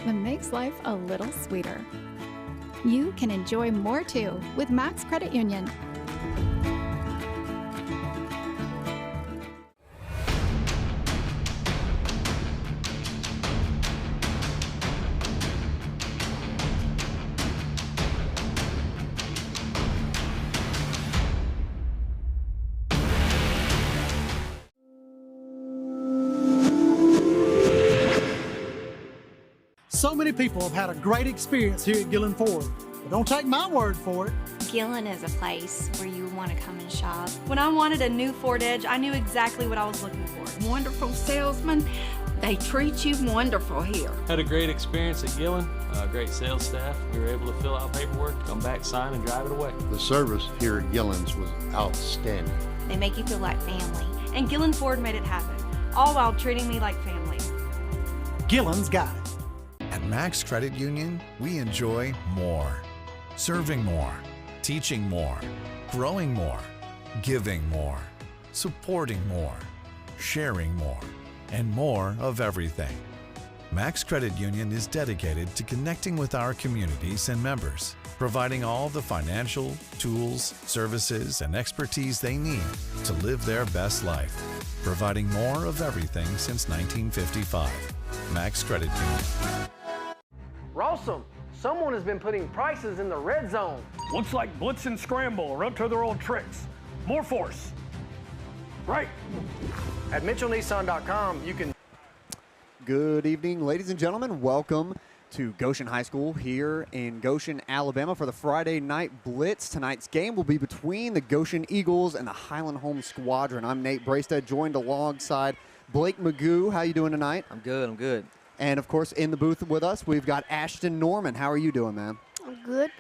that makes life a little sweeter. You can enjoy more too with Max Credit Union. So many people have had a great experience here at Gillen Ford. But don't take my word for it. Gillen is a place where you want to come and shop. When I wanted a new Ford Edge, I knew exactly what I was looking for. Wonderful salesman. They treat you wonderful here. Had a great experience at Gillen, great sales staff. We were able to fill out paperwork, come back, sign, and drive it away. The service here at Gillen's was outstanding. They make you feel like family. And Gillen Ford made it happen, all while treating me like family. Gillen's got it. At Max Credit Union, we enjoy more. Serving more, teaching more, growing more, giving more, supporting more, sharing more, and more of everything. Max Credit Union is dedicated to connecting with our communities and members, providing all the financial, tools, services, and expertise they need to live their best life, providing more of everything since 1955. Max Credit Union. Rawsome, someone has been putting prices in the red zone. Looks like Blitz and Scramble are up to their old tricks. More force. Right. At MitchellNissan.com, you can. Good evening, ladies and gentlemen. Welcome to Goshen High School here in Goshen, Alabama for the Friday Night Blitz. Tonight's game will be between the Goshen Eagles and the Highland Home Squadron. I'm Nate Braystead, joined alongside Blake Magoo. How you doing tonight? I'm good. And, of course, in the booth with us, we've got Ashton Norman. How are you doing, man? I'm good.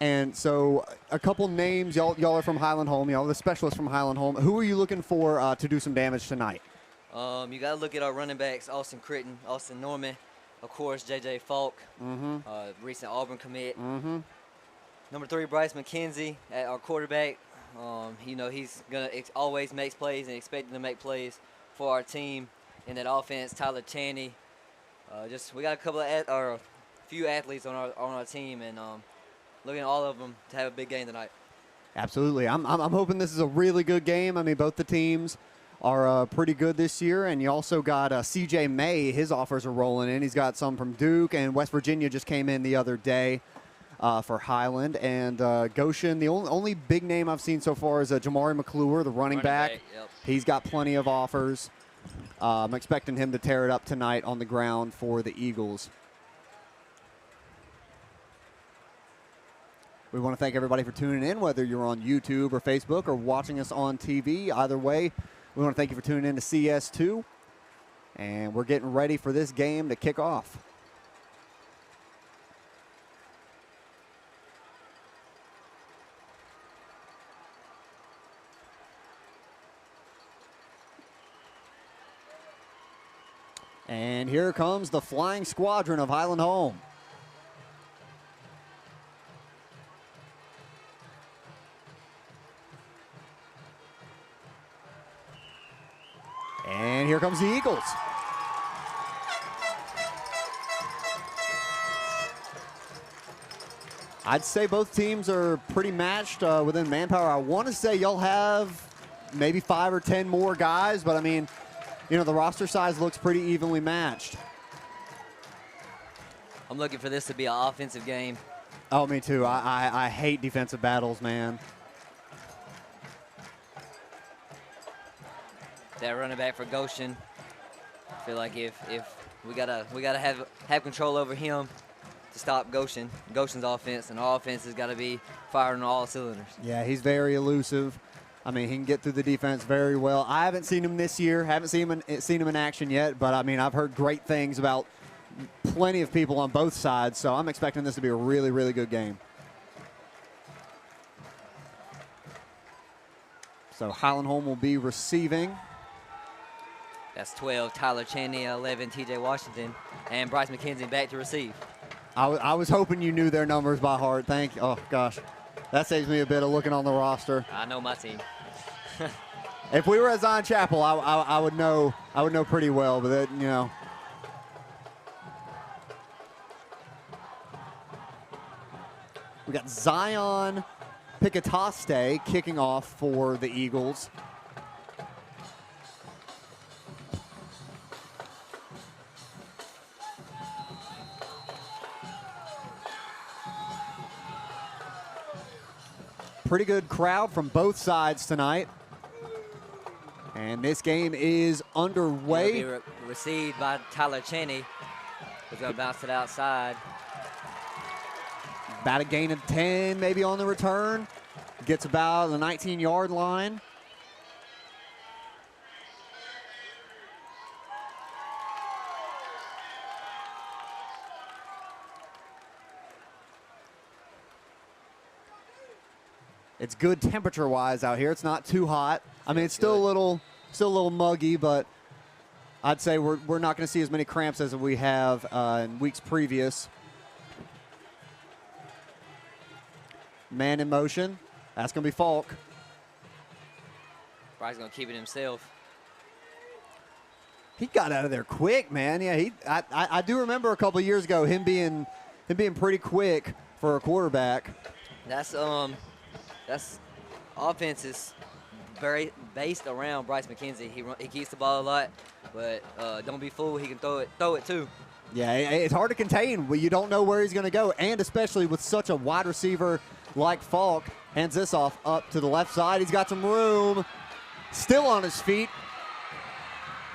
And so a couple names. Y'all are from Highland Home. Y'all are the specialists from Highland Home. Who are you looking for to do some damage tonight? You got to look at our running backs, Austin Critton, Austin Norman, of course, J.J. Falk, recent Auburn commit. Number 3, Bryce McKenzie at our quarterback. He's going to always make plays and expecting to make plays for our team. In that offense, Tyler Chaney. We got a few athletes on our team, and looking at all of them to have a big game tonight. Absolutely. I'm hoping this is a really good game. I mean, both the teams are pretty good this year, and you also got C.J. May. His offers are rolling in. He's got some from Duke, and West Virginia just came in the other day for Highland. And Goshen, the only big name I've seen so far is Jamari McClure, the running back. Yep. He's got plenty of offers. I'm expecting him to tear it up tonight on the ground for the Eagles. We want to thank everybody for tuning in, whether you're on YouTube or Facebook or watching us on TV. Either way, we want to thank you for tuning in to CS2. And we're getting ready for this game to kick off. And here comes the flying squadron of Highland Home. And here comes the Eagles. I'd say both teams are pretty matched within manpower. I want to say y'all have maybe 5 or 10 more guys, but I mean, the roster size looks pretty evenly matched. I'm looking for this to be an offensive game. Oh, me too. I hate defensive battles, man. That running back for Goshen, I feel like if we gotta have control over him to stop Goshen's offense, and our offense has got to be firing on all cylinders. Yeah, he's very elusive. I mean, he can get through the defense very well. I haven't seen him this year. Haven't seen him in action yet. But, I mean, I've heard great things about plenty of people on both sides. So I'm expecting this to be a really, really good game. So Highland Home will be receiving. That's 12, Tyler Chaney, 11, T.J. Washington, and Bryce McKenzie back to receive. I was hoping you knew their numbers by heart. Thank you. Oh, gosh. That saves me a bit of looking on the roster. I know my team. If we were at Zion Chapel, I would know pretty well, but We got Zion Picataste kicking off for the Eagles. Pretty good crowd from both sides tonight. And this game is underway. It'll be received by Tyler Cheney. He's going to bounce it outside. About a gain of 10 maybe on the return. Gets about the 19-yard line. It's good temperature-wise out here. It's not too hot. I mean, it's still a little muggy, but I'd say we're not going to see as many cramps as we have in weeks previous. Man in motion. That's going to be Falk. Bryce's going to keep it himself. He got out of there quick, man. Yeah, I do remember a couple of years ago him being pretty quick for a quarterback. That's offense is very based around Bryce McKenzie. He keeps the ball a lot, but don't be fooled. He can throw it too. Yeah, it's hard to contain. You don't know where he's going to go, and especially with such a wide receiver like Falk. Hands this off up to the left side. He's got some room. Still on his feet.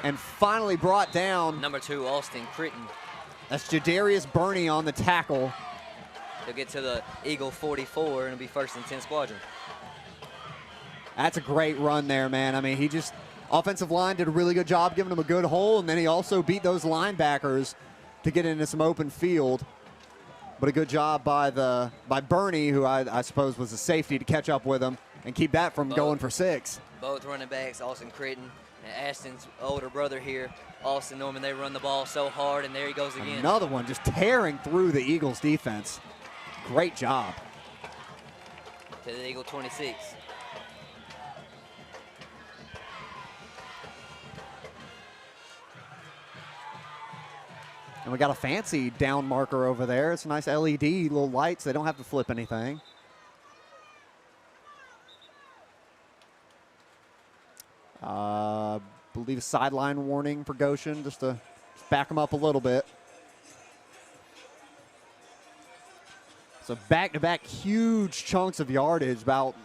And finally brought down. Number 2, Austin Critton. That's Jadarius Burney on the tackle. He'll get to the Eagle 44, and it'll be 1st and 10 squadron. That's a great run there, man. I mean, offensive line did a really good job giving him a good hole, and then he also beat those linebackers to get into some open field. But a good job by Burney, who I suppose was a safety, to catch up with him and keep that from going for 6. Both running backs, Austin Critton and Ashton's older brother here, Austin Norman, they run the ball so hard, and there he goes again. Another one just tearing through the Eagles' defense. Great job. To the Eagle 26. And we got a fancy down marker over there. It's a nice LED, little lights. They don't have to flip anything. Believe a sideline warning for Goshen, just to back them up a little bit. So back-to-back huge chunks of yardage, about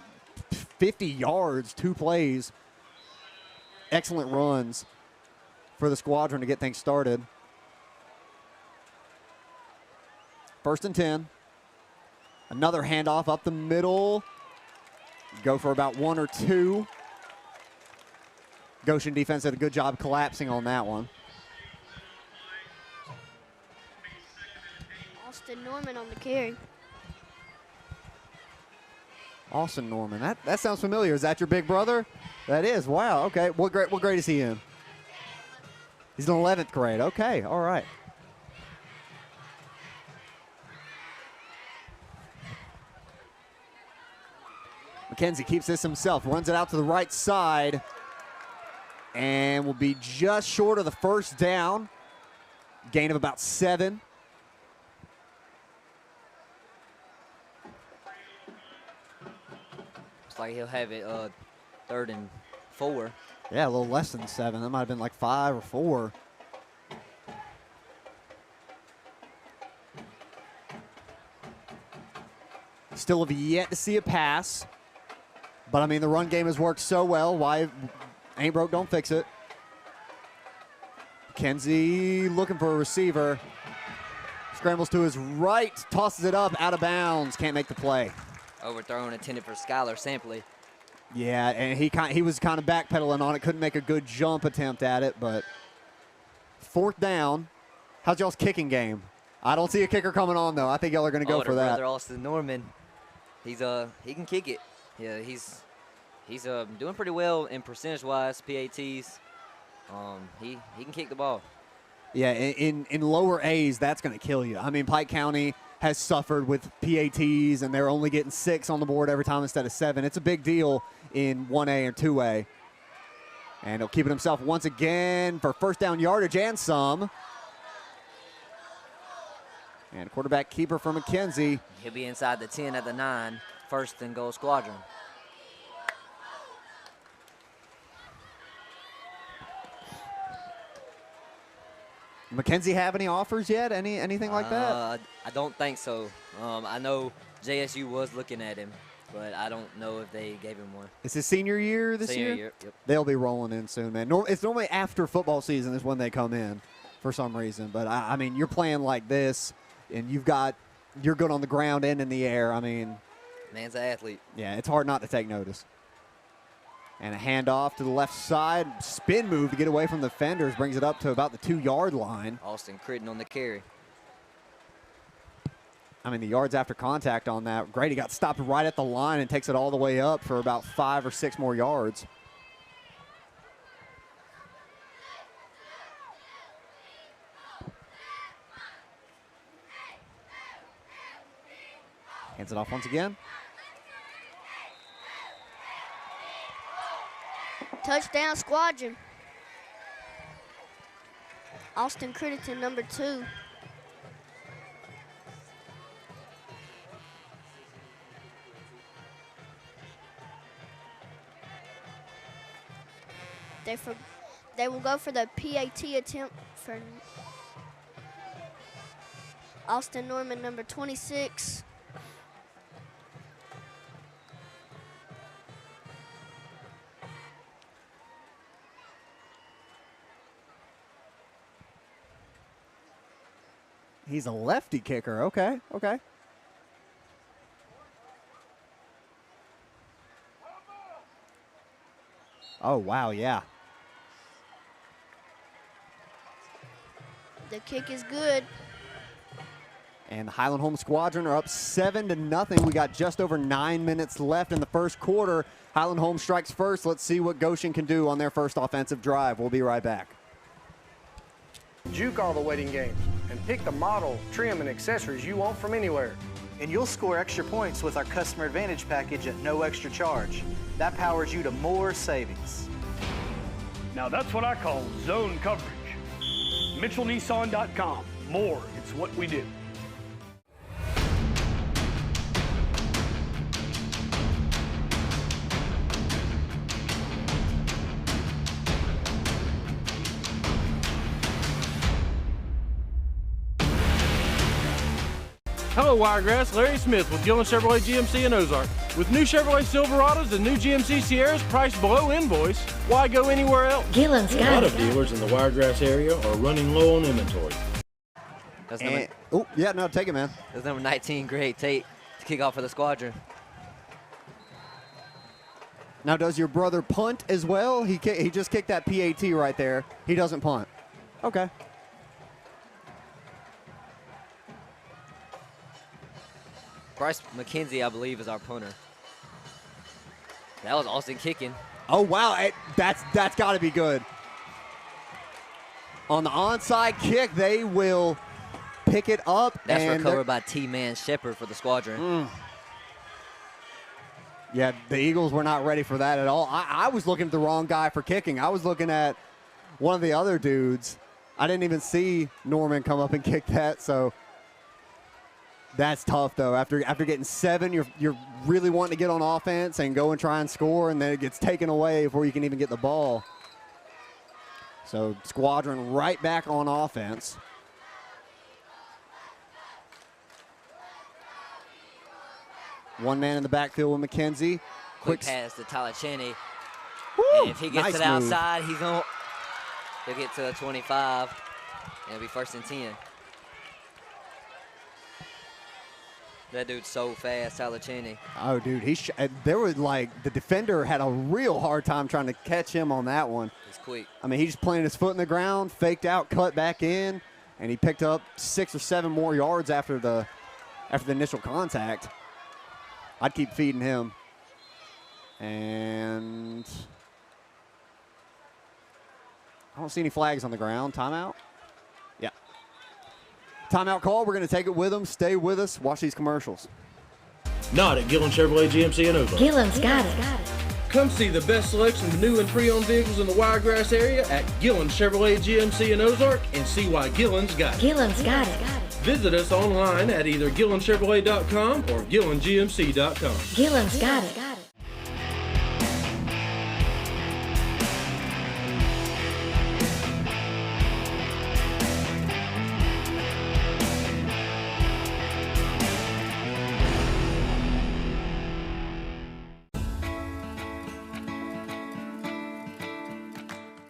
50 yards, 2 plays. Excellent runs for the squadron to get things started. 1st and 10. Another handoff up the middle. Go for about 1 or 2. Goshen defense did a good job collapsing on that one. Austin Norman on the carry. Austin Norman. That sounds familiar. Is that your big brother? That is. Wow. Okay. What grade is he in? He's in 11th grade. Okay. All right. McKenzie keeps this himself. Runs it out to the right side. And will be just short of the 1st down. Gain of about 7. Looks like he'll have it 3rd and 4. Yeah, a little less than 7. That might have been like 5 or 4. Still have yet to see a pass. But, I mean, the run game has worked so well. Why ain't broke, don't fix it. McKenzie looking for a receiver. Scrambles to his right, tosses it up, out of bounds. Can't make the play. Overthrown, intended for Skylar Sampley. Yeah, and he was kind of backpedaling on it. Couldn't make a good jump attempt at it, but 4th down. How's y'all's kicking game? I don't see a kicker coming on, though. I think y'all are going to go for that. Brother Austin Norman, he can kick it. Yeah, he's doing pretty well in percentage-wise, PATs. He can kick the ball. Yeah, in lower A's, that's going to kill you. I mean, Pike County has suffered with PATs, and they're only getting 6 on the board every time instead of 7. It's a big deal in 1A and 2A. And he'll keep it himself once again for 1st down yardage and some. And quarterback keeper for McKenzie. He'll be inside the 10 at the 9, first and goal squadron. McKenzie have any offers yet? Anything like that? I don't think so. I know JSU was looking at him, but I don't know if they gave him one. It's his senior year this Senior year? year, yep. They'll be rolling in soon, man. It's normally after football season is when they come in for some reason. But, I mean, you're playing like this, and you're good on the ground and in the air. I mean. Man's an athlete. Yeah, it's hard not to take notice. And a handoff to the left side. Spin move to get away from the defenders. Brings it up to about the 2-yard line. Austin Critton on the carry. I mean, the yards after contact on that. Grady got stopped right at the line and takes it all the way up for about 5 or 6 more yards. Hands it off once again. Touchdown squadron. Austin Critton, number 2. They will go for the PAT attempt for Austin Norman, number 26. He's a lefty kicker. Okay. Oh, wow, yeah. The kick is good. And the Highland Home Squadron are up 7-0. We got just over 9 minutes left in the first quarter. Highland Home strikes first. Let's see what Goshen can do on their first offensive drive. We'll be right back. Juke all the waiting games and pick the model, trim, and accessories you want from anywhere. And you'll score extra points with our Customer Advantage package at no extra charge. That powers you to more savings. Now that's what I call zone coverage. MitchellNissan.com. More, it's what we do. Hello, Wiregrass. Larry Smith with Gillen Chevrolet GMC in Ozark. With new Chevrolet Silverados and new GMC Sierras priced below invoice, why go anywhere else? Gillen's got it. A lot of dealers in the Wiregrass area are running low on inventory. That's take it, man. That's number 19, Greg Tate, to kick off for the squadron. Now, does your brother punt as well? He just kicked that PAT right there. He doesn't punt. Okay. Bryce McKenzie, I believe, is our punter. That was Austin kicking. Oh, wow. That's got to be good. On the onside kick, they will pick it up. That's and recovered by T-Man Shepard for the squadron. Yeah, the Eagles were not ready for that at all. I was looking at the wrong guy for kicking. I was looking at one of the other dudes. I didn't even see Norman come up and kick that, so that's tough, though. After getting 7, you're really wanting to get on offense and go and try and score, and then it gets taken away before you can even get the ball. So squadron right back on offense. One man in the backfield with McKenzie. Quick pass to Tyler Cheney. Woo, and if he gets nice to the move. outside, he'll get to the 25, and it'll be 1st and 10. That dude's so fast, Tyler Cheney. Oh, dude, there was the defender had a real hard time trying to catch him on that one. He's quick. I mean, he just planted his foot in the ground, faked out, cut back in, and he picked up 6 or 7 more yards after the initial contact. I'd keep feeding him. And I don't see any flags on the ground. Timeout? Yeah. Timeout call. We're going to take it with them. Stay with us. Watch these commercials. Not at Gillen Chevrolet GMC in Ozark. Gillen's got it. Come see the best selection of new and pre-owned vehicles in the Wiregrass area at Gillen Chevrolet GMC in Ozark and see why Gillen's got it. Gillen's got it. Visit us online at either GillenChevrolet.com or GillenGMC.com. Gillen's got it.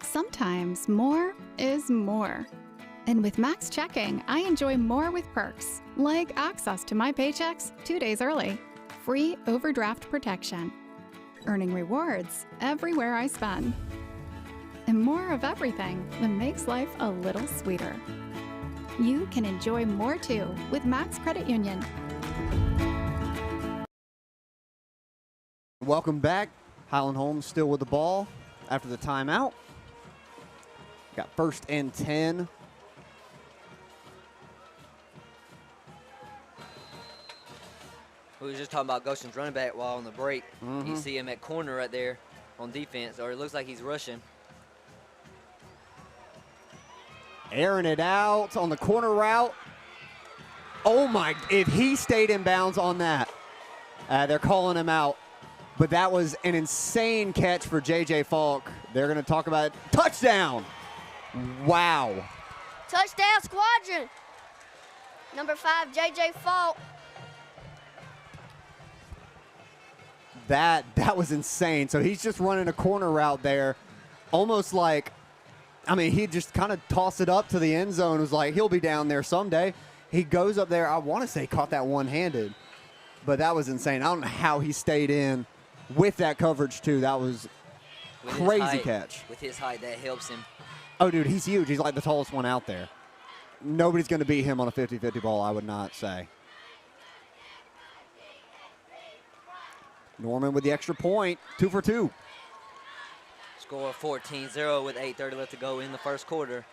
Sometimes more is more. And with Max Checking, I enjoy more with perks, like access to my paychecks 2 days early, free overdraft protection, earning rewards everywhere I spend, and more of everything that makes life a little sweeter. You can enjoy more too with Max Credit Union. Welcome back. Highland Holmes still with the ball after the timeout. Got 1st and 10. We were just talking about Goshen's running back while on the break. You see him at corner right there on defense, or it looks like he's rushing. Airing it out on the corner route. Oh my, if he stayed in bounds on that, they're calling him out. But that was an insane catch for J.J. Falk. They're going to talk about it. Touchdown. Wow. Touchdown, Squadron. Number 5, J.J. Falk. That was insane. So he's just running a corner route there, almost like, I mean, he just kind of tossed it up to the end zone. It was like, he'll be down there someday. He goes up there. I want to say caught that one-handed, but that was insane. I don't know how he stayed in with that coverage, too. That was crazy catch. With his height, that helps him. Oh, dude, he's huge. He's like the tallest one out there. Nobody's going to beat him on a 50-50 ball, I would not say. Norman with the extra point, 2 for 2. Score 14-0 with 8:30 left to go in the first quarter.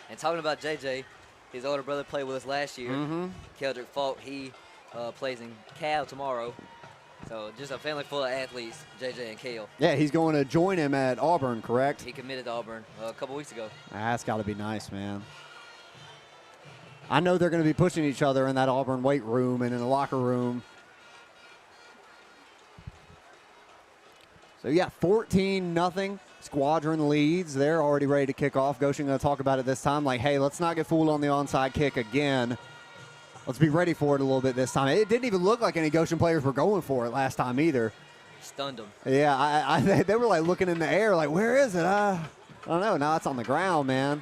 And talking about JJ, his older brother played with us last year. Keldrick Falk, he plays in Cal tomorrow. So just a family full of athletes, JJ and Kale. Yeah, he's going to join him at Auburn, correct? He committed to Auburn a couple weeks ago. That's got to be nice, man. I know they're going to be pushing each other in that Auburn weight room and in the locker room. So, yeah, 14-0. Squadron leads. They're already ready to kick off. Goshen going to talk about it this time. Like, hey, let's not get fooled on the onside kick again. Let's be ready for it a little bit this time. It didn't even look like any Goshen players were going for it last time either. Stunned them. Yeah, they were like looking in the air like, where is it? I don't know. Now it's on the ground, man.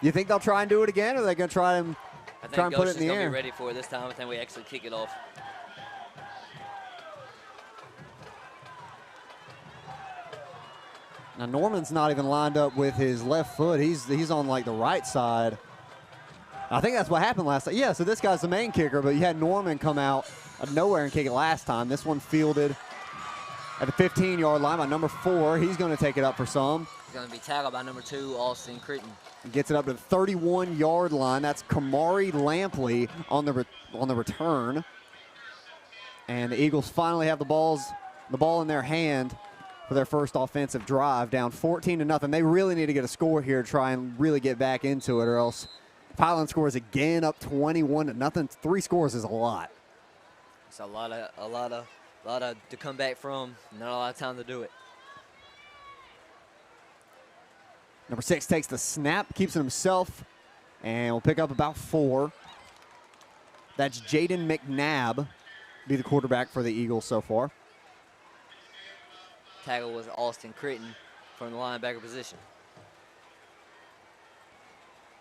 You think they'll try and do it again, or are they going to try and put it in the air? I think Goshen's going to be ready for it this time. I think we actually kick it off. Now, Norman's not even lined up with his left foot. He's on, like, the right side. I think that's what happened last time. Yeah, so this guy's the main kicker, but you had Norman come out of nowhere and kick it last time. This one fielded at the 15-yard line by number 4. He's going to take it up for some. He's going to be tackled by number 2, Austin Critton. Gets it up to the 31-yard line. That's Kamari Lampley on the return. And the Eagles finally have the ball in their hand for their first offensive drive, down 14-0. They really need to get a score here to try and really get back into it, or else if Highland scores again up 21-0, 3 scores is a lot. It's a lot to come back from. Not a lot of time to do it. Number 6 takes the snap, keeps it himself, and will pick up about 4. That's Jaden McNabb, be the quarterback for the Eagles so far. Tackle was Austin Critton from the linebacker position.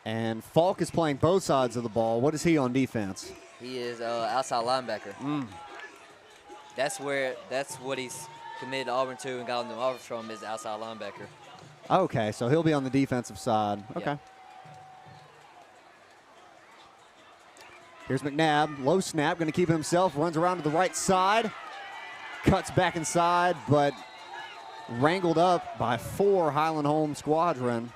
And Falk is playing both sides of the ball. What is he on defense? He is outside linebacker. That's what he's committed to Auburn to and got on the offer from is outside linebacker. Okay, so he'll be on the defensive side. Okay. Yeah. Here's McNabb, low snap, going to keep it himself, runs around to the right side, cuts back inside, but wrangled up by 4 Highland Home Squadron.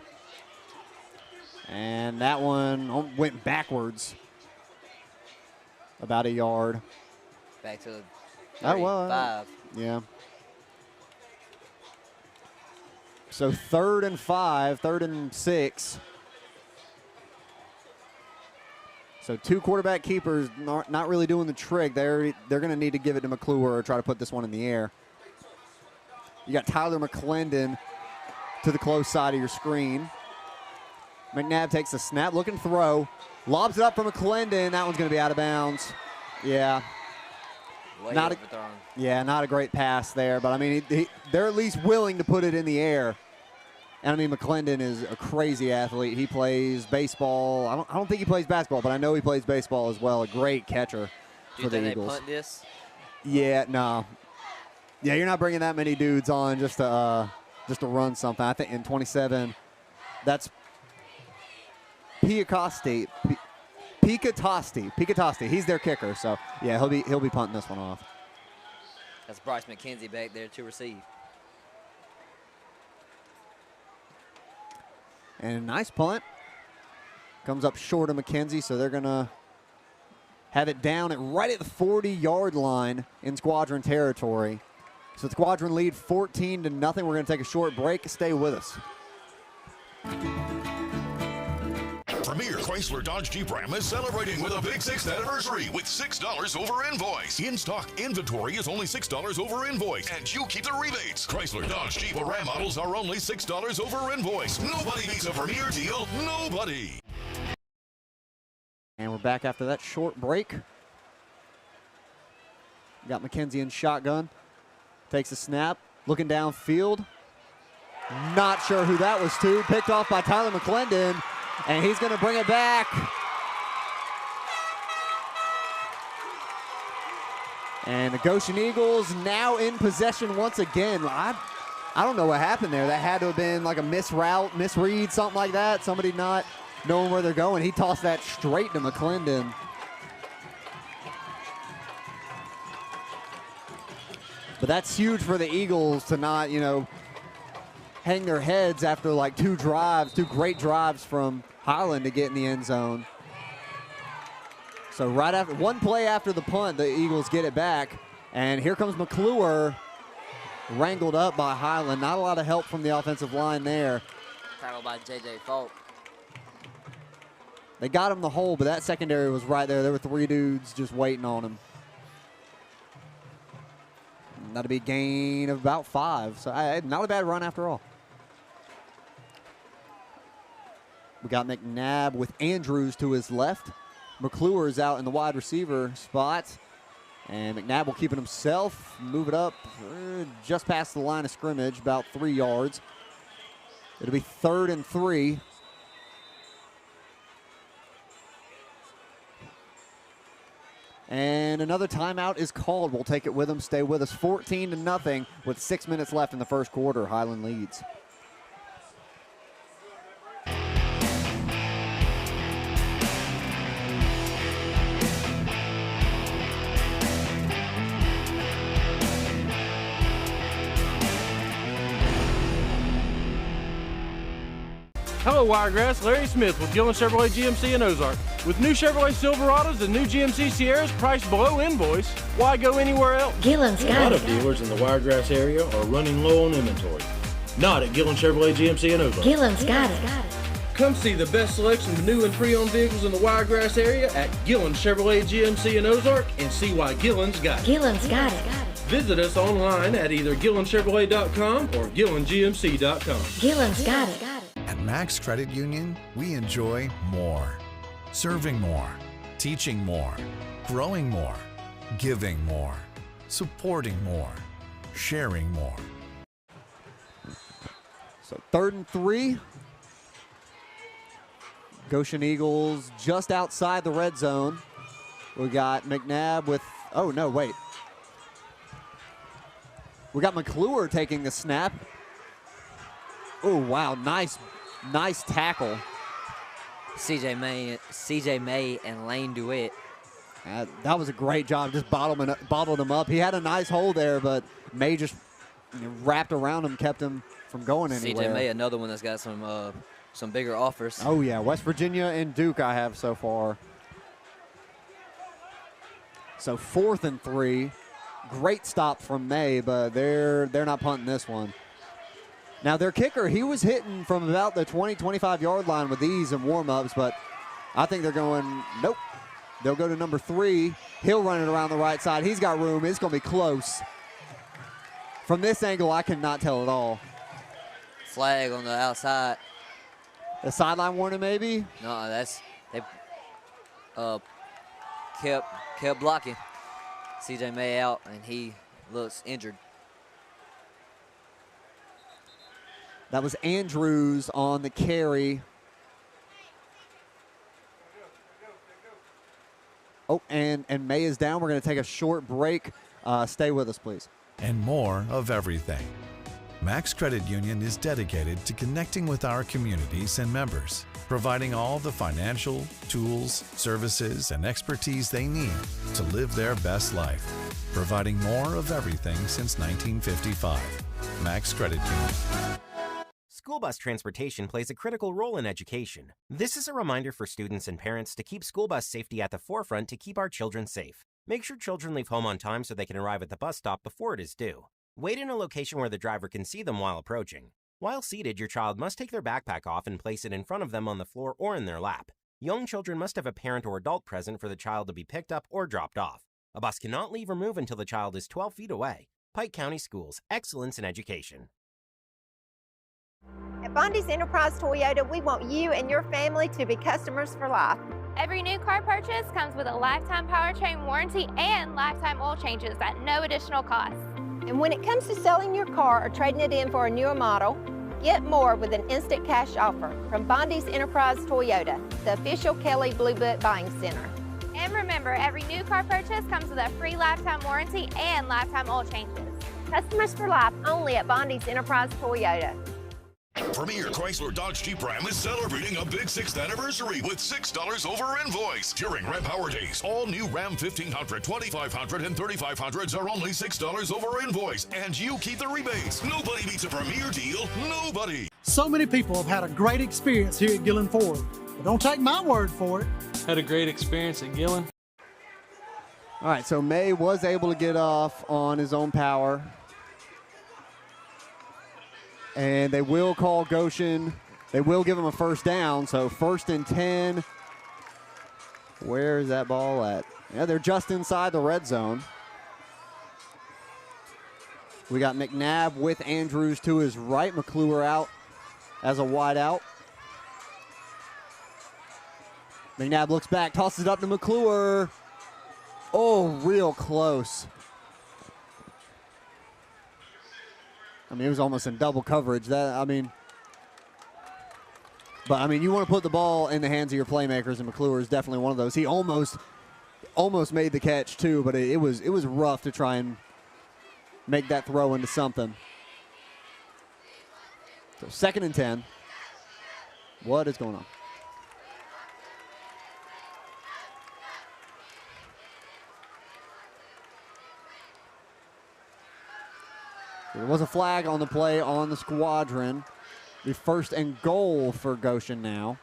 And that one went backwards about a yard. Back to 35. Yeah. So 3rd and 5, 3rd and 6. So 2 quarterback keepers not really doing the trick. They're going to need to give it to McClure or try to put this one in the air. You got Tyler McClendon to the close side of your screen. McNabb takes a snap, looking throw, lobs it up for McClendon. That one's going to be out of bounds. Yeah. Not a great pass there, but I mean, they're at least willing to put it in the air. And I mean, McClendon is a crazy athlete. He plays baseball. I don't think he plays basketball, but I know he plays baseball as well. A great catcher for the Eagles. Do you think they punt this? Yeah, no. Yeah, you're not bringing that many dudes on just to run something. I think in 27, that's Piacasti. He's their kicker, so yeah, he'll be punting this one off. That's Bryce McKenzie back there to receive. And a nice punt. Comes up short of McKenzie, so they're going to have it down right at the 40-yard line in Squadron territory. So the Squadron lead 14-0. We're going to take a short break. Stay with us. Premier Chrysler Dodge Jeep Ram is celebrating with a big 6th anniversary with $6 over invoice. In-stock inventory is only $6 over invoice, and you keep the rebates. Chrysler Dodge Jeep Ram models are only $6 over invoice. Nobody beats a Premier deal. Nobody. And we're back after that short break. Got McKenzie in shotgun. Takes a snap. Looking downfield. Not sure who that was to. Picked off by Tyler McClendon. And he's going to bring it back. And the Goshen Eagles now in possession once again. I don't know what happened there. That had to have been like a misread, something like that. Somebody not knowing where they're going. He tossed that straight to McClendon. But that's huge for the Eagles to not, hang their heads after like two great drives from Highland to get in the end zone. So right after one play after the punt, the Eagles get it back. And here comes McClure, wrangled up by Highland. Not a lot of help from the offensive line there. Tackled by J.J. Falk. They got him the hole, but that secondary was right there. There were 3 dudes just waiting on him. And that'll be a gain of about 5. So not a bad run after all. We got McNabb with Andrews to his left. McClure is out in the wide receiver spot. And McNabb will keep it himself. Move it up just past the line of scrimmage, about 3 yards. It'll be 3rd and 3. And another timeout is called. We'll take it with them. Stay with us. 14-0 with 6 minutes left in the first quarter. Highland leads. Hello, Wiregrass. Larry Smith with Gillen Chevrolet GMC in Ozark. With new Chevrolet Silverados and new GMC Sierras priced below invoice, why go anywhere else? Gillen's got it. A lot of dealers in the Wiregrass area are running low on inventory. Not at Gillen Chevrolet GMC in Ozark. Gillen's got it. Come see the best selection of new and pre-owned vehicles in the Wiregrass area at Gillen Chevrolet GMC in Ozark and see why Gillen's got it. Gillen's got it. Visit us online at either GillenChevrolet.com or GillenGMC.com. Gillen's got it. At Max Credit Union, we enjoy more. Serving more, teaching more, growing more, giving more, supporting more, sharing more. So 3rd and 3. Goshen Eagles just outside the red zone. We got McNabb with, oh no, wait. We got McClure taking the snap. Oh, wow, nice tackle. CJ May and Lane Duet. That was a great job, just bottled him up. He had a nice hole there, but May just wrapped around him, kept him from going anywhere. CJ May, another one that's got some bigger offers. Oh, yeah, West Virginia and Duke I have so far. So 4th and 3. Great stop from May, but they're not punting this one. Now, their kicker, he was hitting from about the 20, 25-yard line with these in warm-ups, but I think they're going, nope. They'll go to number 3. He'll run it around the right side. He's got room. It's going to be close. From this angle, I cannot tell at all. Flag on the outside. A sideline warning, maybe? No, they kept blocking. CJ May out, and he looks injured. That was Andrews on the carry. Oh, and May is down. We're going to take a short break. Stay with us, please. And more of everything. Max Credit Union is dedicated to connecting with our communities and members, providing all the financial, tools, services, and expertise they need to live their best life. Providing more of everything since 1955. Max Credit Union. School bus transportation plays a critical role in education. This is a reminder for students and parents to keep school bus safety at the forefront to keep our children safe. Make sure children leave home on time so they can arrive at the bus stop before it is due. Wait in a location where the driver can see them while approaching. While seated, your child must take their backpack off and place it in front of them on the floor or in their lap. Young children must have a parent or adult present for the child to be picked up or dropped off. A bus cannot leave or move until the child is 12 feet away. Pike County Schools, excellence in education. At Bondi's Enterprise Toyota, we want you and your family to be customers for life. Every new car purchase comes with a lifetime powertrain warranty and lifetime oil changes at no additional cost. And when it comes to selling your car or trading it in for a newer model, get more with an instant cash offer from Bondi's Enterprise Toyota, the official Kelly Blue Book buying center. And remember, every new car purchase comes with a free lifetime warranty and lifetime oil changes. Customers for life only at Bondi's Enterprise Toyota. Premier Chrysler Dodge Jeep Ram is celebrating a big 6th anniversary with $6 over invoice. During Ram Power Days, all new Ram 1500, 2500, and 3500s are only $6 over invoice, and you keep the rebates. Nobody beats a Premier deal. Nobody. So many people have had a great experience here at Gillen Ford, but don't take my word for it. Had a great experience at Gillen. All right, so May was able to get off on his own power. And they will call Goshen. They will give him a first down. So 1st and 10. Where is that ball at? Yeah, they're just inside the red zone. We got McNabb with Andrews to his right. McClure out as a wide out. McNabb looks back, tosses it up to McClure. Oh, real close. I mean, it was almost in double coverage. But you want to put the ball in the hands of your playmakers, and McClure is definitely one of those. He almost made the catch too, but it was rough to try and make that throw into something. So 2nd and 10. What is going on? There was a flag on the play on the squadron. The 1st and goal for Goshen now.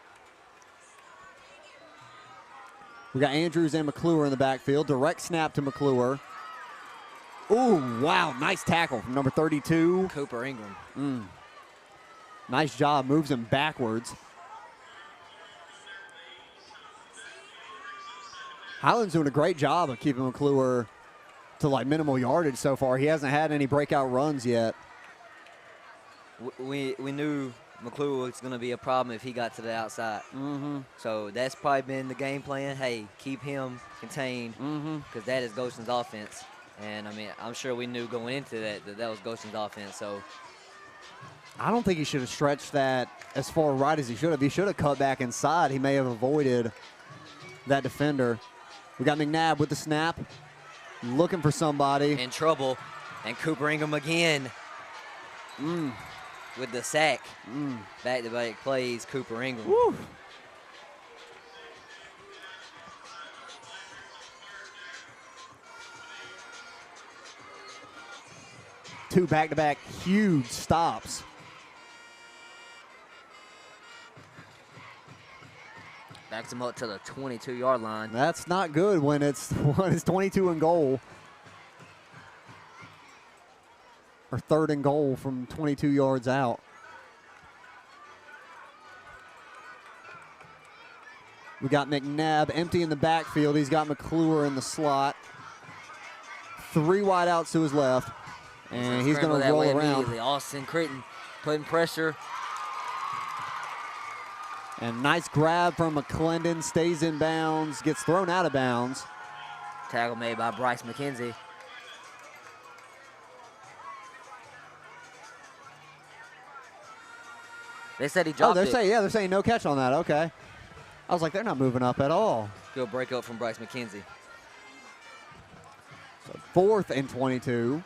We got Andrews and McClure in the backfield. Direct snap to McClure. Ooh, wow, nice tackle from number 32. Cooper Ingram. Nice job, moves him backwards. Highland's doing a great job of keeping McClure to minimal yardage so far. He hasn't had any breakout runs yet. We knew McClure was going to be a problem if he got to the outside. So that's probably been the game plan. Hey, keep him contained because that is Goshen's offense. And, I'm sure we knew going into that was Goshen's offense. So I don't think he should have stretched that as far right as he should have. He should have cut back inside. He may have avoided that defender. We got McNabb with the snap. Looking for somebody. In trouble. And Cooper Ingram again. With the sack. Back-to-back plays, Cooper Ingram. Woo. Two back-to-back huge stops. Backs him up to the 22-yard line. That's not good when it's 22 and goal. or 3rd and goal from 22 yards out. We got McNabb empty in the backfield. He's got McClure in the slot. 3 wide outs to his left. And he's going to roll around. Austin Critton putting pressure. And nice grab from McClendon. Stays in bounds. Gets thrown out of bounds. Tackle made by Bryce McKenzie. They said he dropped it. They're saying no catch on that. Okay. I was like, they're not moving up at all. Good breakup from Bryce McKenzie. So 4th and 22.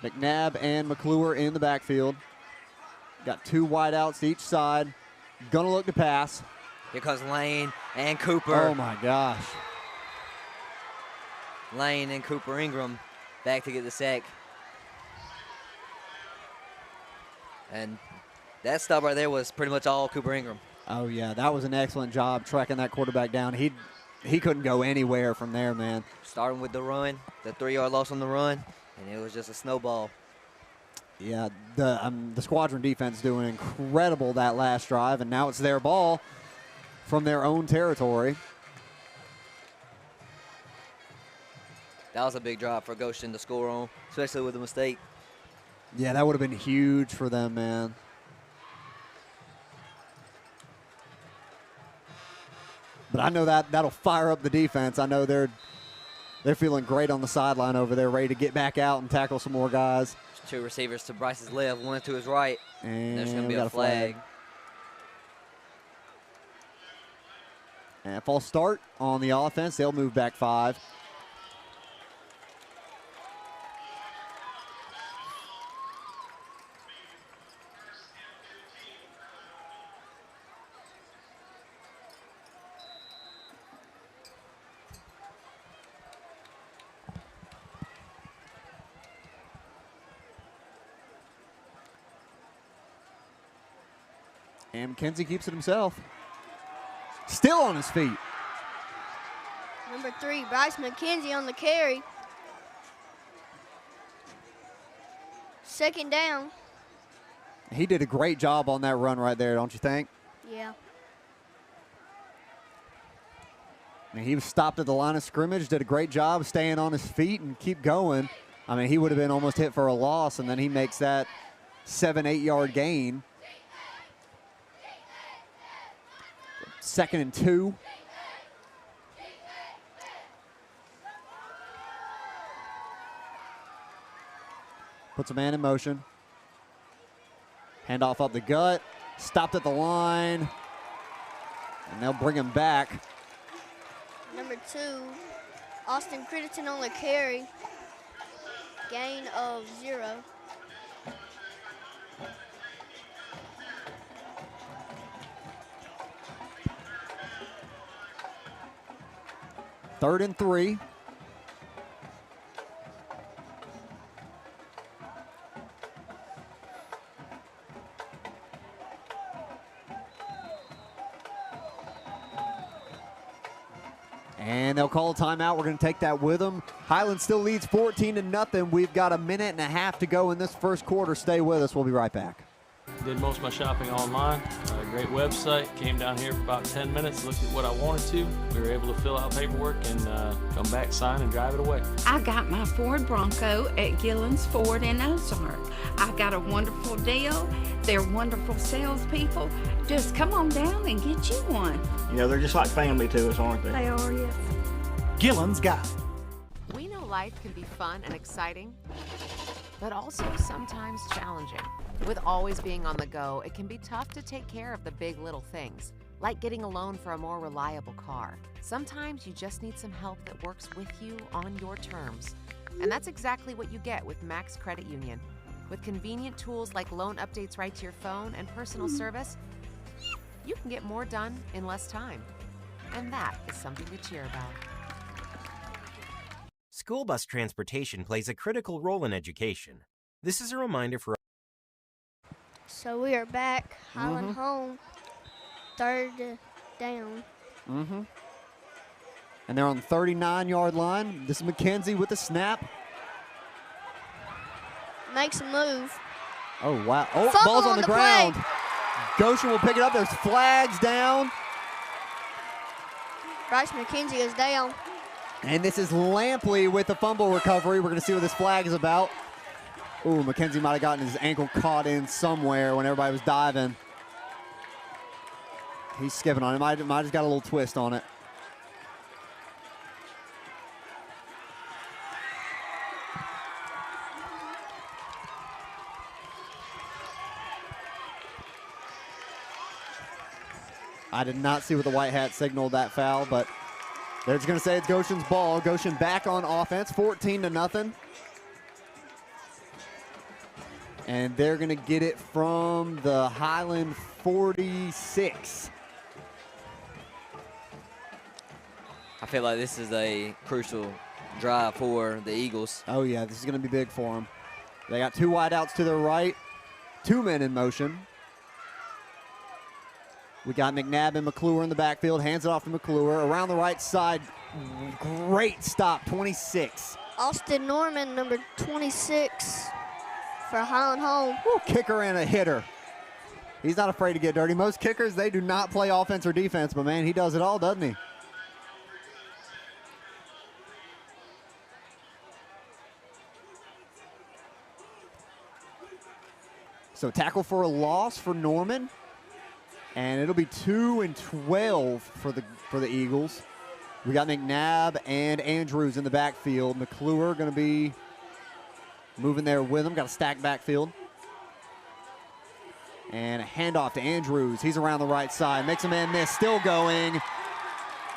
McNabb and McClure in the backfield. Got 2 wide outs to each side. Gonna look to pass. Here comes Lane and Cooper. Oh my gosh. Lane and Cooper Ingram back to get the sack. And that stop right there was pretty much all Cooper Ingram. Oh yeah, that was an excellent job tracking that quarterback down. He couldn't go anywhere from there, man. Starting with the run, the 3-yard loss on the run, and it was just a snowball. Yeah, the squadron defense doing incredible that last drive, and now it's their ball from their own territory. That was a big drive for Goshen to score on, especially with a mistake. Yeah, that would have been huge for them, man. But I know that'll fire up the defense. I know they're feeling great on the sideline over there, ready to get back out and tackle some more guys. 2 receivers to Bryce's left, 1 to his right. And there's going to be a flag. And false start on the offense. They'll move back 5. And McKenzie keeps it himself. Still on his feet. Number 3, Bryce McKenzie on the carry. 2nd down. He did a great job on that run right there, don't you think? Yeah. I mean, he was stopped at the line of scrimmage, did a great job staying on his feet and keep going. I mean, he would have been almost hit for a loss, and then he makes that 7-8 yard gain. 2nd and 2. Puts a man in motion. Handoff up the gut. Stopped at the line. And they'll bring him back. Number 2, Austin Critton on the carry. Gain of 0. Third and 3. And they'll call a timeout. We're going to take that with them. Highland still leads 14-0. We've got a minute and a half to go in this first quarter. Stay with us. We'll be right back. Did most of my shopping online. Great website. Came down here for about 10 minutes, looked at what I wanted to. We were able to fill out paperwork and come back, sign, and drive it away. I got my Ford Bronco at Gillen's Ford in Ozark. I got a wonderful deal. They're wonderful salespeople. Just come on down and get you one. You know, they're just like family to us, aren't they? They are, yes. Gillen's got it. We know life can be fun and exciting, but also sometimes challenging. With always being on the go, it can be tough to take care of the big little things, like getting a loan for a more reliable car. Sometimes you just need some help that works with you on your terms. And that's exactly what you get with Max Credit Union. With convenient tools like loan updates right to your phone and personal service, you can get more done in less time. And that is something to cheer about. School bus transportation plays a critical role in education. This is a reminder for So we are back, Highland home, 3rd down. And they're on the 39-yard line. This is McKenzie with the snap. Makes a move. Oh, wow. Oh, Fumble ball's on the ground. play. Goshen will pick it up. There's flags down. Bryce McKenzie is down. And this is Lampley with the fumble recovery. We're going to see what this flag is about. Ooh, McKenzie might have gotten his ankle caught in somewhere when everybody was diving. He's skipping on it. Might have just got a little twist on it. I did not see what the white hat signaled that foul, but they're just going to say it's Goshen's ball. Goshen back on offense, 14-0. And they're going to get it from the Highland 46. I feel like this is a crucial drive for the Eagles. Oh, yeah, this is going to be big for them. They got two wideouts to their right, 2 men in motion. We got McNabb and McClure in the backfield. Hands it off to McClure. Around the right side. Great stop, 26. Austin Norman, number 26 for Highland Home. Woo, kicker and a hitter. He's not afraid to get dirty. Most kickers, they do not play offense or defense, but, man, he does it all, doesn't he? So tackle for a loss for Norman. And it'll be 2 and 12 for the Eagles. We got McNabb and Andrews in the backfield. McClure going to be moving there with him. Got a stacked backfield. And a handoff to Andrews. He's around the right side. Makes a man miss. Still going.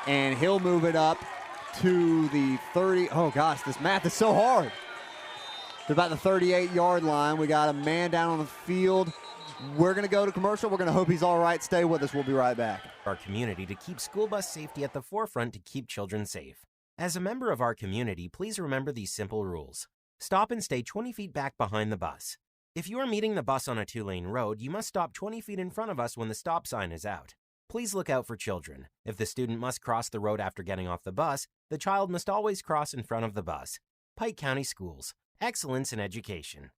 And he'll move it up to the 30. Oh, gosh, this math is so hard. To about the 38-yard line. We got a man down on the field. We're going to go to commercial. We're going to hope he's all right. Stay with us. We'll be right back. Our community to keep school bus safety at the forefront to keep children safe. As a member of our community, please remember these simple rules. Stop and stay 20 feet back behind the bus. If you are meeting the bus on a 2-lane road, you must stop 20 feet in front of us when the stop sign is out. Please look out for children. If the student must cross the road after getting off the bus, the child must always cross in front of the bus. Pike County Schools. Excellence in education.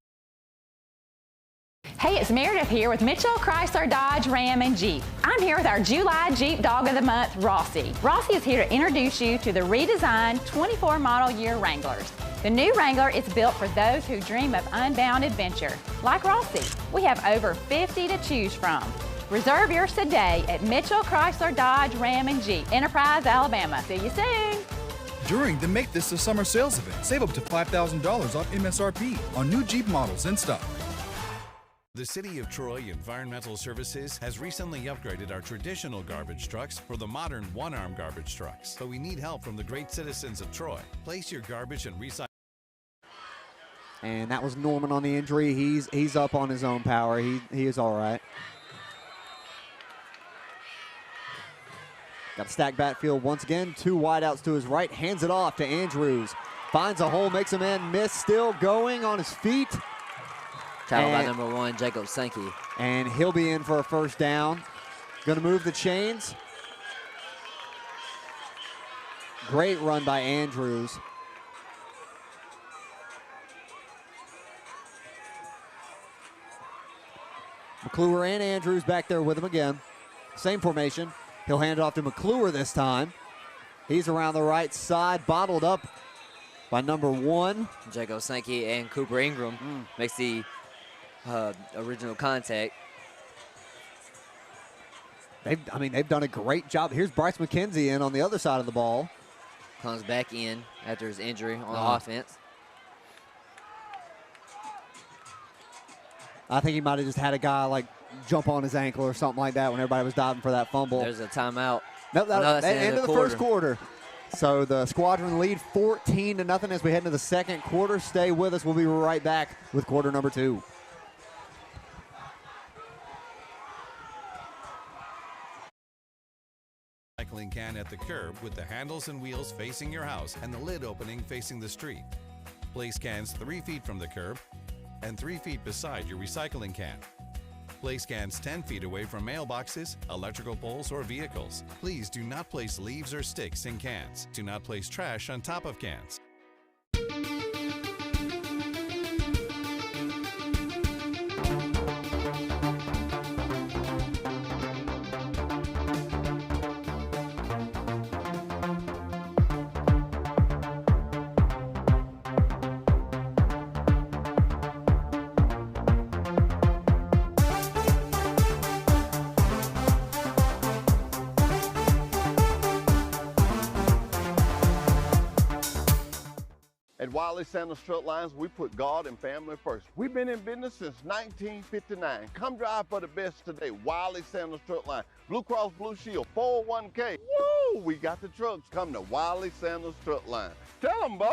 Hey, it's Meredith here with Mitchell, Chrysler, Dodge, Ram, and Jeep. I'm here with our July Jeep Dog of the Month, Rossi. Rossi is here to introduce you to the redesigned 24 model year Wranglers. The new Wrangler is built for those who dream of unbound adventure. Like Rossi, we have over 50 to choose from. Reserve yours today at Mitchell, Chrysler, Dodge, Ram, and Jeep, Enterprise, Alabama. See you soon. During the Make This a Summer sales event, save up to $5,000 off MSRP on new Jeep models in stock. The City of Troy Environmental Services has recently upgraded our traditional garbage trucks for the modern one-arm garbage trucks. But we need help from the great citizens of Troy. Place your garbage and recycle. And that was Norman on the injury. He's up on his own power. He is all right. Got a stacked backfield once again. 2 wideouts to his right. Hands it off to Andrews. Finds a hole, makes a man miss. Still going on his feet. Tackled by number 1, Jacob Sankey. And he'll be in for a first down. Going to move the chains. Great run by Andrews. McClure and Andrews back there with him again. Same formation. He'll hand it off to McClure this time. He's around the right side, bottled up by number 1. Jacob Sankey and Cooper Ingram makes the original contact. They've done a great job. Here's Bryce McKenzie in on the other side of the ball. Comes back in after his injury on offense. I think he might have just had a guy jump on his ankle or something like that when everybody was diving for that fumble. There's a timeout. Nope, end of the first quarter. So the squadron lead 14-0 as we head into the second quarter. Stay with us. We'll be right back with quarter number 2. Recycling can at the curb with the handles and wheels facing your house and the lid opening facing the street. Place cans 3 feet from the curb and 3 feet beside your recycling can. Place cans 10 feet away from mailboxes, electrical poles, or vehicles. Please do not place leaves or sticks in cans. Do not place trash on top of cans. At Wiley Sanders Truck Lines, we put God and family first. We've been in business since 1959. Come drive for the best today. Wiley Sanders Truck Line, Blue Cross Blue Shield, 401k. Woo! We got the trucks. Come to Wiley Sanders Truck Line. Tell them, boy.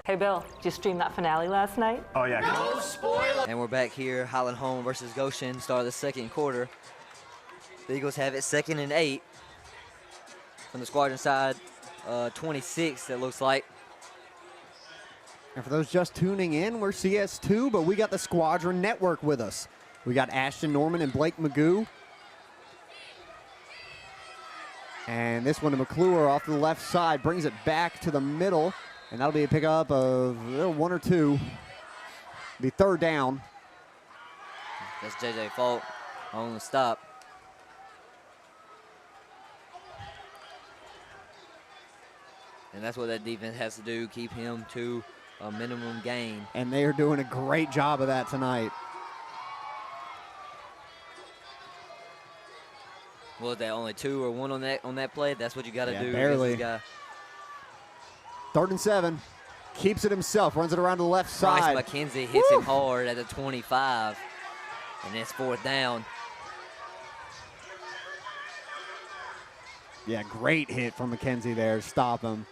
Hey, Bill, did you stream that finale last night? Oh, yeah. No spoiler. And we're back here, Highland home versus Goshen, start of the second quarter. The Eagles have it 2nd and 8. From the squadron side, 26, it looks like. And for those just tuning in, we're CS2, but we got the Squadron Network with us. We got Ashton Norman and Blake Magoo. And this one to McClure off to the left side, brings it back to the middle, and that'll be a pickup of 1 or 2. Be 3rd down. That's J.J. Falk on the stop. And that's what that defense has to do, keep him to a minimum gain. And they are doing a great job of that tonight. Was that only 2 or 1 on that play? That's what you got to do. Barely. 3rd and 7. Keeps it himself. Runs it around to the left side. Bryce McKenzie hits him hard at the 25. And it's 4th down. Yeah, great hit from McKenzie there to stop him.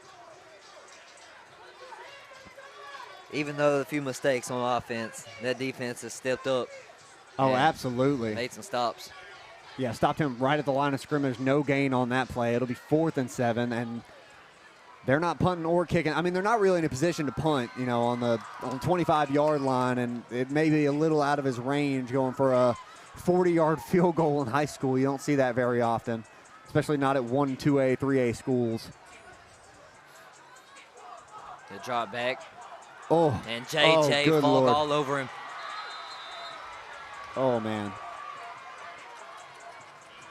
Even though a few mistakes on offense, that defense has stepped up. Oh, absolutely. Made some stops. Yeah, stopped him right at the line of scrimmage. No gain on that play. It'll be 4th and 7, and they're not punting or kicking. I mean, they're not really in a position to punt, you know, on the 25-yard line, and it may be a little out of his range going for a 40-yard field goal in high school. You don't see that very often, especially not at 1, 2A, 3A schools. The drop back. Oh, and J.J. Falk Lord. all over him. Oh, man.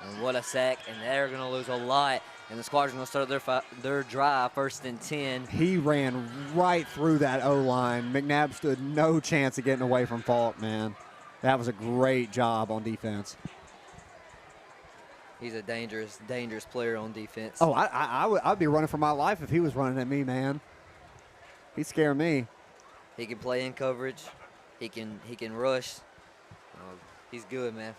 And what a sack, and they're going to lose a lot. And the squadron's going to start their drive, 1st and 10. He ran right through that O-line. McNabb stood no chance of getting away from Falk, man. That was a great job on defense. He's a dangerous, dangerous player on defense. Oh, I'd be running for my life if he was running at me, man. He'd scare me. He can play in coverage. He can rush. He's good, man.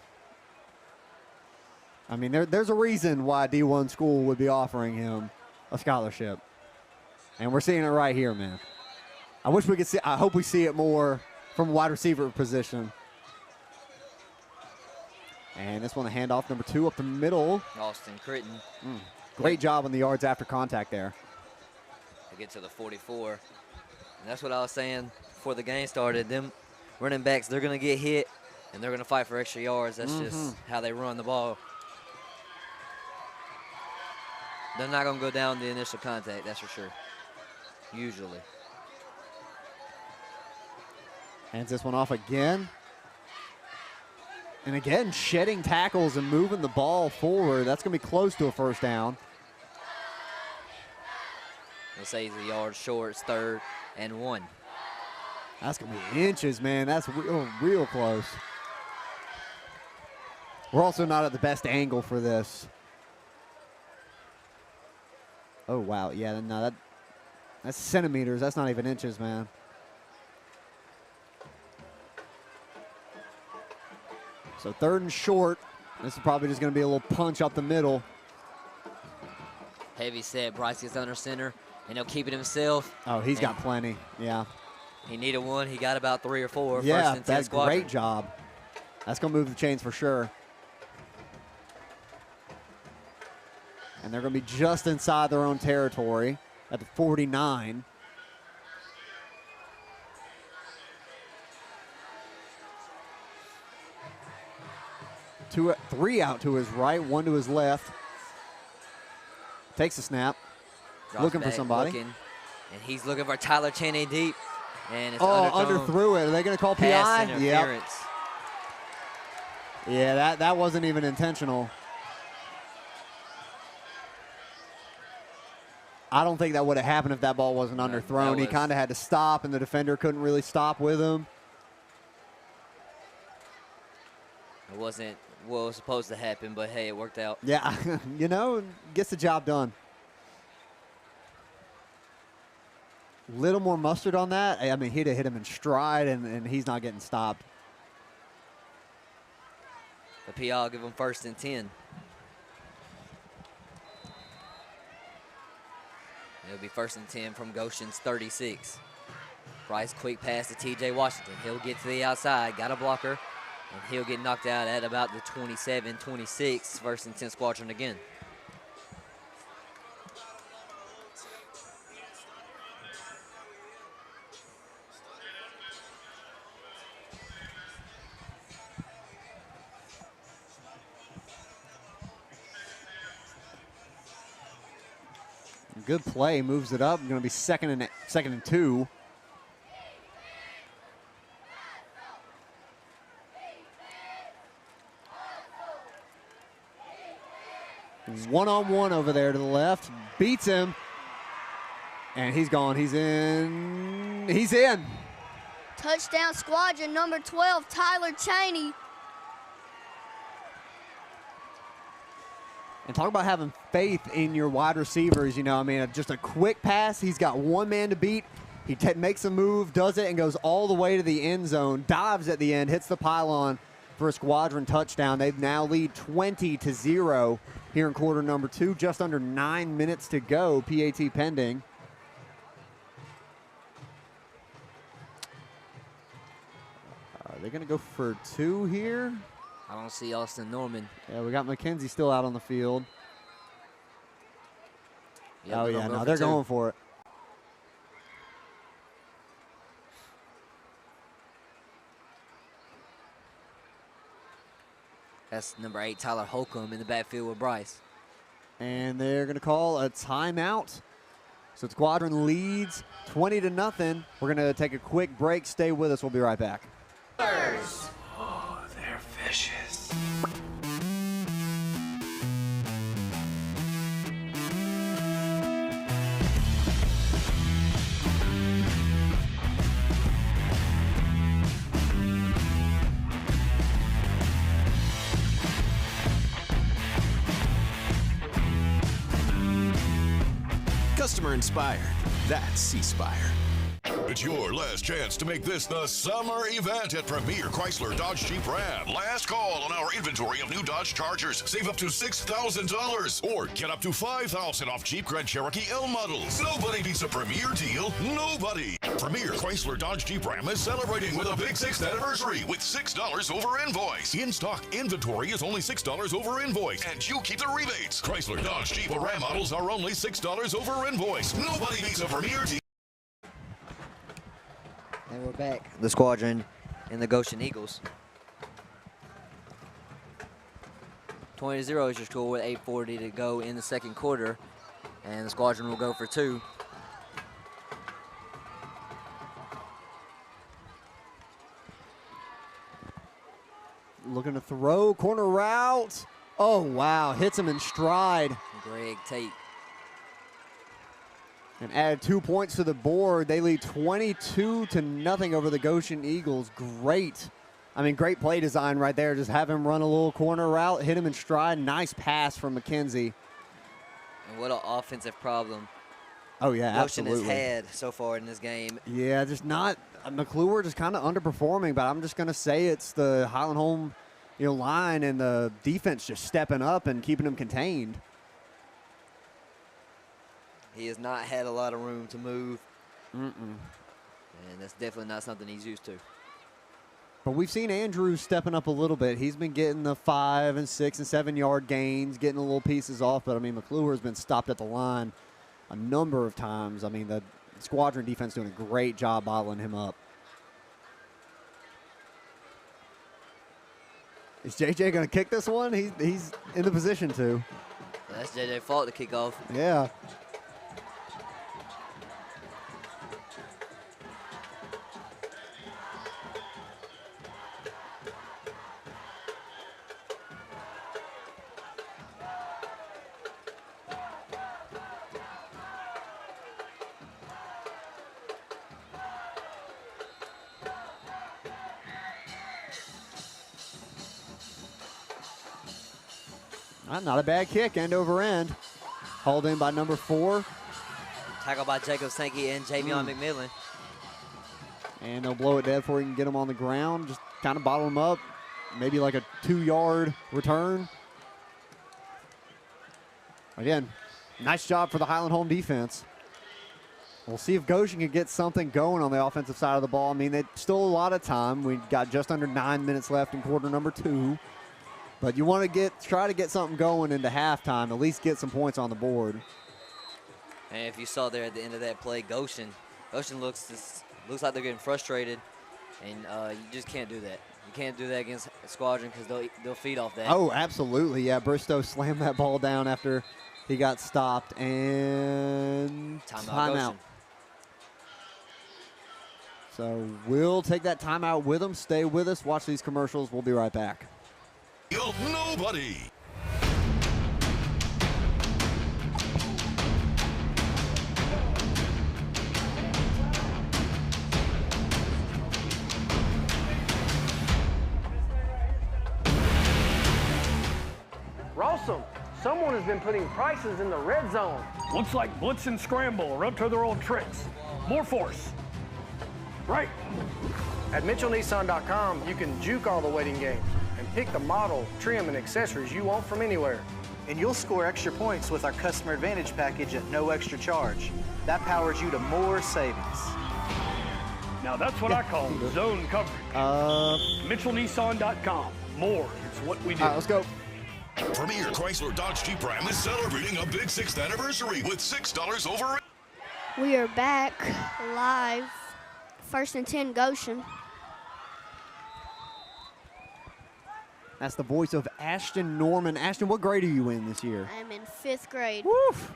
I mean, there's a reason why D1 school would be offering him a scholarship. And we're seeing it right here, man. I wish we could see, I hope we see it more from wide receiver position. And this one, a handoff, number 2 up the middle. Austin Critton. Great job on the yards after contact there. To get to the 44. And that's what I was saying before the game started. Them running backs, they're going to get hit, and they're going to fight for extra yards. That's just how they run the ball. They're not going to go down the initial contact, that's for sure, usually. Hands this one off again. And again, shedding tackles and moving the ball forward. That's going to be close to a 1st down. They'll say he's a yard short. It's 3rd and 1. That's going to be inches, man. That's real close. We're also not at the best angle for this. Oh, wow. Yeah, no, that's centimeters. That's not even inches, man. So 3rd and short. This is probably just going to be a little punch up the middle. Heavy set. Bryce gets under center, and he'll keep it himself. Oh, he's got plenty. Yeah. He needed 1. He got about 3 or 4. Yeah, 1st and 10 that's a squadron. great job. That's going to move the chains for sure. And they're going to be just inside their own territory at the 49. three out to his right, one to his left. Takes a snap. Drops looking back, for somebody. Looking, and he's looking for Tyler Cheney deep. And it's underthrew it. Are they going to call PI? Pass interference. Yep. Yeah, that wasn't even intentional. I don't think that would have happened if that ball wasn't underthrown. He kind of had to stop, and the defender couldn't really stop with him. It wasn't what was supposed to happen, but hey, it worked out. Yeah, you know, gets the job done. Little more mustard on that. I mean, he'd have hit him in stride, and he's not getting stopped. The PI will give him 1st and 10. It'll be 1st and 10 from Goshen's 36. Bryce, quick pass to TJ Washington. He'll get to the outside, got a blocker, and he'll get knocked out at about the 27-26, 1st and 10 Squadron again. Good play, moves it up. Going to be second and 2. One-on-one over there to the left. Beats him. And he's gone. He's in. He's in. Touchdown Squadron, number 12, Tyler Cheney. And talk about having faith in your wide receivers. You know, I mean, just a quick pass. He's got one man to beat. He makes a move, does it, and goes all the way to the end zone. Dives at the end, hits the pylon for a Squadron touchdown. They now lead 20-0 here in quarter number 2. Just under 9 minutes to go. PAT pending. Are they going to go for 2 here? I don't see Austin Norman. Yeah, we got McKenzie still out on the field. Yep, oh, yeah, no, they're going for it. That's number 8, Tyler Holcomb, in the backfield with Bryce. And they're going to call a timeout. So Squadron leads 20-0. We're going to take a quick break. Stay with us. We'll be right back. Oh, they're vicious. Customer inspired. That's C-Spire. It's your last chance to make this the summer event at Premier Chrysler Dodge Jeep Ram. Last call on our inventory of new Dodge Chargers. Save up to $6,000 or get up to $5,000 off Jeep Grand Cherokee L models. Nobody beats a Premier deal. Nobody. Premier Chrysler Dodge Jeep Ram is celebrating with a big 6th anniversary with $6 over invoice. In-stock inventory is only $6 over invoice, and you keep the rebates. Chrysler Dodge Jeep Ram models are only $6 over invoice. Nobody beats a Premier deal. And we're back. The Squadron and the Goshen Eagles. 20-0 is your score with 8:40 to go in the second quarter. And the Squadron will go for 2. Looking to throw, corner route. Oh, wow, hits him in stride. Greg Tate. And added 2 points to the board. They lead 22-0 over the Goshen Eagles. Great. I mean, great play design right there. Just have him run a little corner route, hit him in stride. Nice pass from McKenzie. And what an offensive problem Oh, yeah, Goshen absolutely. has had so far in this game. Yeah, just not McClure just kind of underperforming, but I'm just going to say it's the Highland home, line and the defense just stepping up and keeping them contained. He has not had a lot of room to move. Mm-mm. And that's definitely not something he's used to. But we've seen Andrew stepping up a little bit. He's been getting the 5 and 6 and 7 yard gains, getting a little pieces off. But, I mean, McClure has been stopped at the line a number of times. I mean, the Squadron defense doing a great job bottling him up. Is JJ going to kick this one? He's in the position to. That's JJ Falk to kick off. Yeah. Not a bad kick, end over end. Hauled in by number 4. Tackled by Jacob Sankey and Javion McMillan. And they'll blow it dead before you can get him on the ground. Just kind of bottle him up. Maybe like a 2-yard return. Again, nice job for the Highland home defense. We'll see if Goshen can get something going on the offensive side of the ball. I mean, it's still a lot of time. We've got just under 9 minutes left in quarter number 2. But you want to try to get something going into halftime, at least get some points on the board. And if you saw there at the end of that play, Goshen looks like they're getting frustrated, and you just can't do that. You can't do that against a Squadron because they'll feed off that. Oh, absolutely, yeah. Bristow slammed that ball down after he got stopped, and timeout. So we'll take that timeout with them. Stay with us. Watch these commercials. We'll be right back. Nobody. Rawsome, someone has been putting prices in the red zone. Looks like blitz and scramble are up to their old tricks. More force. Right. At MitchellNissan.com, you can juke all the waiting games and pick the model, trim, and accessories you want from anywhere. And you'll score extra points with our Customer Advantage package at no extra charge. That powers you to more savings. Now that's what I call zone coverage. MitchellNissan.com. More is what we do. All right, let's go. Premier Chrysler Dodge Jeep Ram is celebrating a big 6th anniversary with $6 over. We are back live. 1st and 10 Goshen. That's the voice of Ashton Norman. Ashton, what grade are you in this year? I'm in 5th grade. Woof.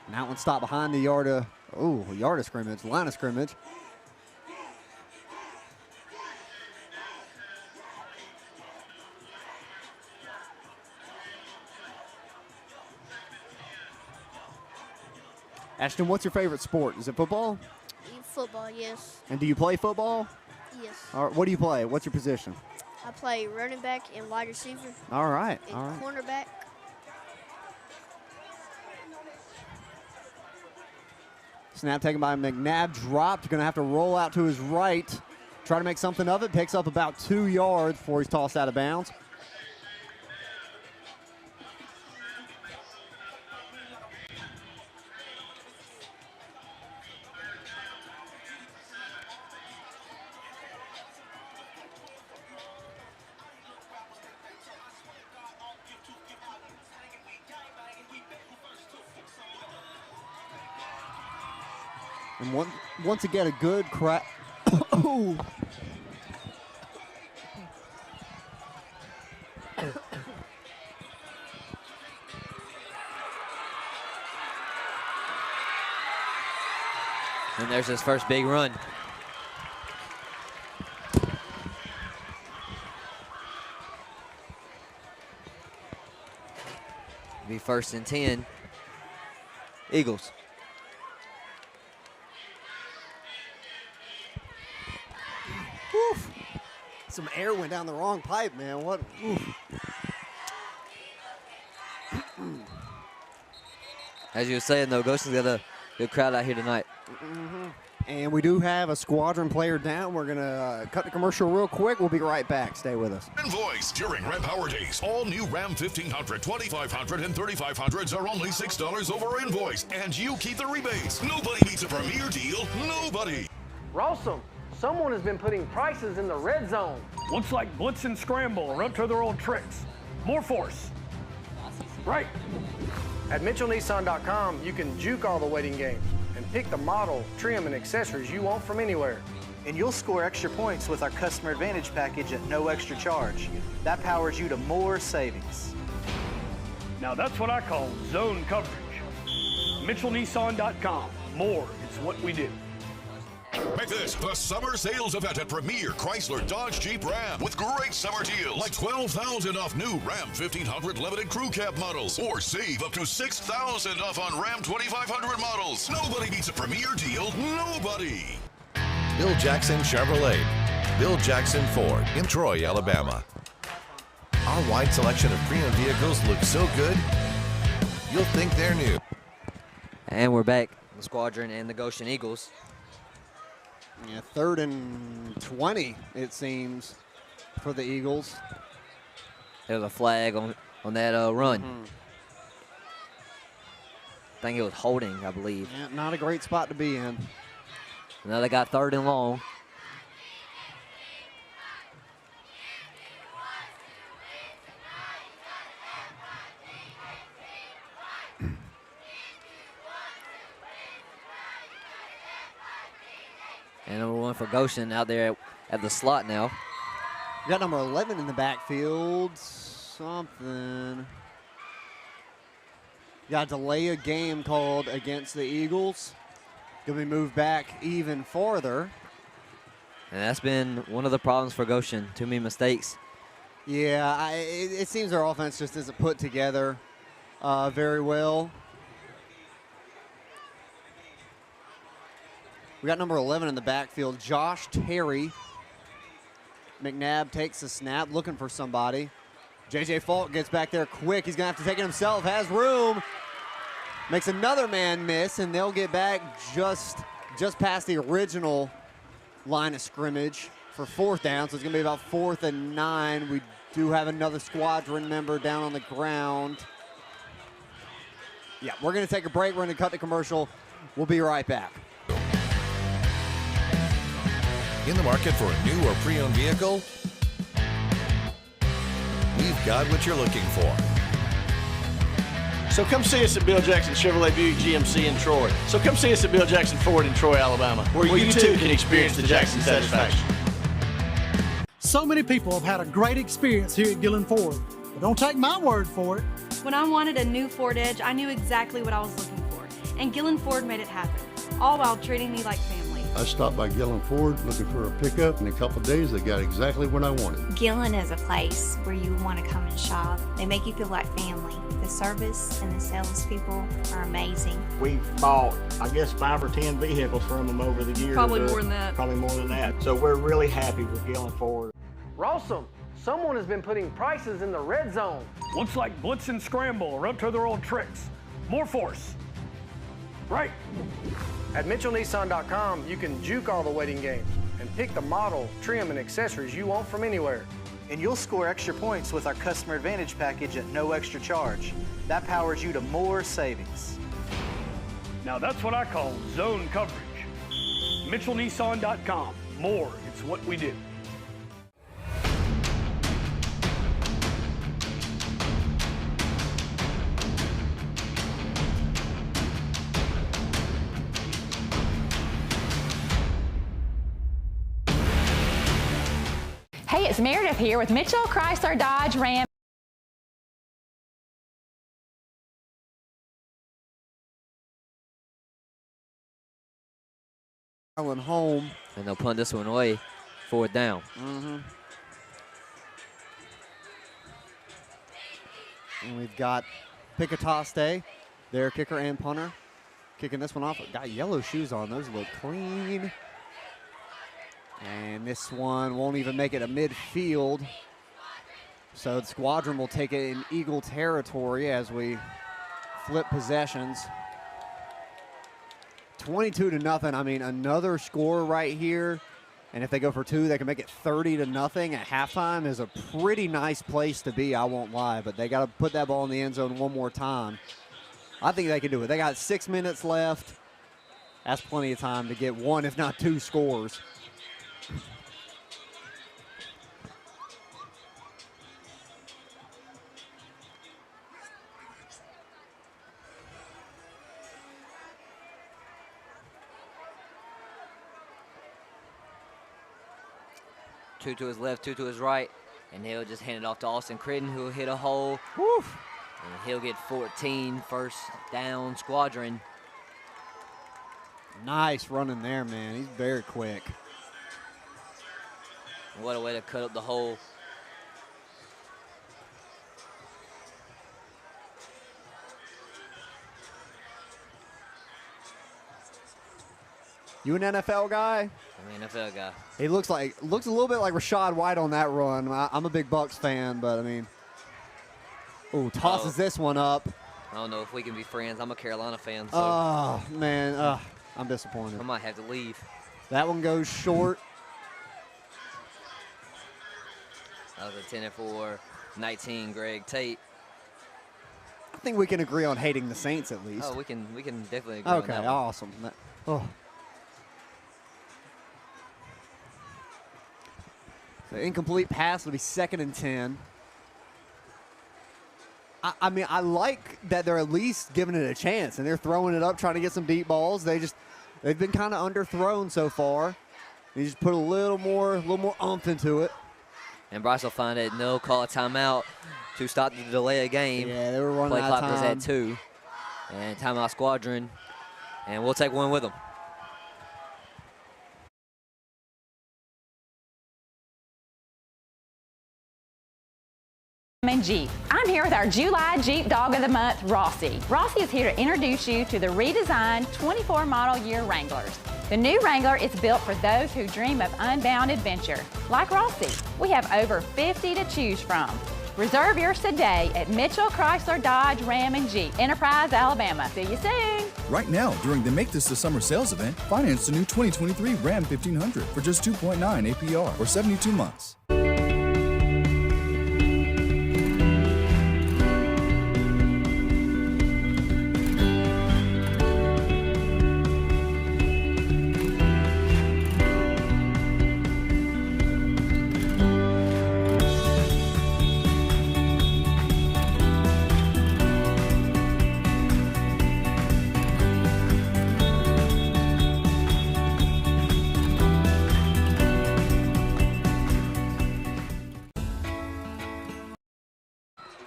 And that one stopped behind the yard of scrimmage, line of scrimmage. Ashton, what's your favorite sport? Is it football? Football, yes. And do you play football? Yes. All right, what do you play? What's your position? I play running back and wide receiver. All right. And all right. cornerback. Snap taken by McNabb, dropped. Going to have to roll out to his right. Try to make something of it. Picks up about 2 yards before he's tossed out of bounds. And once again, a good crack. Oh. And there's his first big run. Be 1st and 10. Eagles. Oof. Some air went down the wrong pipe, man. What? Oof. As you were saying, though, Goshen's got a good crowd out here tonight. Mm-hmm. And we do have a Squadron player down. We're going to cut the commercial real quick. We'll be right back. Stay with us. Invoice during Ram Power Days. All new Ram 1500, 2500, and 3500s are only $6 over invoice. And you keep the rebates. Nobody beats a premier deal. Nobody. Rawsome, someone has been putting prices in the red zone. Looks like blitz and scramble are up to their old tricks. More force. Right. At MitchellNissan.com, you can juke all the waiting games and pick the model, trim, and accessories you want from anywhere. And you'll score extra points with our Customer Advantage package at no extra charge. That powers you to more savings. Now that's what I call zone coverage. MitchellNissan.com. More, it's what we do. Make this the summer sales event at Premier Chrysler Dodge Jeep Ram with great summer deals like $12,000 off new Ram 1500 limited crew cab models, or save up to $6,000 off on Ram 2500 models. Nobody beats a Premier deal. Nobody. Bill Jackson Chevrolet. Bill Jackson Ford in Troy, Alabama. Our wide selection of pre-owned vehicles looks so good, you'll think they're new. And we're back. The Squadron and the Goshen Eagles. Yeah, 3rd and 20, it seems, for the Eagles. There's a flag on that run. I think it was holding, I believe. Yeah, not a great spot to be in. Now they got 3rd and long. And number 1 for Goshen out there at the slot now. We got number 11 in the backfield. Something. Got to delay a game called against the Eagles. Gonna be moved back even farther. And that's been one of the problems for Goshen. Too many mistakes. Yeah, it seems their offense just isn't put together very well. We got number 11 in the backfield, Josh Terry. McNabb takes the snap, looking for somebody. J.J. Falk gets back there quick. He's going to have to take it himself, has room. Makes another man miss, and they'll get back just past the original line of scrimmage for 4th down. So it's going to be about 4th and 9. We do have another Squadron member down on the ground. Yeah, we're going to take a break. We're going to cut the commercial. We'll be right back. In the market for a new or pre-owned vehicle? We've got what you're looking for. So come see us at Bill Jackson Chevrolet Buick GMC in Troy. So come see us at Bill Jackson Ford in Troy, Alabama, where you too can experience the Jackson satisfaction. So many people have had a great experience here at Gillen Ford, but don't take my word for it. When I wanted a new Ford Edge, I knew exactly what I was looking for, and Gillen Ford made it happen, all while treating me like family. I stopped by Gillen Ford looking for a pickup. In a couple of days, they got exactly what I wanted. Gillen is a place where you want to come and shop. They make you feel like family. The service and the salespeople are amazing. We've bought, I guess, 5 or 10 vehicles from them over the years. Probably more than that. Probably more than that. So we're really happy with Gillen Ford. Rawsome, someone has been putting prices in the red zone. Looks like blitz and scramble are up to their old tricks. More force. Right. At MitchellNissan.com, you can juke all the waiting games and pick the model, trim, and accessories you want from anywhere. And you'll score extra points with our Customer Advantage package at no extra charge. That powers you to more savings. Now that's what I call zone coverage. MitchellNissan.com. More, it's what we do. Hey, it's Meredith here with Mitchell Chrysler Dodge Ram. Highland home. And they'll punt this one away, 4th down. And we've got Picatoste, their kicker and punter, kicking this one off. Got yellow shoes on. Those look clean. And this one won't even make it a midfield. So the Squadron will take it in Eagle territory as we flip possessions. 22-0. I mean, another score right here. And if they go for 2, they can make it 30-0 at halftime. Is a pretty nice place to be, I won't lie. But they got to put that ball in the end zone one more time. I think they can do it. They got 6 minutes left. That's plenty of time to get 1, if not 2 scores. 2 to his left, 2 to his right. And he'll just hand it off to Austin Critton, who'll hit a hole. Woof. And he'll get 14 first down Squadron. Nice running there, man. He's very quick. What a way to cut up the hole. You an NFL guy? I'm an NFL guy. He looks a little bit like Rashad White on that run. I'm a big Bucs fan, but I mean, tosses this one up. I don't know if we can be friends. I'm a Carolina fan. So Oh man, I'm disappointed. I might have to leave. That one goes short. That was a 10-4, 19 Greg Tate. I think we can agree on hating the Saints at least. Oh, we can definitely agree on that one. Awesome. The incomplete pass will be 2nd and 10. I mean, I like that they're at least giving it a chance, and they're throwing it up, trying to get some deep balls. They've been kind of underthrown so far. You just put a little more oomph into it. And Bryce will find it. No call a timeout to stop the delay of game. Yeah, they were running Play out of clock was time. at 2. And timeout Squadron. And we'll take one with them. Jeep. I'm here with our July Jeep Dog of the Month, Rossi. Rossi is here to introduce you to the redesigned 24 model year Wranglers. The new Wrangler is built for those who dream of unbound adventure. Like Rossi, we have over 50 to choose from. Reserve yours today at Mitchell Chrysler Dodge Ram and Jeep, Enterprise, Alabama. See you soon. Right now, during the Make This the Summer sales event, finance the new 2023 Ram 1500 for just 2.9 APR for 72 months.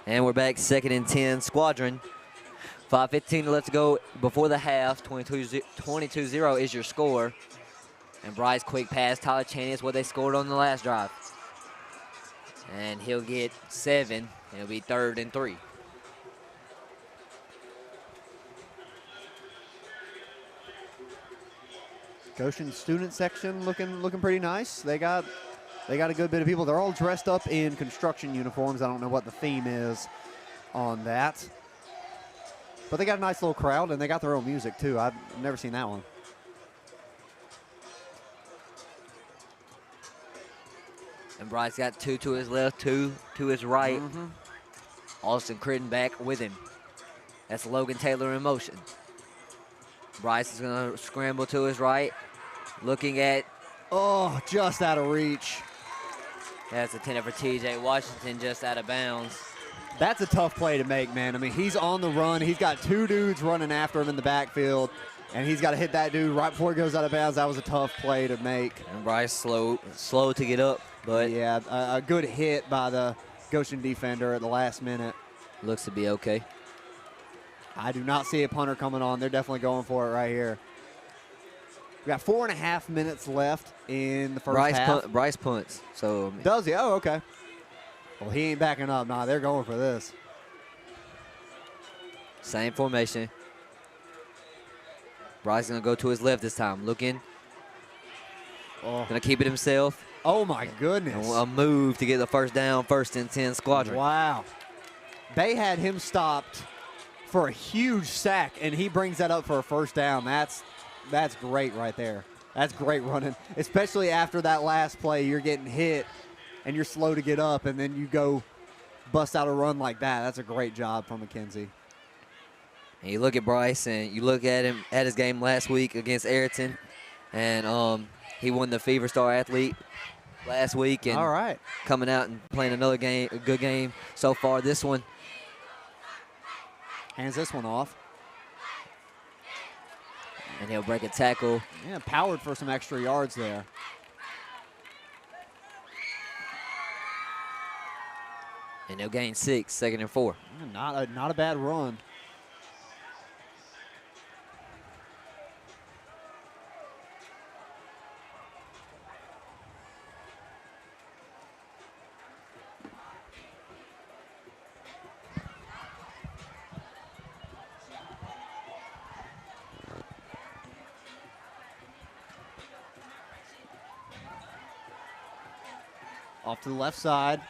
And we're back 2nd and 10 Squadron. 5:15 left to go before the half. 22-0 is your score. And Bryce quick pass. Tyler Chaney is what they scored on the last drive. And he'll get 7. It'll be 3rd and 3. Goshen student section looking pretty nice. They got a good bit of people. They're all dressed up in construction uniforms. I don't know what the theme is on that. But they got a nice little crowd, and they got their own music, too. I've never seen that one. And Bryce got 2 to his left, 2 to his right. Austin Critton back with him. That's Logan Taylor in motion. Bryce is going to scramble to his right. Looking at... Oh, just out of reach. That's a 10 for TJ Washington, just out of bounds. That's a tough play to make, man. I mean, he's on the run. He's got 2 dudes running after him in the backfield, and he's got to hit that dude right before he goes out of bounds. That was a tough play to make. And Bryce slow to get up, but... Yeah, a good hit by the Goshen defender at the last minute. Looks to be okay. I do not see a punter coming on. They're definitely going for it right here. We got 4.5 minutes left in the first half. Bryce punts. So does he? Oh, okay. Well, he ain't backing up. Nah, they're going for this. Same formation. Bryce going to go to his left this time. Looking. Going to keep it himself. Oh, my goodness. A move to get the first down, 1st and 10 Squadron. Wow. They had him stopped for a huge sack, and he brings that up for a first down. That's great right there. That's great running, especially after that last play. You're getting hit, and you're slow to get up, and then you go bust out a run like that. That's a great job from McKenzie. And you look at Bryce, and you look at him at his game last week against Ayrton, and he won the Fever Star Athlete last week. And all right, coming out and playing another game, a good game so far. This one. Hands this one off. And he'll break a tackle. Yeah, powered for some extra yards there. And they'll gain 6, 2nd and 4. Not a bad run. Off to the left side.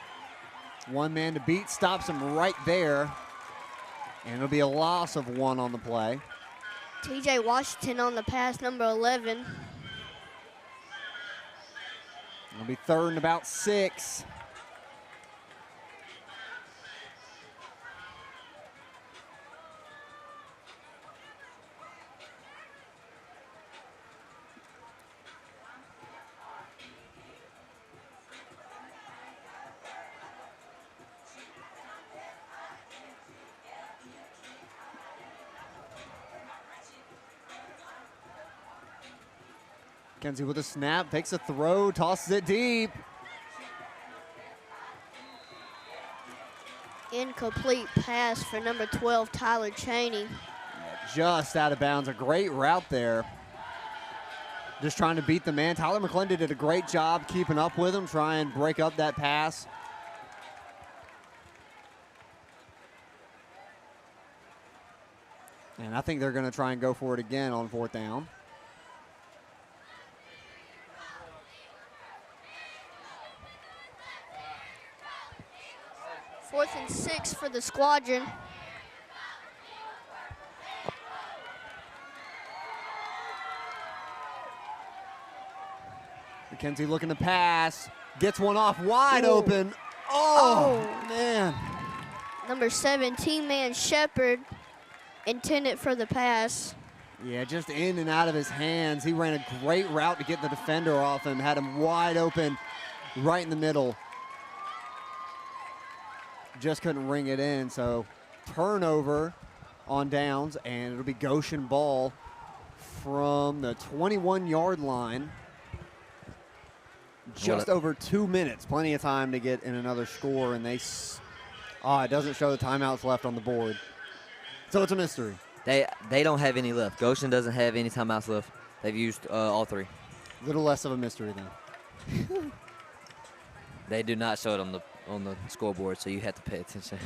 One man to beat, stops him right there. And it'll be a loss of 1 on the play. TJ Washington on the pass, number 11. It'll be 3rd and about 6. Kenzie with a snap, takes a throw, tosses it deep. Incomplete pass for number 12, Tyler Cheney. Just out of bounds. A great route there. Just trying to beat the man. Tyler McClendon did a great job keeping up with him, try and break up that pass. And I think they're going to try and go for it again on 4th down. Fourth and 6 for the Squadron. McKenzie looking to pass. Gets one off wide open. Oh, man. Number 17, man Shepard, intended for the pass. Yeah, just in and out of his hands. He ran a great route to get the defender off him. Had him wide open right in the middle. Just couldn't ring it in, so turnover on downs, and it'll be Goshen ball from the 21-yard line. Just over 2 minutes, plenty of time to get in another score, and it doesn't show the timeouts left on the board. So it's a mystery. They don't have any left. Goshen doesn't have any timeouts left. They've used all 3. A little less of a mystery then. They do not show it on the scoreboard, so you have to pay attention.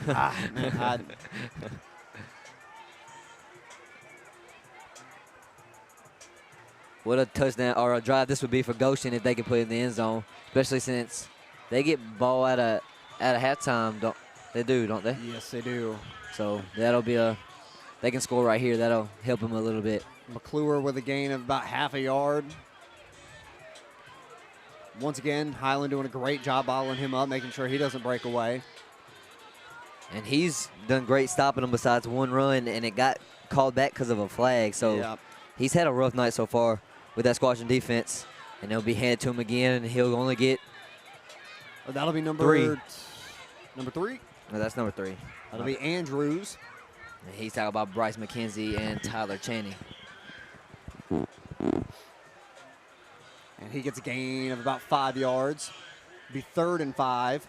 What a touchdown or a drive this would be for Goshen if they could put it in the end zone, especially since they get ball at a halftime. Don't they? Yes, they do. So that'll be they can score right here. That'll help them a little bit. McClure with a gain of about half a yard. Once again, Highland doing a great job bottling him up, making sure he doesn't break away. And he's done great stopping him besides one run, and it got called back because of a flag. So he's had a rough night so far with that Squadron defense, and they'll be handed to him again, and he'll only get that'll be number 3. Number 3? No, that's number 3. That'll be Andrews. And he's talking about Bryce McKenzie and Tyler Cheney. And he gets a gain of about 5 yards. Be 3rd and 5.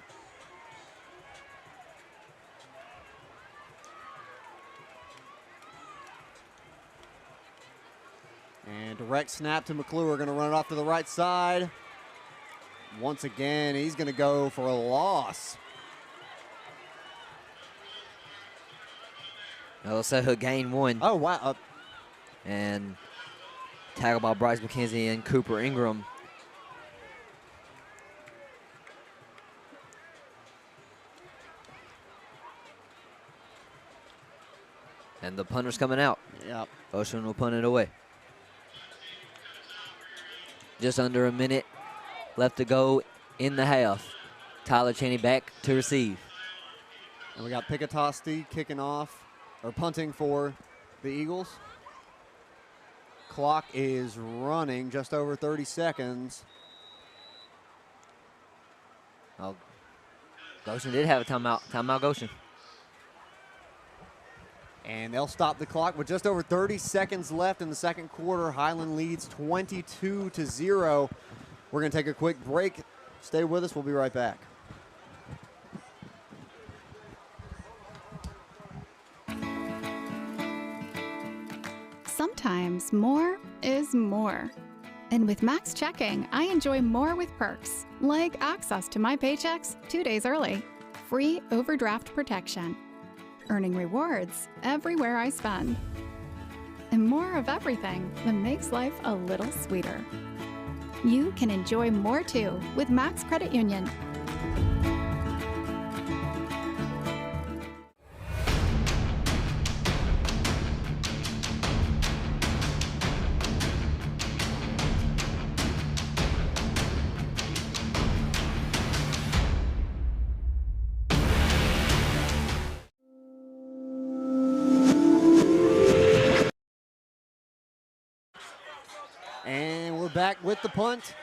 And direct snap to McClure. Going to run it off to the right side. Once again, he's going to go for a loss. Now they'll say he'll gain 1. Oh, wow. And tackle by Bryce McKenzie and Cooper Ingram. And the punter's coming out. Yep. Goshen will punt it away. Just under a minute left to go in the half. Tyler Cheney back to receive. And we got Pickatosti kicking off, or punting for the Eagles. Clock is running just over 30 seconds. Oh, Goshen did have a timeout. Timeout Goshen. And they'll stop the clock with just over 30 seconds left in the second quarter. Highland leads 22-0. We're going to take a quick break. Stay with us. We'll be right back. Sometimes more is more. And with Max Checking, I enjoy more with perks, like access to my paychecks 2 days early, free overdraft protection, earning rewards everywhere I spend, and more of everything that makes life a little sweeter. You can enjoy more too with Max Credit Union. And we're back with the punt.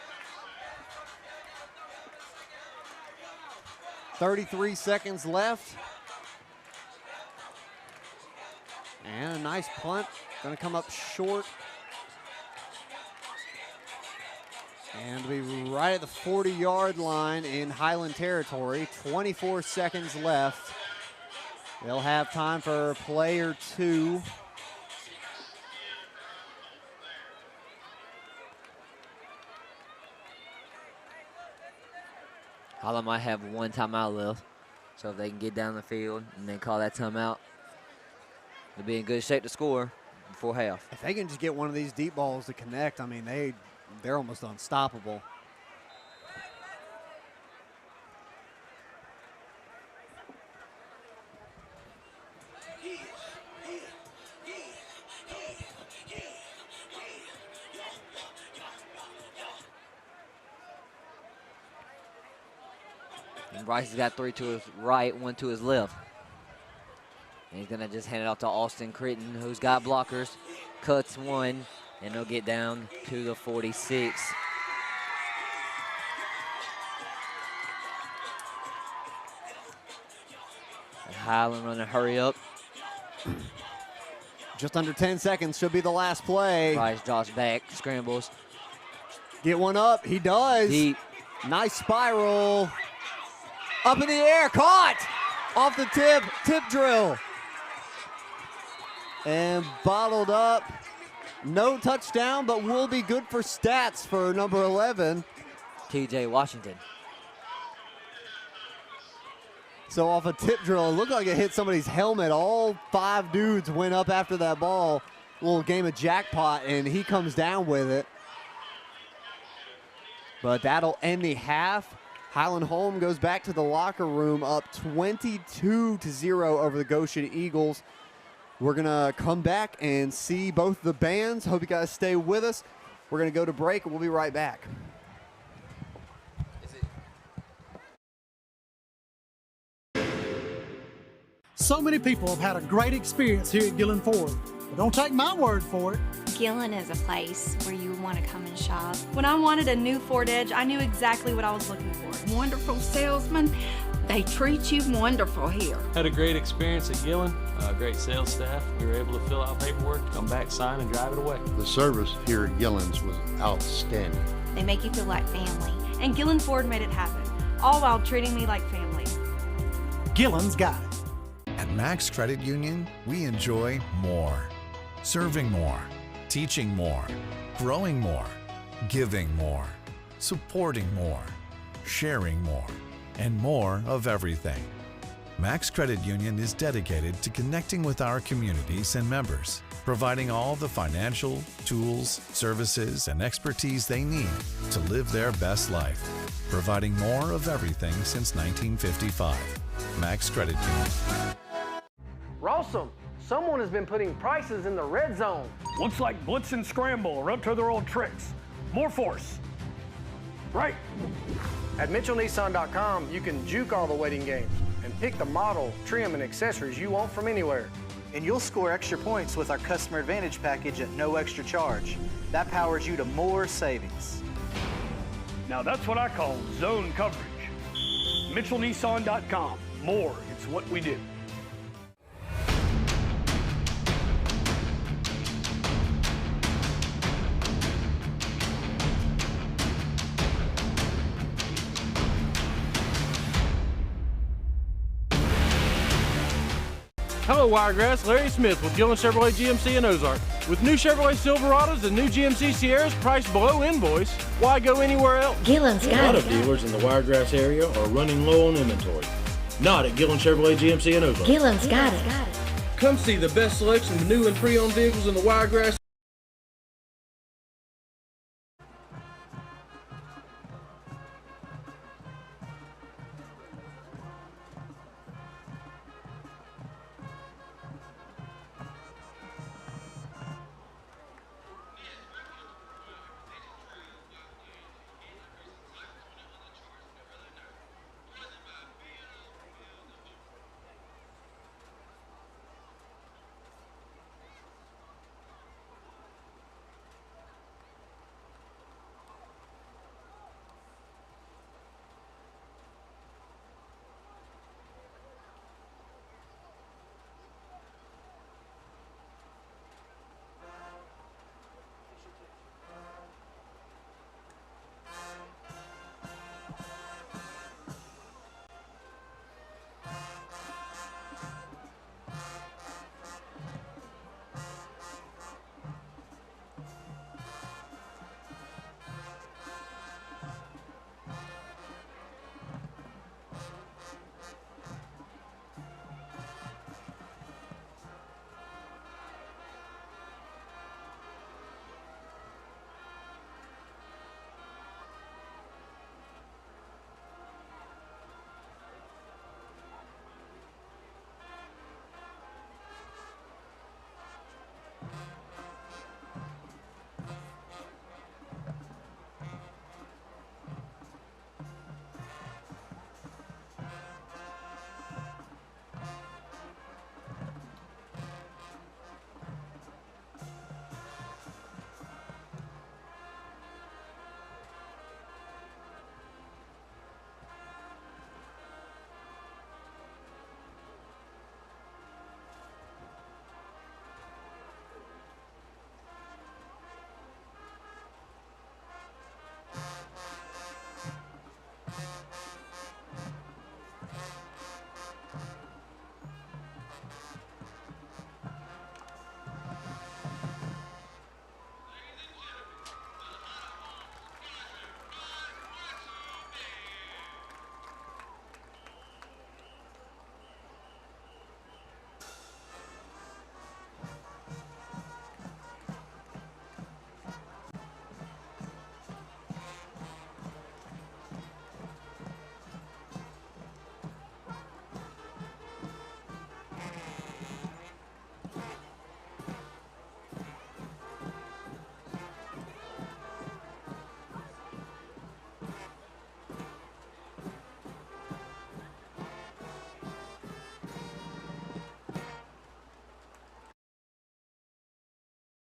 33 seconds left. And a nice punt. Going to come up short. And be right at the 40-yard line in Highland territory. 24 seconds left. They'll have time for a play or two. Highland might have one timeout left. So if they can get down the field and then call that timeout, they'll be in good shape to score before half. If they can just get one of these deep balls to connect, I mean, they're almost unstoppable. And Bryce has got 3 to his right, 1 to his left. And he's going to just hand it off to Austin Critton, who's got blockers. Cuts one, and he'll get down to the 46. And Highland running hurry up. Just under 10 seconds should be the last play. Bryce drops back, scrambles. Get one up, he does. Deep. Nice spiral. Up in the air, caught! Off the tip drill. And bottled up. No touchdown, but will be good for stats for number 11. TJ Washington. So off a tip drill, it looked like it hit somebody's helmet. All 5 dudes went up after that ball. Little game of jackpot, and he comes down with it. But that'll end the half. Highland Home goes back to the locker room up 22-0 over the Goshen Eagles. We're going to come back and see both the bands. Hope you guys stay with us. We're going to go to break, and we'll be right back. So many people have had a great experience here at Gillen Ford. But don't take my word for it. Gillen is a place where you want to come and shop. When I wanted a new Ford Edge, I knew exactly what I was looking for. Wonderful salesman. They treat you wonderful here. Had a great experience at Gillen, great sales staff. We were able to fill out paperwork, come back, sign, and drive it away. The service here at Gillen's was outstanding. They make you feel like family. And Gillen Ford made it happen, all while treating me like family. Gillen's got it. At Max Credit Union, we enjoy more. Serving more, teaching more, growing more, giving more, supporting more, sharing more, and more of everything. Max Credit Union is dedicated to connecting with our communities and members, providing all the financial, tools, services, and expertise they need to live their best life, providing more of everything since 1955. Max Credit Union. Rawsome, someone has been putting prices in the red zone. Looks like blitz and scramble or up to their old tricks. More force. Right. At MitchellNissan.com, you can juke all the waiting games and pick the model, trim, and accessories you want from anywhere. And you'll score extra points with our Customer Advantage package at no extra charge. That powers you to more savings. Now that's what I call zone coverage. MitchellNissan.com. More, it's what we do. Hello, Wiregrass. Larry Smith with Gillen Chevrolet GMC in Ozark. With new Chevrolet Silverados and new GMC Sierras priced below invoice, why go anywhere else? Gillen's got it. A lot of dealers in the Wiregrass area are running low on inventory. Not at Gillen Chevrolet GMC in Ozark. Gillen's got it. Come see the best selection of new and pre-owned vehicles in the Wiregrass.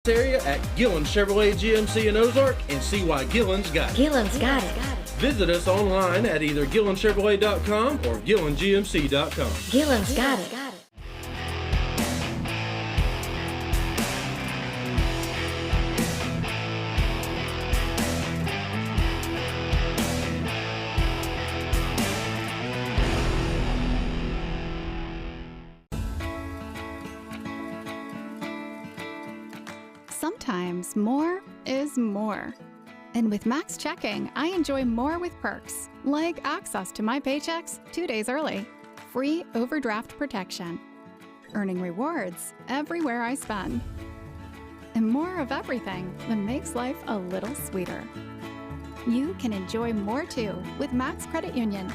Area at Gillen Chevrolet GMC in Ozark and see why Gillen's got it. Gillen's got it. Visit us online at either GillenChevrolet.com or GillenGMC.com. Gillen's got it. Sometimes more is more. And with Max Checking, I enjoy more with perks, like access to my paychecks 2 days early, free overdraft protection, earning rewards everywhere I spend, and more of everything that makes life a little sweeter. You can enjoy more too with Max Credit Union.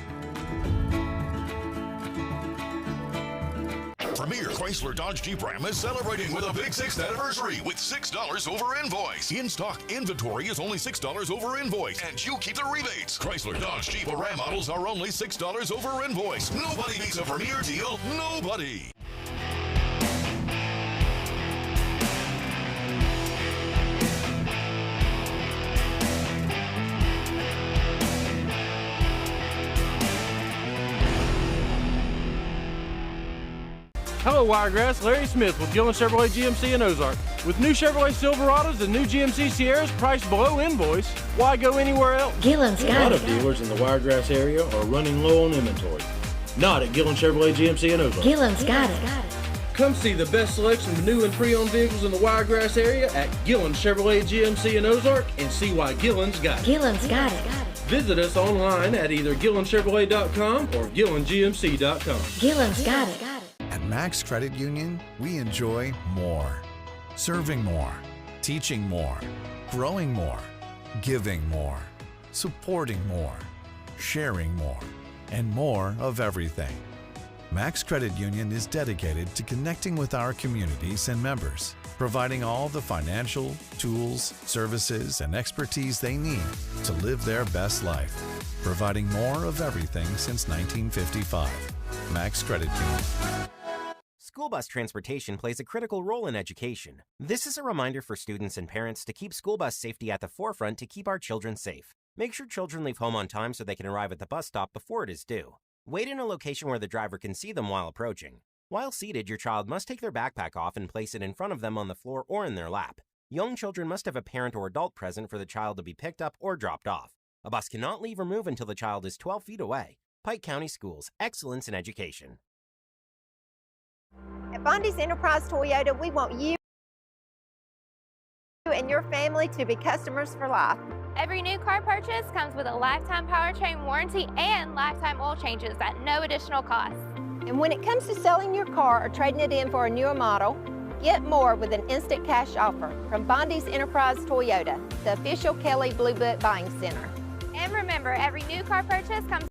Premier Chrysler Dodge Jeep Ram is celebrating with a big 6th anniversary with $6 over invoice. In-stock inventory is only $6 over invoice, and you keep the rebates. Chrysler Dodge Jeep Ram models are only $6 over invoice. Nobody beats a premier deal. Nobody. Hello, Wiregrass. Larry Smith with Gillen Chevrolet GMC in Ozark. With new Chevrolet Silverados and new GMC Sierras priced below invoice, why go anywhere else? Gillen's got it. A lot of dealers in the Wiregrass area are running low on inventory. Not at Gillen Chevrolet GMC in Ozark. Gillen's got it. Come see the best selection of new and pre-owned vehicles in the Wiregrass area at Gillen Chevrolet GMC in Ozark and see why Gillen's got it. Gillen's got it. Visit us online at either GillenChevrolet.com or GillenGMC.com. Gillen's got it. At Max Credit Union, we enjoy more. Serving more, teaching more, growing more, giving more, supporting more, sharing more, and more of everything. Max Credit Union is dedicated to connecting with our communities and members, providing all the financial, tools, services, and expertise they need to live their best life, providing more of everything since 1955. Max Credit Union. School bus transportation plays a critical role in education. This is a reminder for students and parents to keep school bus safety at the forefront to keep our children safe. Make sure children leave home on time so they can arrive at the bus stop before it is due. Wait in a location where the driver can see them while approaching. While seated, your child must take their backpack off and place it in front of them on the floor or in their lap. Young children must have a parent or adult present for the child to be picked up or dropped off. A bus cannot leave or move until the child is 12 feet away. Pike County Schools, excellence in education. At Bondi's Enterprise Toyota, we want you and your family to be customers for life. Every new car purchase comes with a lifetime powertrain warranty and lifetime oil changes at no additional cost. And when it comes to selling your car or trading it in for a newer model, get more with an instant cash offer from Bondi's Enterprise Toyota, the official Kelly Blue Book buying center. And remember, every new car purchase comes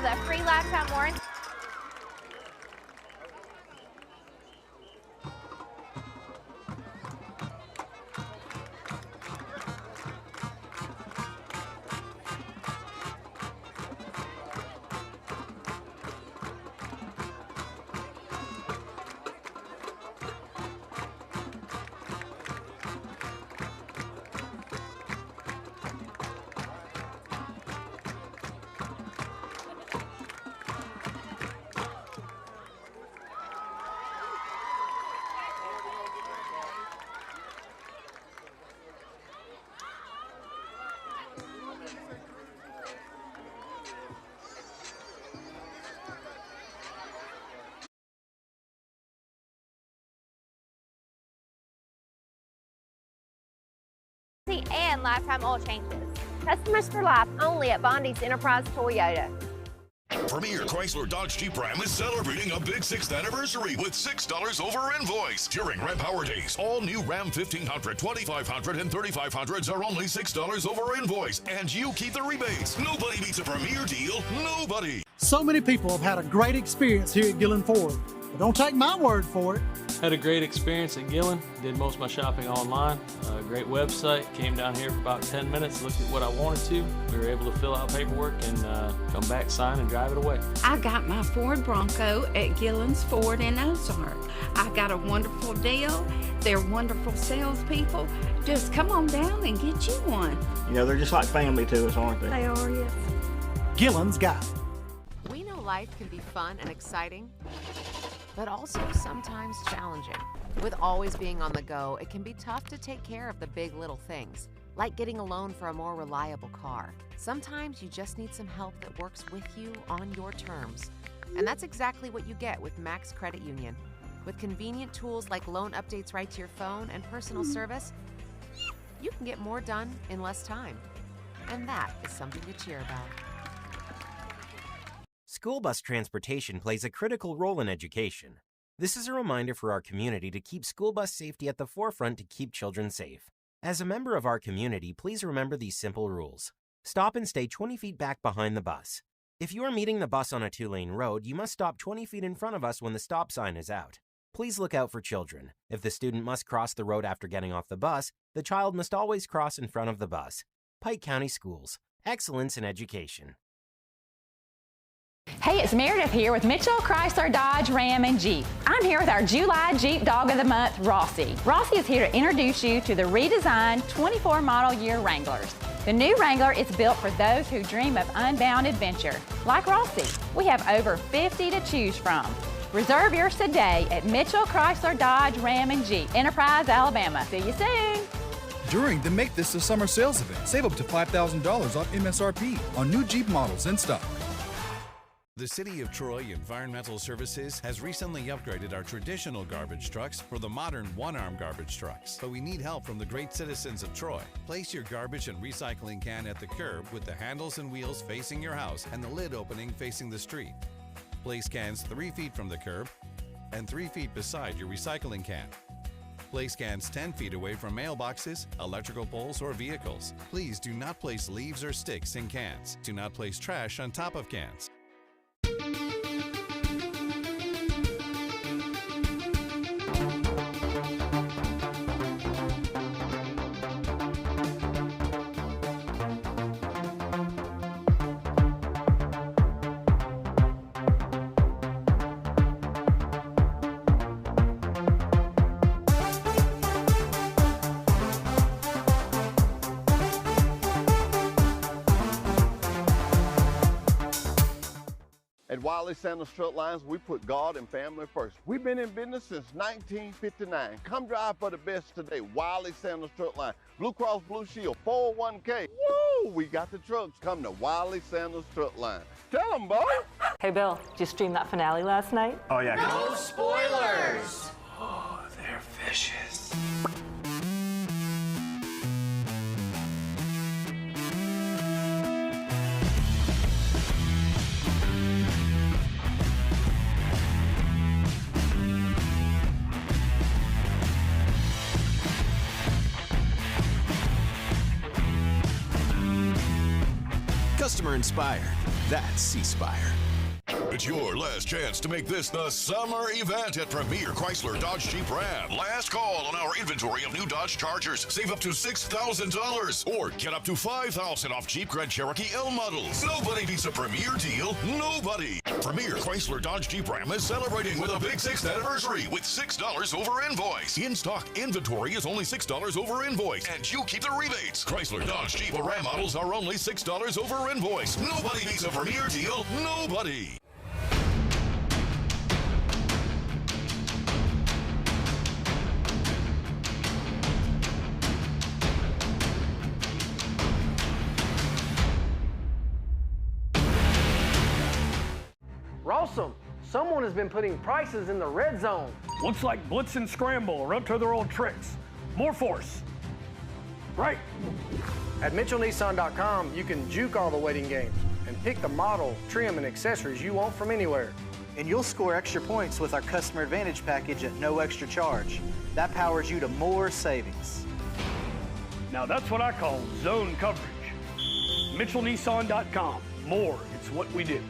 with a free lifetime warranty. And lifetime oil changes. Customers for life only at Bondi's Enterprise Toyota. Premier Chrysler Dodge Jeep Ram is celebrating a big 6th anniversary with $6 over invoice. During Ram Power Days, all new Ram 1500, 2500, and 3500s are only $6 over invoice, and you keep the rebates. Nobody beats a Premier deal. Nobody. So many people have had a great experience here at Gillen Ford. But don't take my word for it. Had a great experience at Gillen. Did most of my shopping online. Great website. Came down here for about 10 minutes, looked at what I wanted to. We were able to fill out paperwork and come back, sign, and drive it away. I got my Ford Bronco at Gillen's Ford in Ozark. I got a wonderful deal. They're wonderful salespeople. Just come on down and get you one. You know, they're just like family to us, aren't they? They are, yes. Gillen's got it. We know life can be fun and exciting, but also sometimes challenging. With always being on the go, it can be tough to take care of the big little things, like getting a loan for a more reliable car. Sometimes you just need some help that works with you on your terms. And that's exactly what you get with Max Credit Union. With convenient tools like loan updates right to your phone and personal service, you can get more done in less time. And that is something to cheer about. School bus transportation plays a critical role in education. This is a reminder for our community to keep school bus safety at the forefront to keep children safe. As a member of our community, please remember these simple rules. Stop and stay 20 feet back behind the bus. If you are meeting the bus on a 2-lane road, you must stop 20 feet in front of us when the stop sign is out. Please look out for children. If the student must cross the road after getting off the bus, the child must always cross in front of the bus. Pike County Schools. Excellence in education. Hey, it's Meredith here with Mitchell, Chrysler, Dodge, Ram, and Jeep. I'm here with our July Jeep Dog of the Month, Rossi. Rossi is here to introduce you to the redesigned 24 model year Wranglers. The new Wrangler is built for those who dream of unbound adventure. Like Rossi, we have over 50 to choose from. Reserve yours today at Mitchell, Chrysler, Dodge, Ram, and Jeep, Enterprise, Alabama. See you soon. During the Make This a Summer sales event, save up to $5,000 off MSRP on new Jeep models in stock. The City of Troy Environmental Services has recently upgraded our traditional garbage trucks for the modern one-arm garbage trucks. But we need help from the great citizens of Troy. Place your garbage and recycling can at the curb with the handles and wheels facing your house and the lid opening facing the street. Place cans 3 feet from the curb and 3 feet beside your recycling can. Place cans 10 feet away from mailboxes, electrical poles, or vehicles. Please do not place leaves or sticks in cans. Do not place trash on top of cans. At Wiley Sanders Truck Lines, we put God and family first. We've been in business since 1959. Come drive for the best today. Wiley Sanders Truck Line. Blue Cross Blue Shield, 401k. Woo! We got the trucks. Come to Wiley Sanders Truck Line. Tell them, boy. Hey, Bill, did you stream that finale last night? Oh, yeah. No spoilers! Oh, they're vicious. Customer inspired, That's C-Spire. It's your last chance to make this the summer event at Premier Chrysler Dodge Jeep Ram. Last call on our inventory of new Dodge Chargers. Save up to $6,000 or get up to $5,000 off Jeep Grand Cherokee L models. Nobody beats a Premier deal. Nobody. Premier Chrysler Dodge Jeep Ram is celebrating with a big 6th anniversary with $6 over invoice. In-stock inventory is only $6 over invoice, and you keep the rebates. Chrysler Dodge Jeep Ram models are only $6 over invoice. Nobody beats a Premier deal. Nobody. Rawsome, someone has been putting prices in the red zone. Looks like Blitz and Scramble are up to their old tricks. More force. Right. At MitchellNissan.com, you can juke all the waiting games and pick the model, trim, and accessories you want from anywhere. And you'll score extra points with our Customer Advantage package at no extra charge. That powers you to more savings. Now that's what I call zone coverage. MitchellNissan.com. More, it's what we do.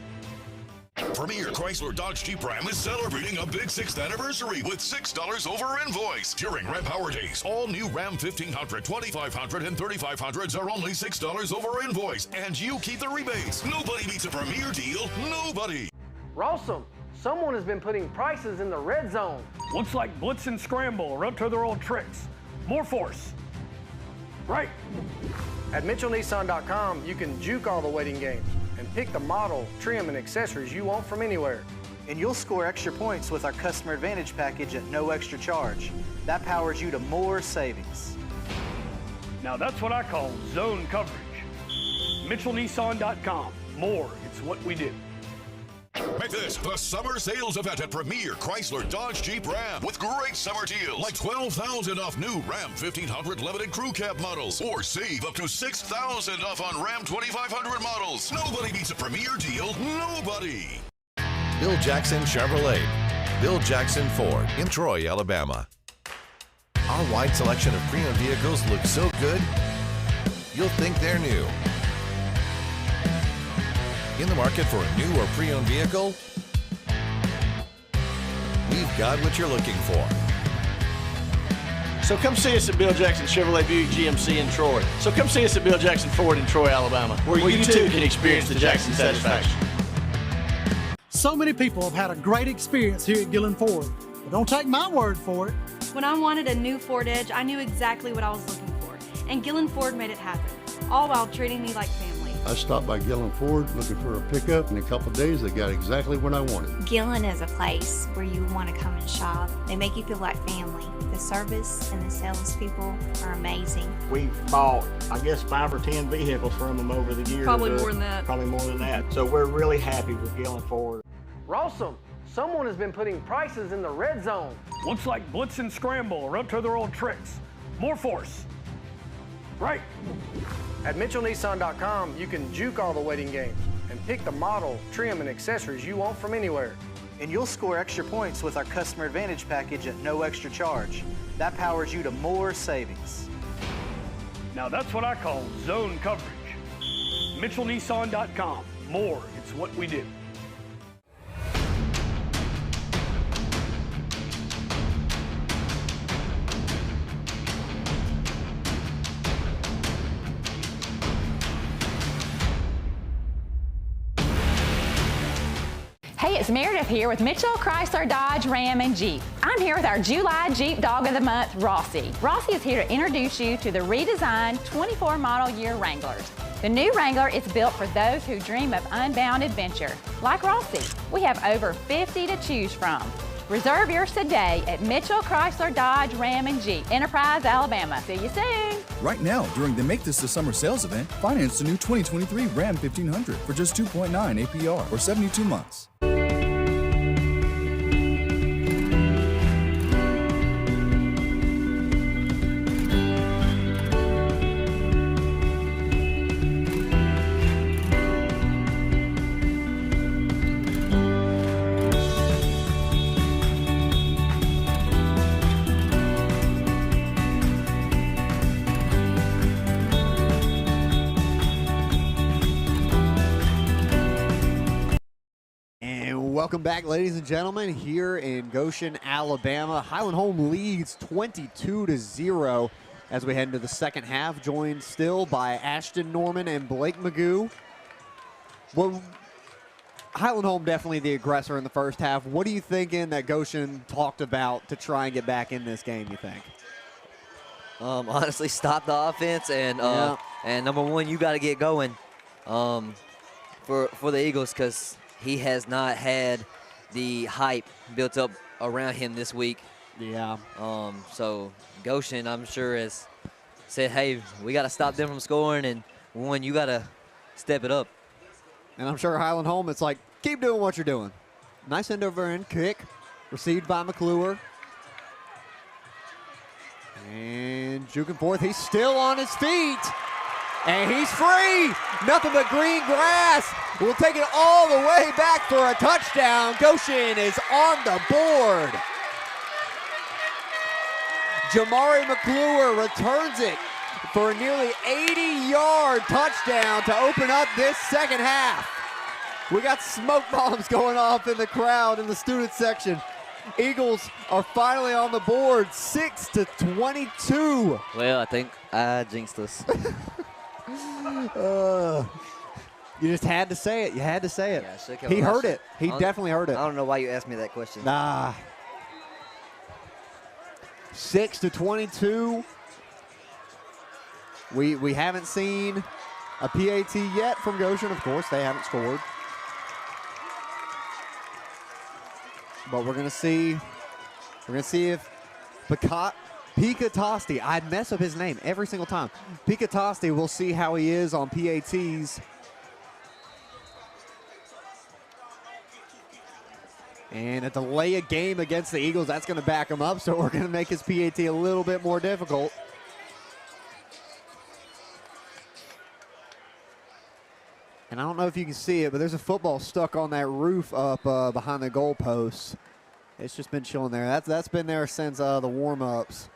Premier Chrysler Dodge Jeep Ram is celebrating a big 6th anniversary with $6 over invoice. During Ram Power Days, all new Ram 1500, 2500, and 3500s are only $6 over invoice, and you keep the rebates. Nobody beats a Premier deal. Nobody. Rawsome, someone has been putting prices in the red zone. Looks like Blitz and Scramble are up to their old tricks. More force. Right. At MitchellNissan.com, you can juke all the waiting games and pick the model, trim, and accessories you want from anywhere. And you'll score extra points with our Customer Advantage package at no extra charge. That powers you to more savings. Now that's what I call zone coverage. MitchellNissan.com. More, it's what we do. Make this the summer sales event at Premier Chrysler Dodge Jeep Ram with great summer deals like $12,000 off new Ram 1500 limited crew cab models, or save up to $6,000 off on Ram 2500 models. Nobody beats a Premier deal. Nobody. Bill Jackson Chevrolet. Bill Jackson Ford in Troy, Alabama. Our wide selection of pre-owned vehicles looks so good, you'll think they're new. In the market for a new or pre-owned vehicle? We've got what you're looking for. So come see us at Bill Jackson Chevrolet Buick GMC in Troy. So come see us at Bill Jackson Ford in Troy, Alabama, where you too can experience the Jackson satisfaction. So many people have had a great experience here at Gillen Ford, but don't take my word for it. When I wanted a new Ford Edge, I knew exactly what I was looking for, and Gillen Ford made it happen, all while treating me like family. I stopped by Gillen Ford looking for a pickup. In a couple of days, they got exactly what I wanted. Gillen is a place where you want to come and shop. They make you feel like family. The service and the salespeople are amazing. We've bought, I guess, 5 or 10 vehicles from them over the years. Probably more than that. Probably more than that. So we're really happy with Gillen Ford. Rawsome, someone has been putting prices in the red zone. Looks like Blitz and Scramble are up to their old tricks. More force. Right. At MitchellNissan.com, you can juke all the waiting games and pick the model, trim, and accessories you want from anywhere. And you'll score extra points with our Customer Advantage package at no extra charge. That powers you to more savings. Now that's what I call zone coverage. MitchellNissan.com. More, it's what we do. Hey, it's Meredith here with Mitchell, Chrysler, Dodge, Ram, and Jeep. I'm here with our July Jeep Dog of the Month, Rossi. Rossi is here to introduce you to the redesigned 24 model year Wranglers. The new Wrangler is built for those who dream of unbound adventure. Like Rossi, we have over 50 to choose from. Reserve yours today at Mitchell, Chrysler, Dodge, Ram, and Jeep, Enterprise, Alabama. See you soon. Right now, during the Make This the Summer sales event, finance the new 2023 Ram 1500 for just 2.9 APR or 72 months. Welcome back, ladies and gentlemen, here in Goshen, Alabama. Highland Home leads 22-0 as we head into the second half, joined still by Ashton Norman and Blake Magoo. Well, Highland Home definitely the aggressor in the first half. What are you thinking that Goshen talked about to try and get back in this game, you think? Honestly, stop the offense, and number one, you got to get going for the Eagles, because he has not had the hype built up around him this week. Yeah. So Goshen, I'm sure, has said, hey, we got to stop them from scoring, and one, you got to step it up. And I'm sure Highland Home, it's like, keep doing what you're doing. Nice end over end kick, received by McClure. And juking forth, he's still on his feet. And he's free. Nothing but green grass. We'll take it all the way back for a touchdown. Goshen is on the board. Jamari McClure returns it for a nearly 80-yard touchdown to open up this second half. We got smoke bombs going off in the crowd in the student section. Eagles are finally on the board, 6-22. Well, I think I jinxed us. You just had to say it. You had to say it. Yeah, he heard it. He definitely heard it. I don't know why you asked me that question. 6-22. We haven't seen a PAT yet from Goshen. Of course, they haven't scored. But we're gonna see. We're gonna see if Pika Tosti. I mess up his name every single time. Pika Tosti. We'll see how he is on PATs. And a delay a game against the Eagles, that's going to back him up. So we're going to make his PAT a little bit more difficult. And I don't know if you can see it, but there's a football stuck on that roof up behind the goalposts. It's just been chilling there. That's been there since the warm-ups.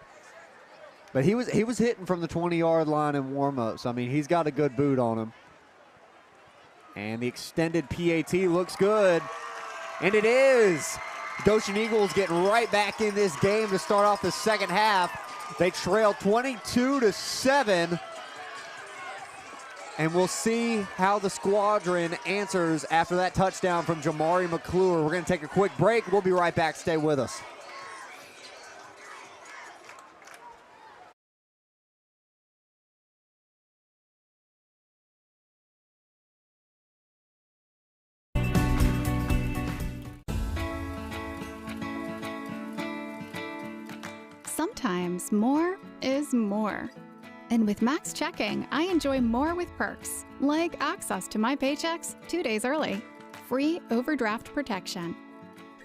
But he was hitting from the 20-yard line in warm-ups. I mean, he's got a good boot on him. And the extended PAT looks good. And it is. Goshen Eagles getting right back in this game to start off the second half. They trail 22-7. And we'll see how the squadron answers after that touchdown from Jamari McClure. We're going to take a quick break. We'll be right back. Stay with us. Sometimes more is more. And with Max Checking, I enjoy more with perks, like access to my paychecks 2 days early, free overdraft protection,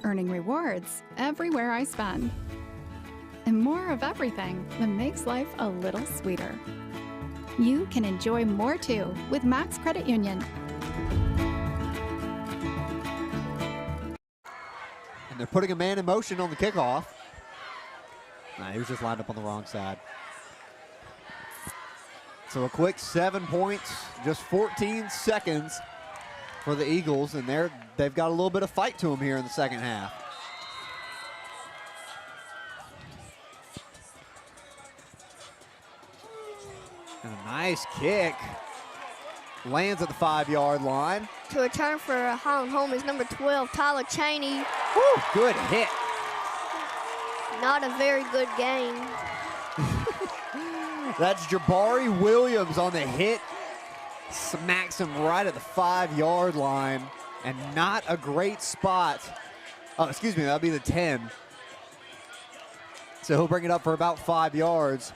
earning rewards everywhere I spend, and more of everything that makes life a little sweeter. You can enjoy more too with Max Credit Union. And they're putting a man in motion on the kickoff. Nah, he was just lined up on the wrong side. So a quick 7 points, just 14 seconds for the Eagles, and they've got a little bit of fight to them here in the second half. And a nice kick. Lands at the 5-yard line. To return for Highland Home is number 12, Tyler Cheney. Woo, good hit. Not a very good game. That's Jabari Williams on the hit. Smacks him right at the 5-yard line. And not a great spot. Oh, excuse me, that'll be the 10. So he'll bring it up for about 5 yards.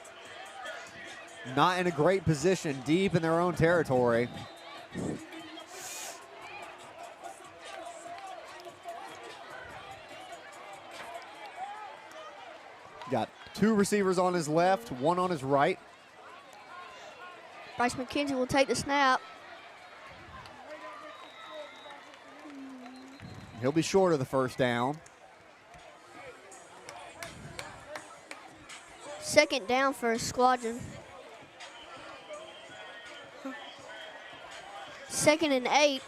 Not in a great position, deep in their own territory. Got 2 receivers on his left, 1 on his right. Bryce McKenzie will take the snap. He'll be short of the first down. Second down for a squadron. 2nd and 8.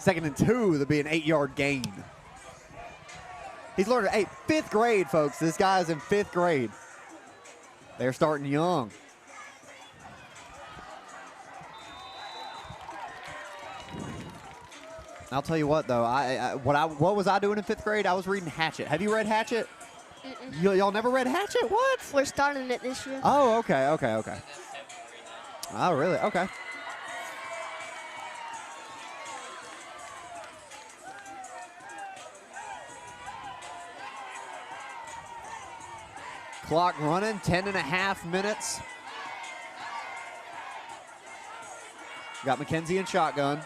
2nd and 2, there'll be an 8-yard gain. He's learning, hey, 5th grade, folks. This guy's in 5th grade. They're starting young. I'll tell you what, though. What was I doing in 5th grade? I was reading Hatchet. Have you read Hatchet? Y'all never read Hatchet? What? We're starting it this year. Oh, okay. Oh, really? Okay. Clock running, 10.5 minutes. Got McKenzie in shotgun.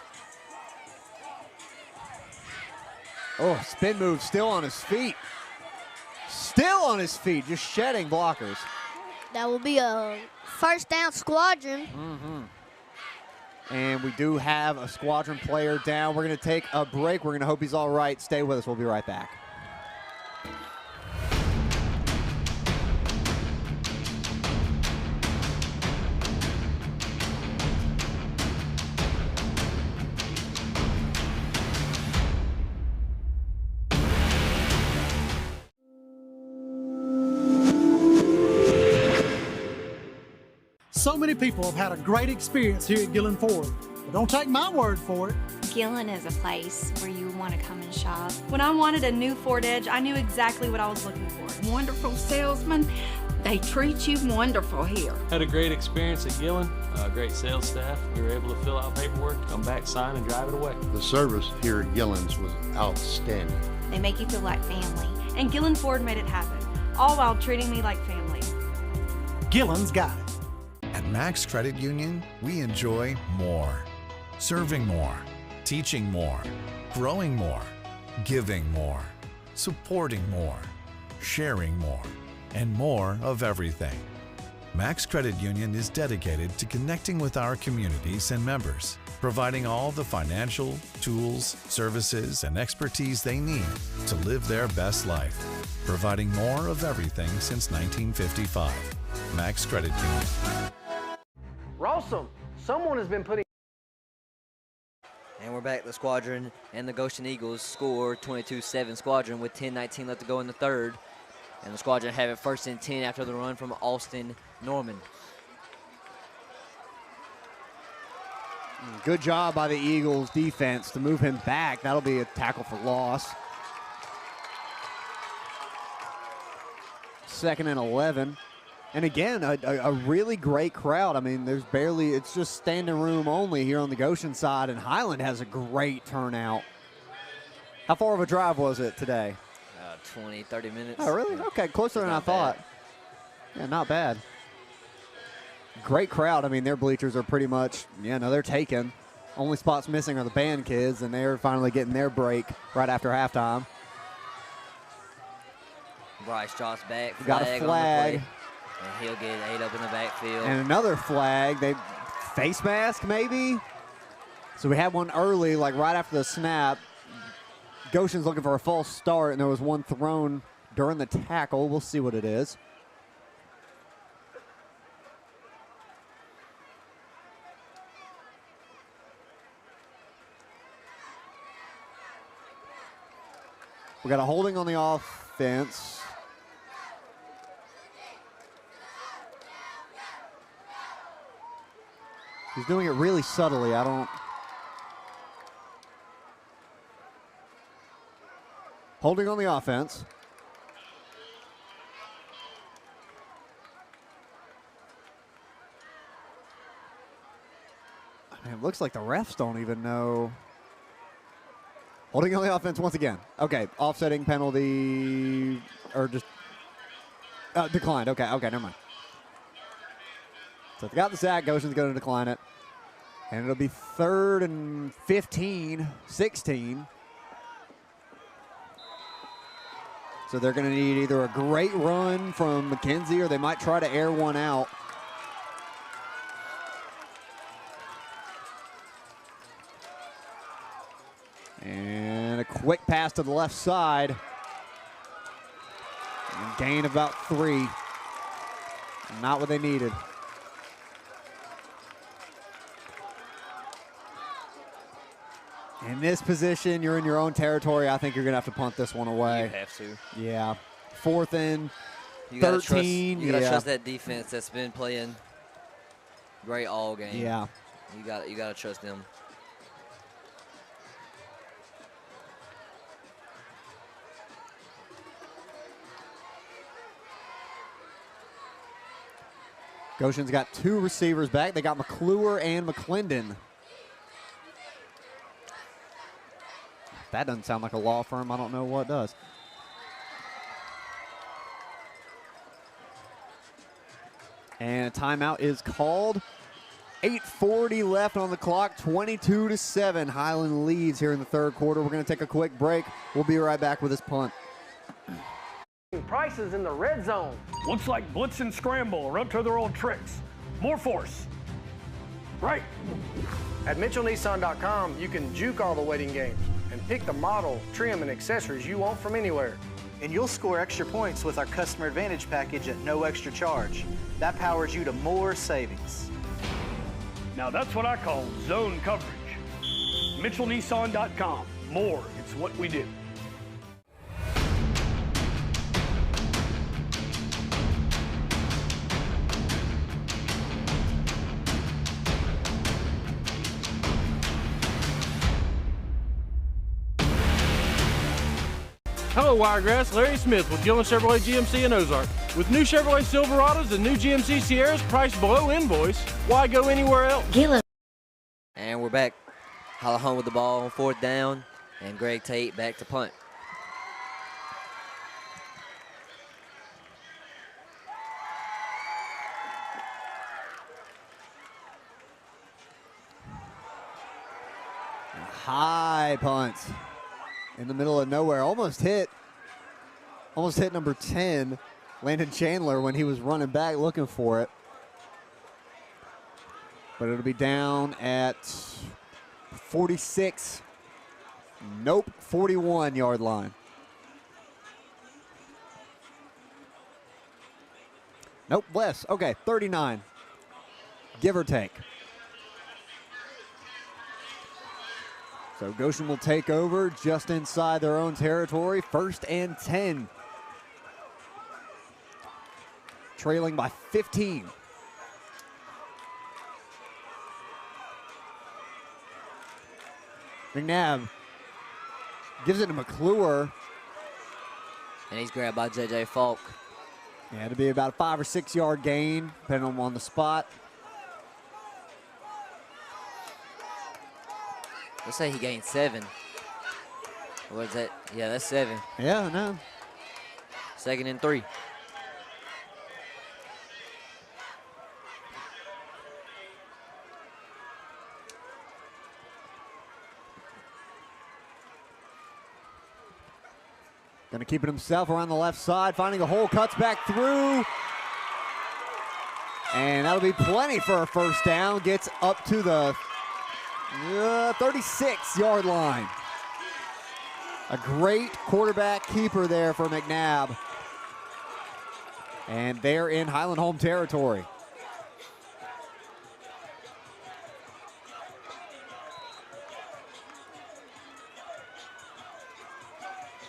Oh, spin move, still on his feet. Still on his feet, just shedding blockers. That will be a first down squadron. And we do have a squadron player down. We're going to take a break. We're going to hope he's all right. Stay with us. We'll be right back. So many people have had a great experience here at Gillen Ford. But don't take my word for it. Gillen is a place where you want to come and shop. When I wanted a new Ford Edge, I knew exactly what I was looking for. Wonderful salesman. They treat you wonderful here. Had a great experience at Gillen, great sales staff. We were able to fill out paperwork, come back, sign, and drive it away. The service here at Gillen's was outstanding. They make you feel like family. And Gillen Ford made it happen, all while treating me like family. Gillen's got it. At Max Credit Union, we enjoy more. Serving more, teaching more, growing more, giving more, supporting more, sharing more, and more of everything. Max Credit Union is dedicated to connecting with our communities and members, providing all the financial, tools, services, and expertise they need to live their best life, providing more of everything since 1955. Max Credit Union. Rawsome, someone has been putting. And we're back. The squadron and the Goshen Eagles score 22-7 squadron with 10:19 left to go in the third. And the squadron have it 1st and 10 after the run from Austin Norman. Good job by the Eagles defense to move him back. That'll be a tackle for loss. 2nd and 11. And again, a really great crowd. I mean, there's barely, it's just standing room only here on the Goshen side, and Highland has a great turnout. How far of a drive was it today? 20, 30 minutes. Oh, really? Okay, closer than I thought. Yeah, not bad. Great crowd. I mean, their bleachers are pretty much, they're taken. Only spots missing are the band kids, and they're finally getting their break right after halftime. Bryce drops back. Got a flag. And he'll get ate up in the backfield. And another flag. They face mask, maybe? So we had one early, like right after the snap. Goshen's looking for a false start, and there was one thrown during the tackle. We'll see what it is. We got a holding on the offense. He's doing it really subtly. Holding on the offense. I mean, it looks like the refs don't even know. Holding on the offense once again. Okay, offsetting penalty, or just declined. Okay, never mind. So they got the sack. Goshen's going to decline it. And it'll be 3rd and 15, 16. So they're going to need either a great run from McKenzie or they might try to air one out. And a quick pass to the left side. And gain about 3. Not what they needed. In this position, you're in your own territory. I think you're going to have to punt this one away. You have to. Yeah. 4th and You 13. You gotta trust that defense that's been playing great all game. Yeah. You gotta trust them. Goshen's got 2 receivers back. They got McClure and McClendon. That doesn't sound like a law firm. I don't know what does. And a timeout is called. 8:40 left on the clock, 22-7. Highland leads here in the 3rd quarter. We're going to take a quick break. We'll be right back with this punt. Prices in the red zone. Looks like blitz and scramble or up to their old tricks. More force. Right. At MitchellNissan.com, you can juke all the waiting games and pick the model, trim, and accessories you want from anywhere. And you'll score extra points with our Customer Advantage package at no extra charge. That powers you to more savings. Now that's what I call zone coverage. MitchellNissan.com. More, it's what we do. Hello, Wiregrass. Larry Smith with Gillen Chevrolet GMC in Ozark. With new Chevrolet Silverados and new GMC Sierras priced below invoice, why go anywhere else? Gillen. And we're back. Highland with the ball on 4th down, and Greg Tate back to punt. High punt in the middle of nowhere. Almost hit number 10, Landon Chandler, when he was running back looking for it. But it'll be down at 46. Nope, 41-yard line. Nope, less. Okay, 39. Give or take. So Goshen will take over just inside their own territory. 1st and 10. Trailing by 15. McNabb gives it to McClure. And he's grabbed by J.J. Falk. Yeah, it'll be about a 5 or 6 yard gain, depending on the spot. Let's say he gained 7. What is that? Yeah, that's 7. Yeah, no. 2nd and 3. Going to keep it himself around the left side, finding a hole, cuts back through. And that'll be plenty for a 1st down. Gets up to the 36-yard line. A great quarterback keeper there for McNabb. And they're in Highland home territory.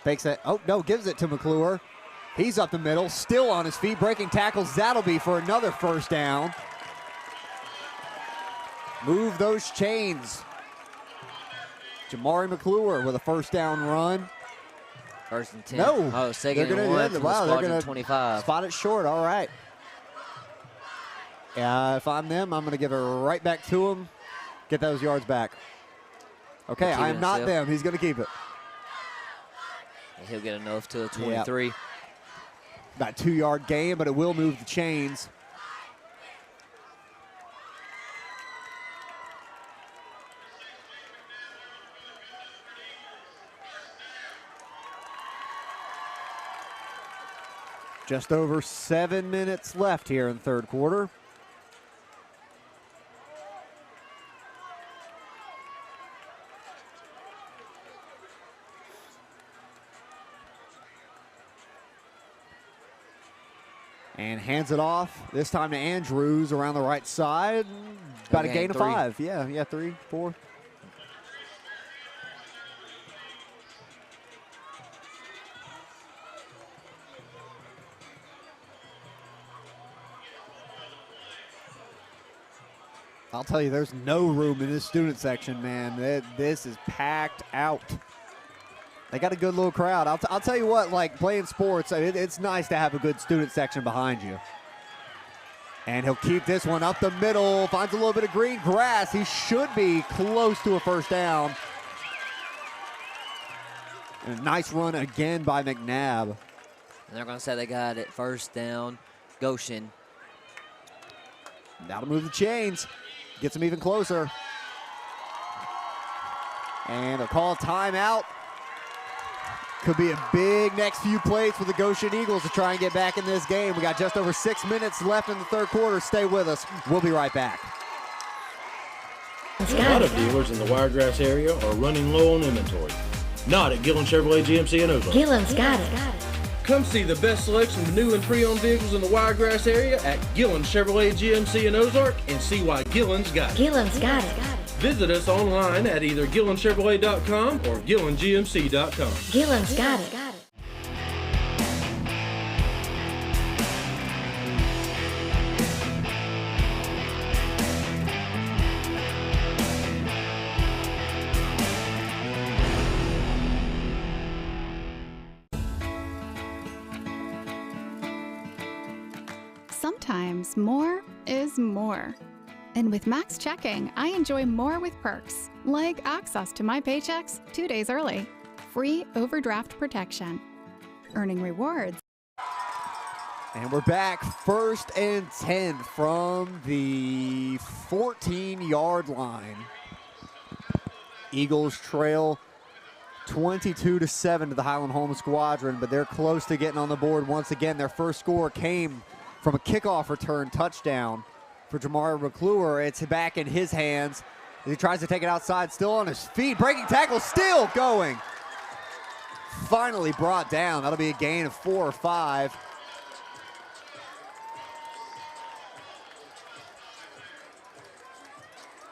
Fakes it. Oh, no, gives it to McClure. He's up the middle, still on his feet, breaking tackles. That'll be for another 1st down. Move those chains. Jamari McClure with a 1st down run. 1st and 10. No. Oh, 2nd and 1 from the squadron 25. Spot it short. All right. If I'm them, I'm going to give it right back to him. Get those yards back. Okay, I am not them. He's going to keep it. And he'll get enough to a 23. Yep. About a 2-yard gain, but it will move the chains. Just over 7 minutes left here in the 3rd quarter. And hands it off, this time to Andrews around the right side. About a gain of 5. Yeah, 3, 4. I'll tell you, there's no room in this student section, man. This is packed out. They got a good little crowd. I'll tell you what, like playing sports, it's nice to have a good student section behind you. And he'll keep this one up the middle, finds a little bit of green grass. He should be close to a first down. And a nice run again by McNabb. And they're going to say they got it first down. Goshen. Now to move the chains. Gets them even closer. And a call timeout. Could be a big next few plays for the Goshen Eagles to try and get back in this game. We got just over 6 minutes left in the third quarter. Stay with us. We'll be right back. A lot of dealers in the Wiregrass area are running low on inventory. Not at Gillen Chevrolet GMC in Ozark. Gillen's got it. Come see the best selection of new and pre-owned vehicles in the Wiregrass area at Gillen Chevrolet GMC in Ozark and see why Gillen's got it. Gillen's got it. Visit us online at either GillenChevrolet.com or GillenGMC.com. Gillen's got it. Sometimes more is more. And with Max Checking, I enjoy more with perks, like access to my paychecks 2 days early, free overdraft protection, earning rewards. And we're back, 1st and 10 from the 14-yard line. Eagles trail 22-7 to the Highland Home Squadron, but they're close to getting on the board once again. Their first score came from a kickoff return touchdown for Jamar McClure. It's back in his hands. He tries to take it outside, still on his feet. Breaking tackle, still going. Finally brought down. That'll be a gain of 4 or 5.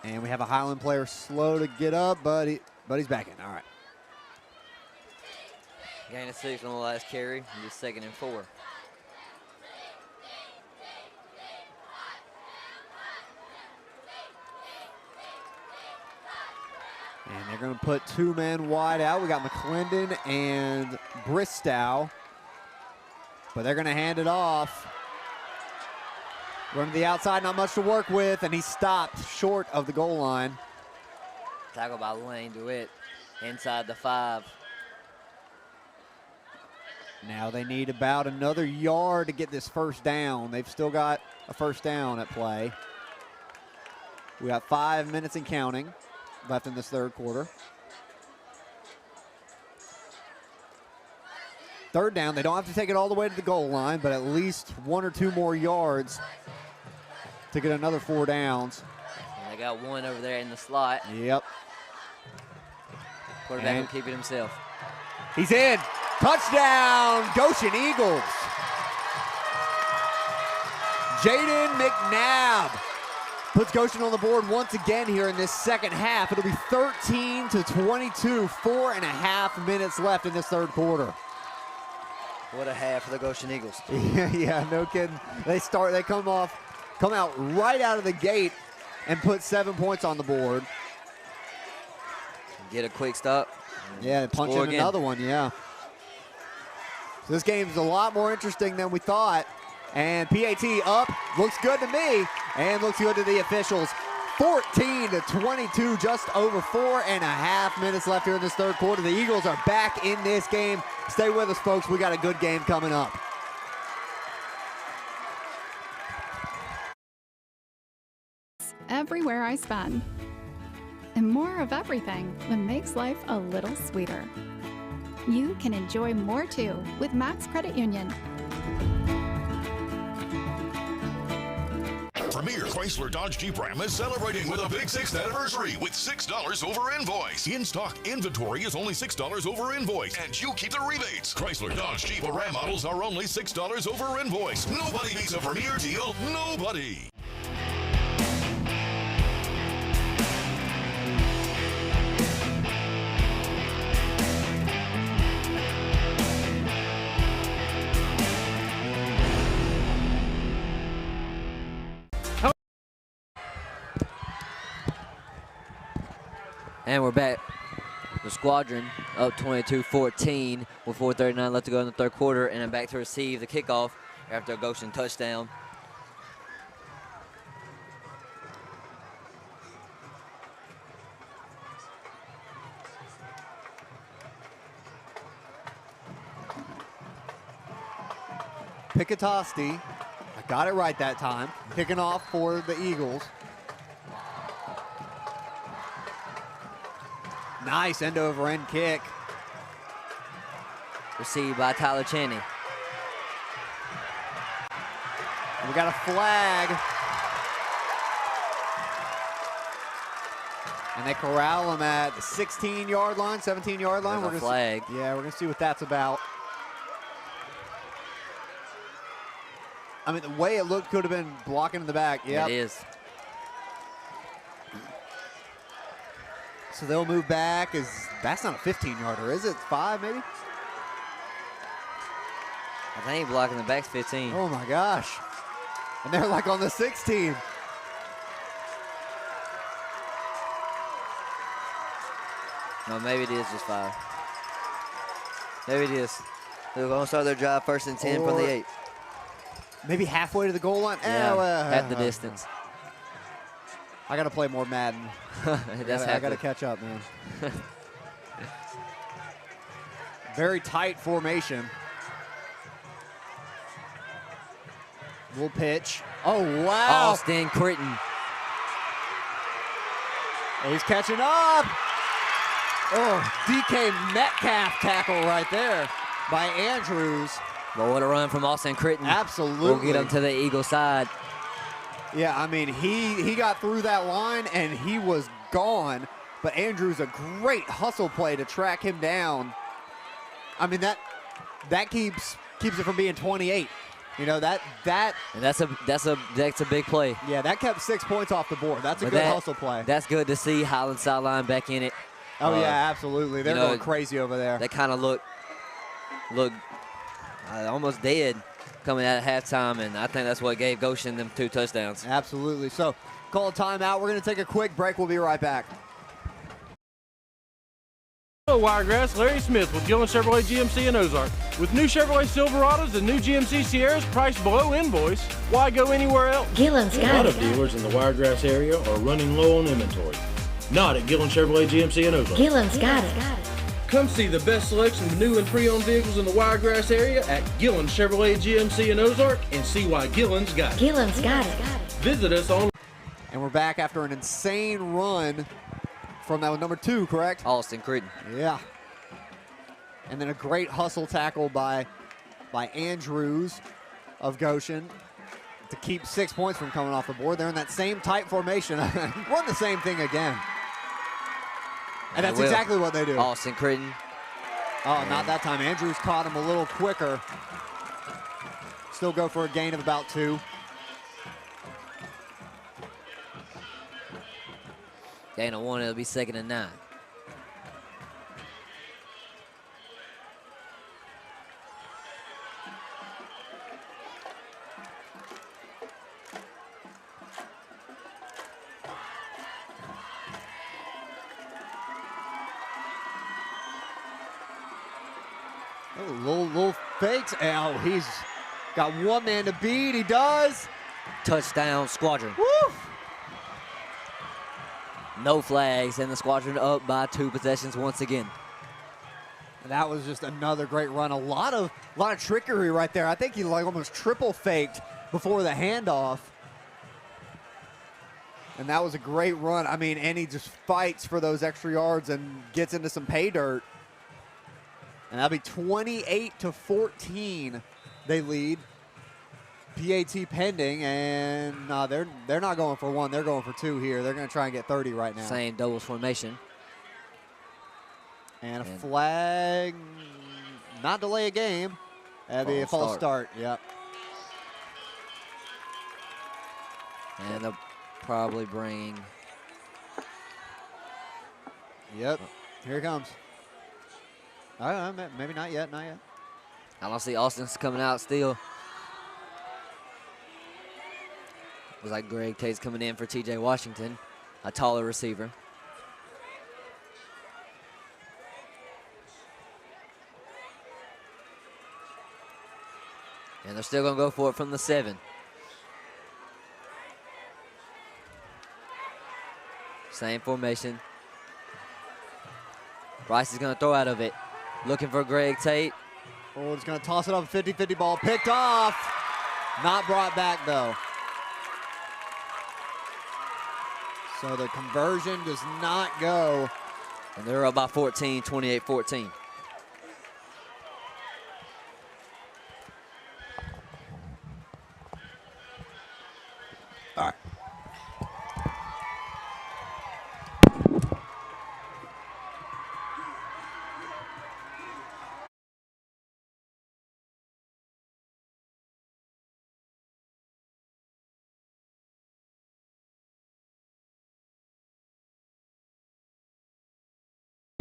And we have a Highland player slow to get up, but he's back in. All right. Gain of 6 on the last carry. Just 2nd and 4. And they're going to put 2 men wide out. We got McClendon and Bristow. But they're going to hand it off. Run to the outside, not much to work with, and he stopped short of the goal line. Tackle by Lane DeWitt inside the 5. Now they need about another yard to get this first down. They've still got a first down at play. We got 5 minutes and counting left in this third quarter. Third down, they don't have to take it all the way to the goal line, but at least 1 or 2 more yards to get another 4 downs. And they got 1 over there in the slot. Yep. Quarterback will keep it himself. He's in. Touchdown, Goshen Eagles. Jaden McNabb puts Goshen on the board once again here in this second half. It'll be 13-22, 4.5 minutes left in this third quarter. What a half for the Goshen Eagles. Yeah, no kidding. They come out right out of the gate and put 7 points on the board. Get a quick stop. Yeah, punch in another one, yeah. So this game's a lot more interesting than we thought. And PAT up, looks good to me, and looks good to the officials. 14-22, just over 4.5 minutes left here in this third quarter. The Eagles are back in this game. Stay with us, folks. We got a good game coming up. Everywhere I spend. And more of everything that makes life a little sweeter. You can enjoy more too with Max Credit Union. Premier Chrysler Dodge Jeep Ram is celebrating with a big 6th anniversary with $6 over invoice. In-stock inventory is only $6 over invoice, and you keep the rebates. Chrysler Dodge Jeep Ram models are only $6 over invoice. Nobody beats a premier deal. Nobody. And we're back. The Squadron up 22-14 with 4:39 left to go in the third quarter, and then back to receive the kickoff after a Goshen touchdown. Pikatosti, I got it right that time, kicking off for the Eagles. Nice end-over-end kick. Received by Tyler Chaney. We got a flag. And they corral him at the 16-yard line, 17-yard line. There's a flag. Yeah, we're going to see what that's about. I mean, the way it looked could have been blocking in the back. Yeah, it is. So they'll move back. That's not a 15-yarder, is it? 5 maybe? I think blocking the back's 15. Oh my gosh. And they're like on the 16. No, maybe it is just 5. Maybe it is. They're going to start their drive 1st and 10 from the 8. Maybe halfway to the goal line? Yeah, half the distance. I got to play more Madden. I got to catch up, man. Very tight formation. We'll pitch. Oh, wow. Austin Critton. He's catching up. Oh, DK Metcalf tackle right there by Andrews. But what a run from Austin Critton. Absolutely. We'll get him to the Eagle side. Yeah, I mean, he got through that line and he was gone. But Andrews, a great hustle play to track him down. I mean, that keeps it from being 28. You know, and that's a big play. Yeah, that kept 6 points off the board. That's a good hustle play. That's good to see. Highland sideline back in it. Oh yeah, absolutely. They're going crazy over there. They kind of look almost dead coming out at halftime, and I think that's what gave Goshen them 2 touchdowns. Absolutely. So call a timeout. We're going to take a quick break. We'll be right back. Hello, Wiregrass. Larry Smith with Gillen Chevrolet GMC in Ozark. With new Chevrolet Silverados and new GMC Sierras priced below invoice, why go anywhere else? Gillen's got it. A lot of dealers in the Wiregrass area are running low on inventory. Not at Gillen Chevrolet GMC in Ozark. Gillen's got it. Come see the best selection of new and pre-owned vehicles in the Wiregrass area at Gillen Chevrolet GMC in Ozark and see why Gillen's got it. Gillen's got it. Visit us on. And we're back after an insane run from that number 2, correct? Austin Critton. Yeah. And then a great hustle tackle by Andrews of Goshen to keep 6 points from coming off the board. They're in that same tight formation. Run the same thing again. And that's exactly what they do. Austin Critton. Oh, not that time. Andrews caught him a little quicker. Still go for a gain of about 2. Gain of 1, it'll be 2nd and 9. Oh, little fakes. Oh, he's got one man to beat. He does. Touchdown, Squadron. Woo! No flags, and the Squadron up by 2 possessions once again. That was just another great run. A lot of trickery right there. I think he like almost triple faked before the handoff. And that was a great run. I mean, and he just fights for those extra yards and gets into some pay dirt. And that'll be 28-14. They lead. PAT pending, and they're not going for 1. They're going for 2 here. They're going to try and get 30 right now. Same doubles formation. And a flag, not delay a game. That'd be a false start. Yep. And they'll probably bring. Yep. Here it comes. Maybe not yet. Not yet. I don't see Austin's coming out still. Looks like Greg Tate's coming in for TJ Washington, a taller receiver. And they're still going to go for it from the 7. Same formation. Rice is going to throw out of it. Looking for Greg Tate. Oh, it's going to toss it up. 50-50 ball picked off. Not brought back, though. So the conversion does not go. And they're up by 14, 28-14. All right.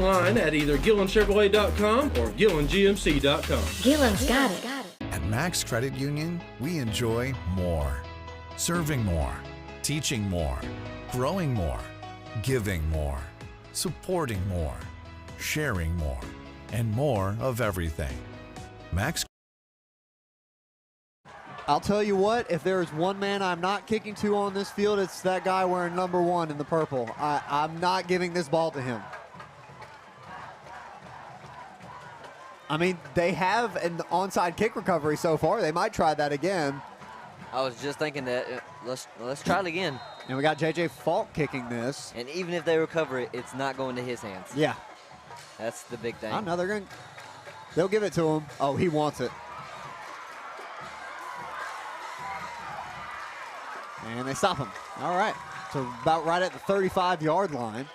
Online at either GillenChevrolet.com or GillenGMC.com. Gillen's got it. At Max Credit Union, we enjoy more. Serving more, teaching more, growing more, giving more, supporting more, sharing more, and more of everything. Max. I'll tell you what, if there's one man I'm not kicking to on this field, it's that guy wearing number 1 in the purple. I'm not giving this ball to him. I mean, they have an onside kick recovery so far. They might try that again. I was just thinking that let's try it again. And we got J.J. Falk kicking this. And even if they recover it, it's not going to his hands. Yeah. That's the big thing. I know they'll give it to him. Oh, he wants it. And they stop him. All right. So about right at the 35-yard line.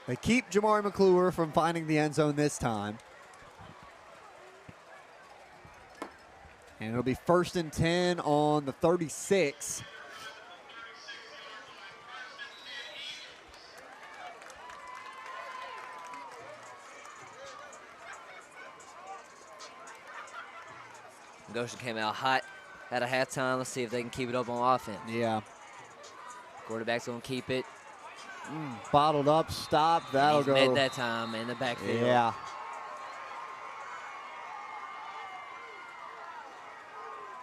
They keep Jamari McClure from finding the end zone this time. And it'll be 1st and 10 on the 36. Goshen came out hot at a halftime. Let's see if they can keep it up on offense. Yeah. Quarterback's going to keep it. Bottled up, stop. That'll go. Made that time in the backfield. Yeah.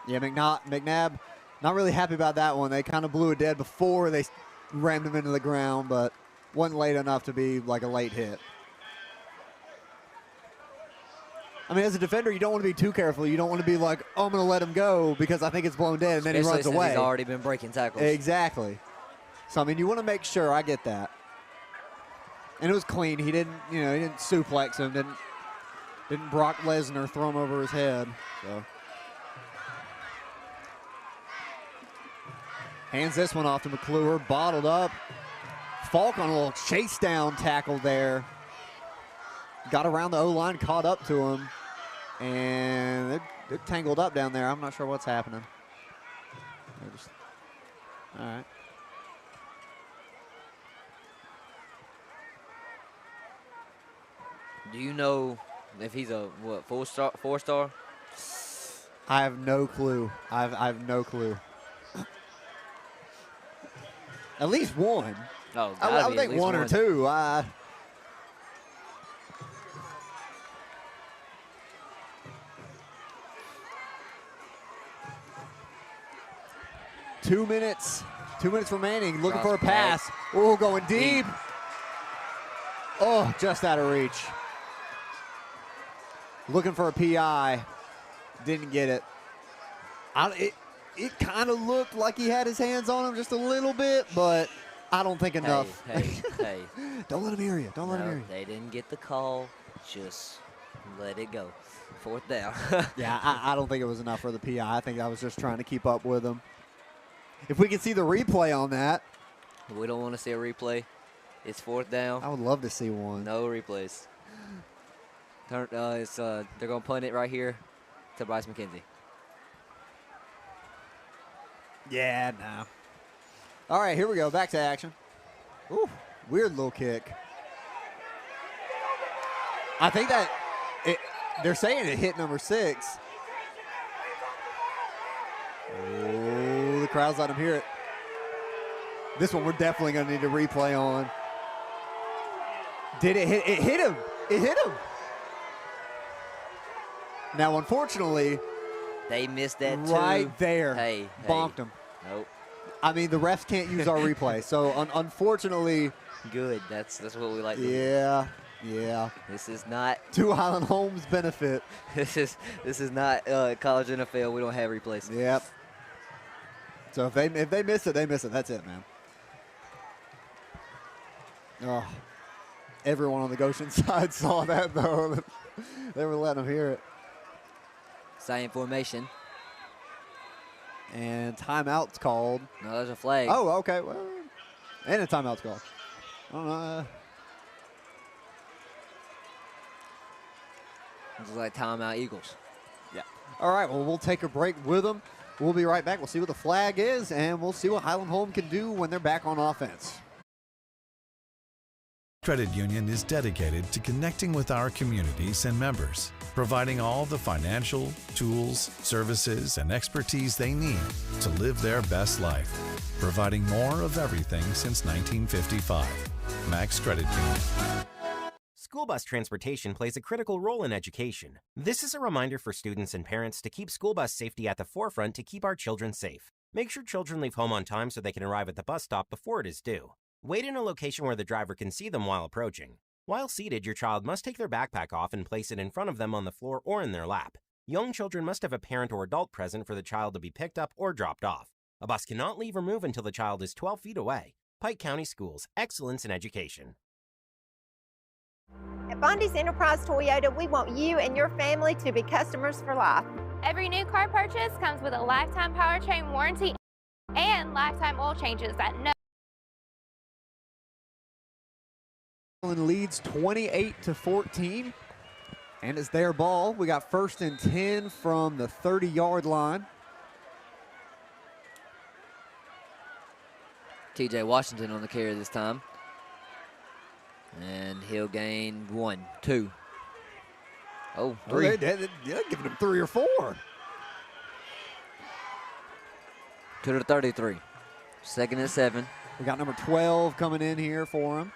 Yeah, McNabb, not really happy about that one. They kind of blew it dead before they rammed him into the ground, but wasn't late enough to be like a late hit. I mean, as a defender, you don't want to be too careful. You don't want to be like, oh, I'm going to let him go because I think it's blown dead, and then he runs since away. He's already been breaking tackles. Exactly. So, I mean, you want to make sure. I get that. And it was clean. He didn't suplex him. Didn't Brock Lesnar throw him over his head. So. Hands this one off to McClure. Bottled up. Falk on a little chase down tackle there. Got around the O-line, caught up to him. And they're tangled up down there. I'm not sure what's happening. All right. Do you know if he's a, four-star? I have no clue. I have no clue. At least one. Oh, I would think one or two. 2 minutes. 2 minutes remaining. Looking for a pass. Oh, going deep. Oh, just out of reach. Looking for a PI. Didn't get it. It kind of looked like he had his hands on him just a little bit, but I don't think enough. Hey. Don't let him hear you. Don't let him hear you. They didn't get the call. Just let it go. 4th down. Yeah, I don't think it was enough for the PI. I think I was just trying to keep up with him. If we can see the replay on that. We don't want to see a replay. It's 4th down. I would love to see one. No replays. They're going to punt it right here to Bryce McKenzie. Yeah, no. All right, here we go. Back to action. Ooh, weird little kick. I think that they're saying it hit number 6. Oh, the crowd's let him hear it. This one we're definitely going to need a replay on. Did it hit? It hit him. It hit him. Now, unfortunately, they missed that too. Right there. Hey, bonked them. Nope. I mean, the refs can't use our replay, so unfortunately. Good. That's what we like to hear. Yeah. This is not to Highland Home's benefit. This is not college NFL. We don't have replays. Yep. So if they miss it, they miss it. That's it, man. Oh, everyone on the Goshen side saw that though. They were letting them hear it. Same formation. And timeout's called. No, there's a flag. Oh, okay. Well, and a timeout's called. I don't know. It's like timeout Eagles. Yeah. All right, well, we'll take a break with them. We'll be right back. We'll see what the flag is, and we'll see what Highland Home can do when they're back on offense. Credit Union is dedicated to connecting with our communities and members, providing all the financial, tools, services, and expertise they need to live their best life, providing more of everything since 1955. Max Credit Union. School bus transportation plays a critical role in education. This is a reminder for students and parents to keep school bus safety at the forefront to keep our children safe. Make sure children leave home on time so they can arrive at the bus stop before it is due. Wait in a location where the driver can see them while approaching. While seated, your child must take their backpack off and place it in front of them on the floor or in their lap. Young children must have a parent or adult present for the child to be picked up or dropped off. A bus cannot leave or move until the child is 12 feet away. Pike County Schools, excellence in education. At Bondi's Enterprise Toyota, we want you and your family to be customers for life. Every new car purchase comes with a lifetime powertrain warranty and lifetime oil changes at no. Leads 28-14, and it's their ball. We got 1st and 10 from the 30-yard line. TJ Washington on the carry this time. And he'll gain 1, 2. Oh, 3. They're giving him 3 or 4. To the 33. 2nd and 7. We got number 12 coming in here for him.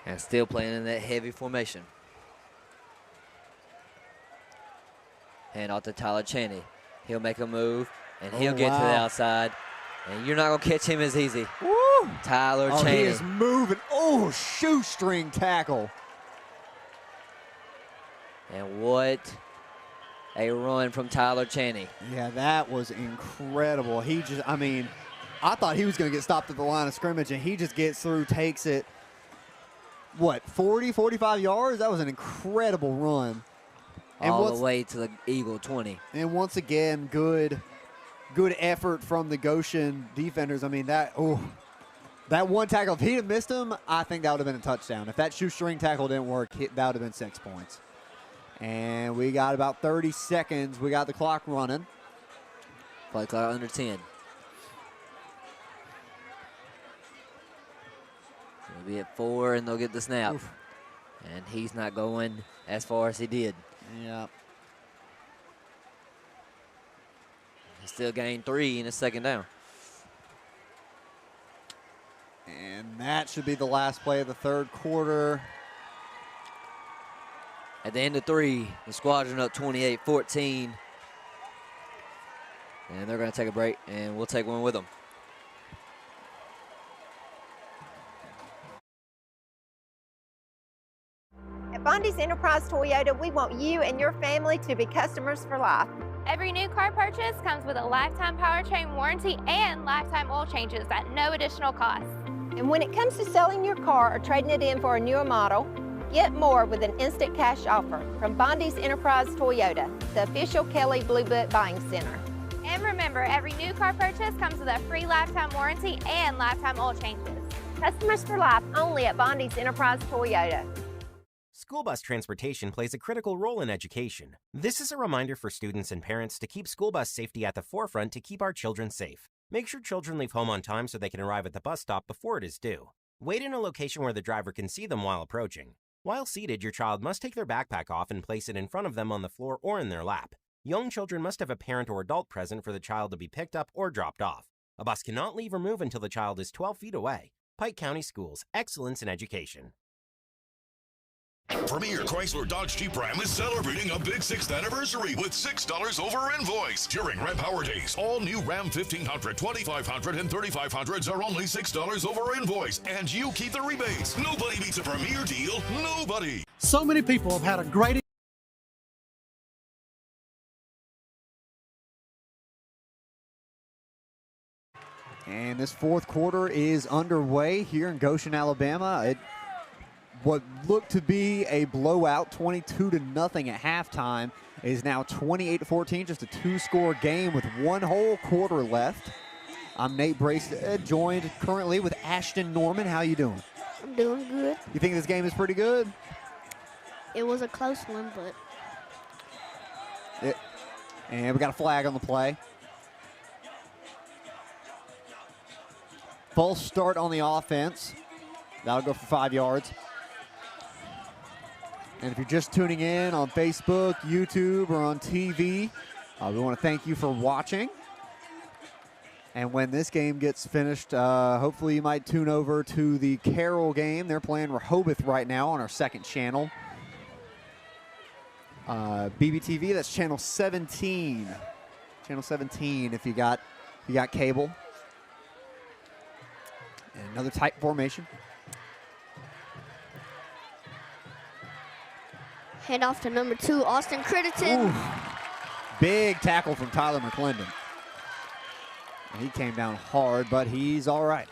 And still playing in that heavy formation. Hand off to Tyler Chaney. He'll make a move, and he'll get to the outside. And you're not going to catch him as easy. Woo! Tyler Chaney. He is moving. Oh, shoestring tackle. And what a run from Tyler Chaney. Yeah, that was incredible. He just, I mean, I thought he was going to get stopped at the line of scrimmage, and he just gets through, takes it. What, 40, 45 yards? That was an incredible run. And all the way to the Eagle 20. And once again, good effort from the Goshen defenders. I mean, that one tackle, if he'd have missed him, I think that would have been a touchdown. If that shoestring tackle didn't work, that would have been 6 points. And we got about 30 seconds. We got the clock running. Play clock under 10. They'll be at 4, and they'll get the snap. Oof. And he's not going as far as he did. Yeah. He still gained 3 in his 2nd down. And that should be the last play of the 3rd quarter. At the end of 3, the Squadron up 28-14. And they're going to take a break, and we'll take one with them. At Bondi's Enterprise Toyota, we want you and your family to be customers for life. Every new car purchase comes with a lifetime powertrain warranty and lifetime oil changes at no additional cost. And when it comes to selling your car or trading it in for a newer model, get more with an instant cash offer from Bondi's Enterprise Toyota, the official Kelly Blue Book buying center. And remember, every new car purchase comes with a free lifetime warranty and lifetime oil changes. Customers for life only at Bondi's Enterprise Toyota. School bus transportation plays a critical role in education. This is a reminder for students and parents to keep school bus safety at the forefront to keep our children safe. Make sure children leave home on time so they can arrive at the bus stop before it is due. Wait in a location where the driver can see them while approaching. While seated, your child must take their backpack off and place it in front of them on the floor or in their lap. Young children must have a parent or adult present for the child to be picked up or dropped off. A bus cannot leave or move until the child is 12 feet away. Pike County Schools, excellence in education. Premier Chrysler Dodge Jeep Ram is celebrating a big 6th anniversary with $6 over invoice. During Ram Power Days, all new Ram 1500, 2500, and 3500s are only $6 over invoice, and you keep the rebates. Nobody beats a Premier deal. Nobody. So many people have had a great And this fourth quarter is underway here in Goshen, Alabama. What looked to be a blowout, 22-0 at halftime, is now 28-14, just a two-score game with one whole quarter left. I'm Nate Bracestead, joined currently with Ashton Norman. How you doing? I'm doing good. You think this game is pretty good? It was a close one, but... And we got a flag on the play. False start on the offense. That'll go for 5 yards. And if you're just tuning in on Facebook, YouTube, or on TV, we want to thank you for watching. And when this game gets finished, hopefully you might tune over to the Carroll game. They're playing Rehoboth right now on our second channel. BBTV, that's channel 17. Channel 17 if you got cable. And another tight formation. Hand off to number 2, Austin Critterton. Ooh. Big tackle from Tyler McClendon. He came down hard, but he's all right.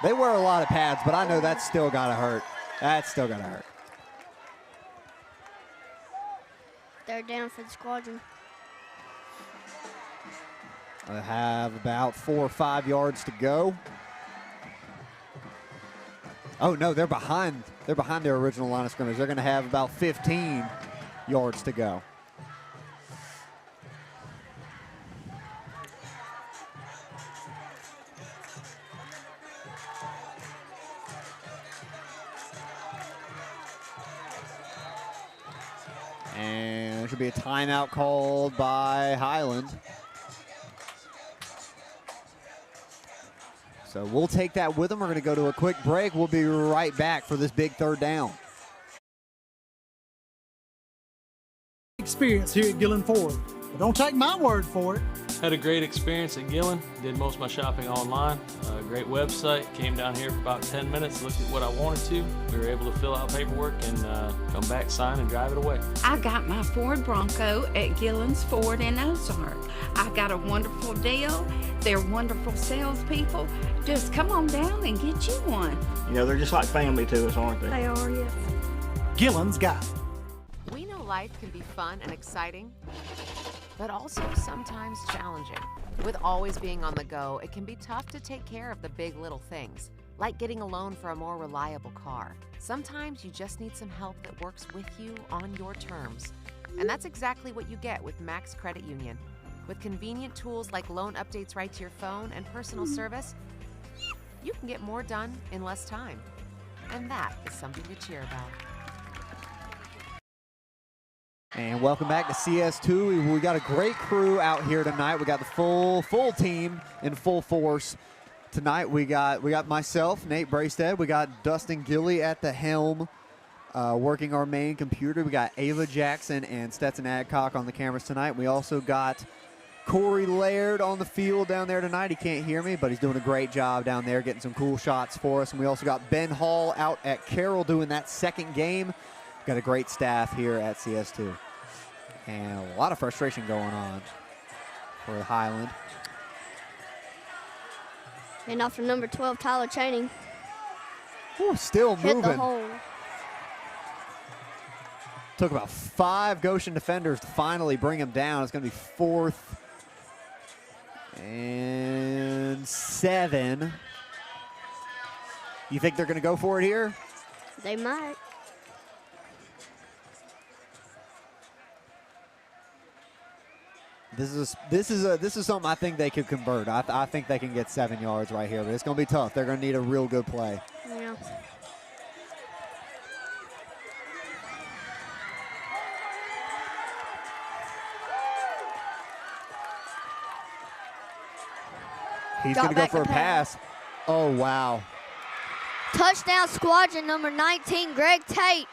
They wear a lot of pads, but I know that's still got to hurt. That's still got to hurt. They're down for the squadron. They have about 4 or 5 yards to go. Oh, no, they're behind. They're behind their original line of scrimmage. They're going to have about 15 yards to go. And there should be a timeout called by Highland. So we'll take that with them. We're going to go to a quick break. We'll be right back for this big third down. experience here at Gillen Ford. But don't take my word for it. Had a great experience at Gillen. Did most of my shopping online. Great website. Came down here for about 10 minutes, looked at what I wanted to. We were able to fill out paperwork and come back, sign, and drive it away. I got my Ford Bronco at Gillen's Ford in Ozark. I got a wonderful deal. They're wonderful salespeople. Just come on down and get you one. You know, they're just like family to us, aren't they? They are, yes. Gillen's got it. We know life can be fun and exciting, but also sometimes challenging. With always being on the go, it can be tough to take care of the big little things, like getting a loan for a more reliable car. Sometimes you just need some help that works with you on your terms. And that's exactly what you get with Max Credit Union. With convenient tools like loan updates right to your phone and personal service, you can get more done in less time. And that is something to cheer about. And welcome back to CS2. We got a great crew out here tonight. We got the full team in full force. Tonight we got myself, Nate Bracestead. We got Dustin Gilley at the helm, working our main computer. We got Ava Jackson and Stetson Adcock on the cameras tonight. We also got Corey Laird on the field down there tonight. He can't hear me, but he's doing a great job down there, getting some cool shots for us. And we also got Ben Hall out at Carroll doing that second game. Got a great staff here at CS2. And a lot of frustration going on for Highland. And off to number 12, Tyler Channing. Ooh, still Hit moving. the hole. Took about 5 Goshen defenders to finally bring him down. It's going to be 4th and 7. You think they're going to go for it here? They might. This is something I think they could convert. I think they can get 7 yards right here, but it's going to be tough. They're going to need a real good play. Yeah. He's Drop going to go back for a to pass. Oh, wow. Touchdown Squadron number 19, Greg Tate.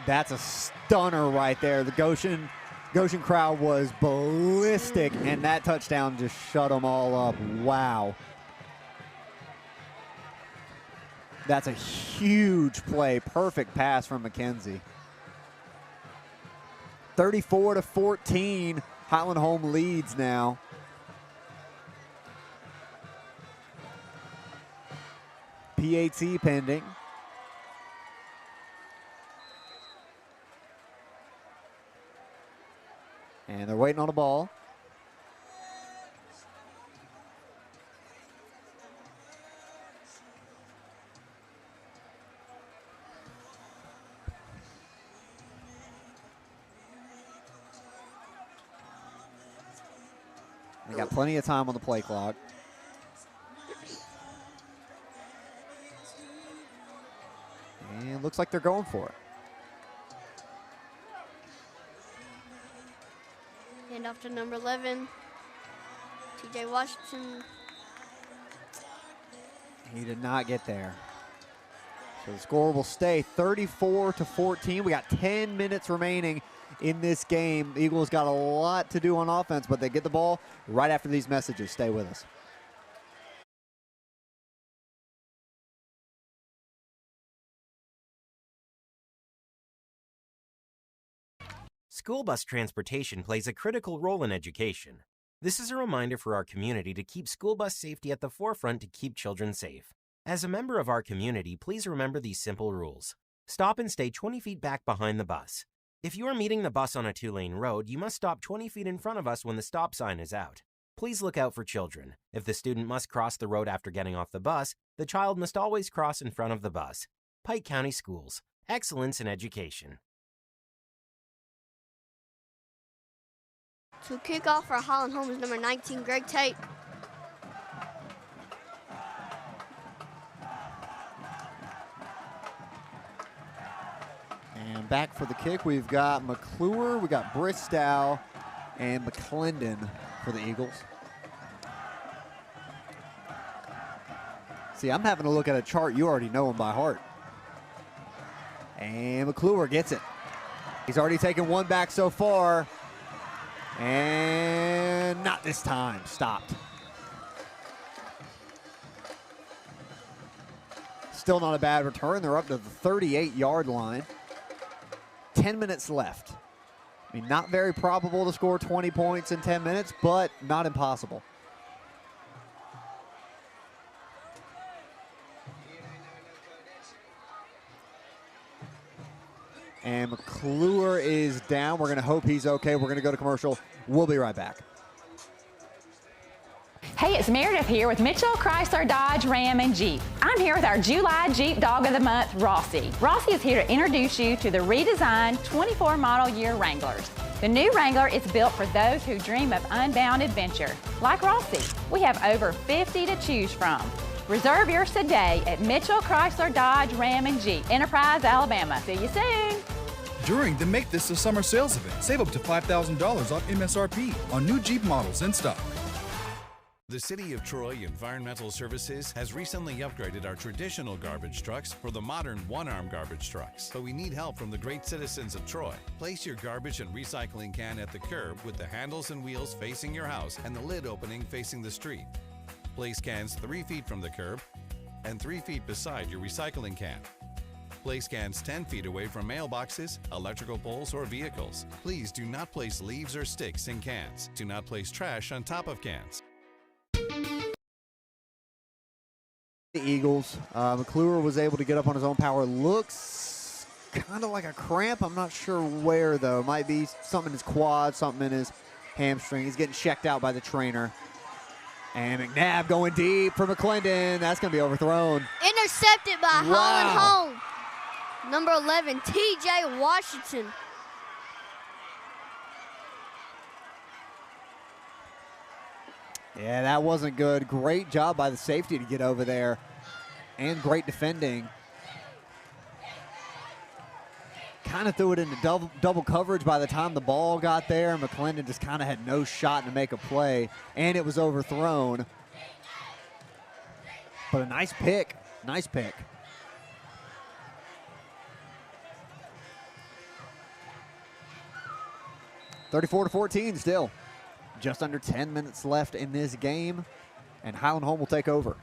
That's a stunner right there. The Goshen crowd was ballistic, and that touchdown just shut them all up. Wow. That's a huge play. Perfect pass from McKenzie. 34-14. Highland home leads now. PAT pending. And they're waiting on a ball. They got plenty of time on the play clock. And looks like they're going for it. Hand off to number 11, TJ Washington. He did not get there. So the score will stay 34-14. We got 10 minutes remaining in this game. The Eagles got a lot to do on offense, but they get the ball right after these messages. Stay with us. School bus transportation plays a critical role in education. This is a reminder for our community to keep school bus safety at the forefront to keep children safe. As a member of our community, please remember these simple rules. Stop and stay 20 feet back behind the bus. If you are meeting the bus on a 2-lane road, you must stop 20 feet in front of us when the stop sign is out. Please look out for children. If the student must cross the road after getting off the bus, the child must always cross in front of the bus. Pike County Schools. Excellence in education. To kick off for Highland Home is number 19, Greg Tate. And back for the kick, we've got McClure, we got Bristow, and McClendon for the Eagles. See, I'm having to look at a chart. You already know them by heart. And McClure gets it. He's already taken one back so far. And not this time. Stopped. Still not a bad return. They're up to the 38-yard line. 10 minutes left. I mean, not very probable to score 20 points in 10 minutes, but not impossible. And McClure is down. We're going to hope he's okay. We're going to go to commercial. We'll be right back. Hey, it's Meredith here with Mitchell, Chrysler, Dodge, Ram, and Jeep. I'm here with our July Jeep Dog of the Month, Rossi. Rossi is here to introduce you to the redesigned 24 model year Wranglers. The new Wrangler is built for those who dream of unbound adventure. Like Rossi, we have over 50 to choose from. Reserve yours today at Mitchell, Chrysler, Dodge, Ram, and Jeep, Enterprise, Alabama. See you soon. During the Make This a Summer sales event, save up to $5,000 off MSRP on new Jeep models in stock. The City of Troy Environmental Services has recently upgraded our traditional garbage trucks for the modern one-arm garbage trucks. But we need help from the great citizens of Troy. Place your garbage and recycling can at the curb with the handles and wheels facing your house and the lid opening facing the street. Place cans 3 feet from the curb and 3 feet beside your recycling can. Place cans 10 feet away from mailboxes, electrical poles, or vehicles. Please do not place leaves or sticks in cans. Do not place trash on top of cans. The Eagles. McClure was able to get up on his own power. Looks kind of like a cramp. I'm not sure where, though. Might be something in his quad, something in his hamstring. He's getting checked out by the trainer. And McNabb going deep for McClendon. That's going to be overthrown. Intercepted by Highland Home. Number 11, TJ Washington. Yeah, that wasn't good. Great job by the safety to get over there. And great defending. kind of threw it into double coverage by the time the ball got there. McClendon just kind of had no shot to make a play, and it was overthrown. But a nice pick. Nice pick. (34-14) still. Just under 10 minutes left in this game, and Highland Home will take over.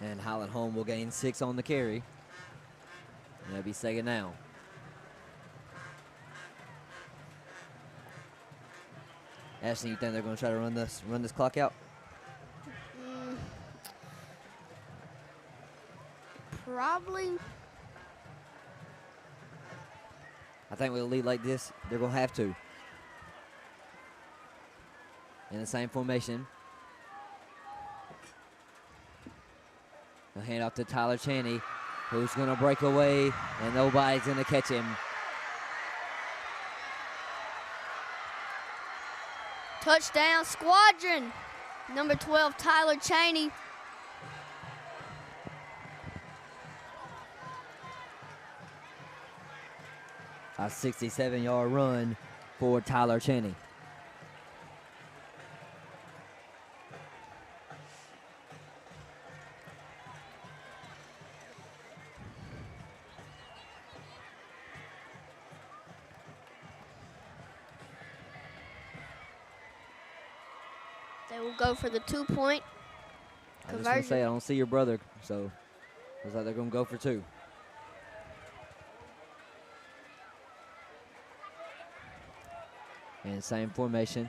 And Highland Home will gain 6 on the carry. And it'll be second down. Ashton, you think they're going to try to run this clock out? Probably. I think with a lead like this, they're going to have to. In the same formation. They'll hand off to Tyler Chaney, who's going to break away, and nobody's going to catch him. Touchdown Squadron. Number 12, Tyler Chaney. A 67-yard run for Tyler Chaney. They will go for the 2-point I just want to say, I conversion. don't see your brother, so looks like they're going to go for 2. And same formation.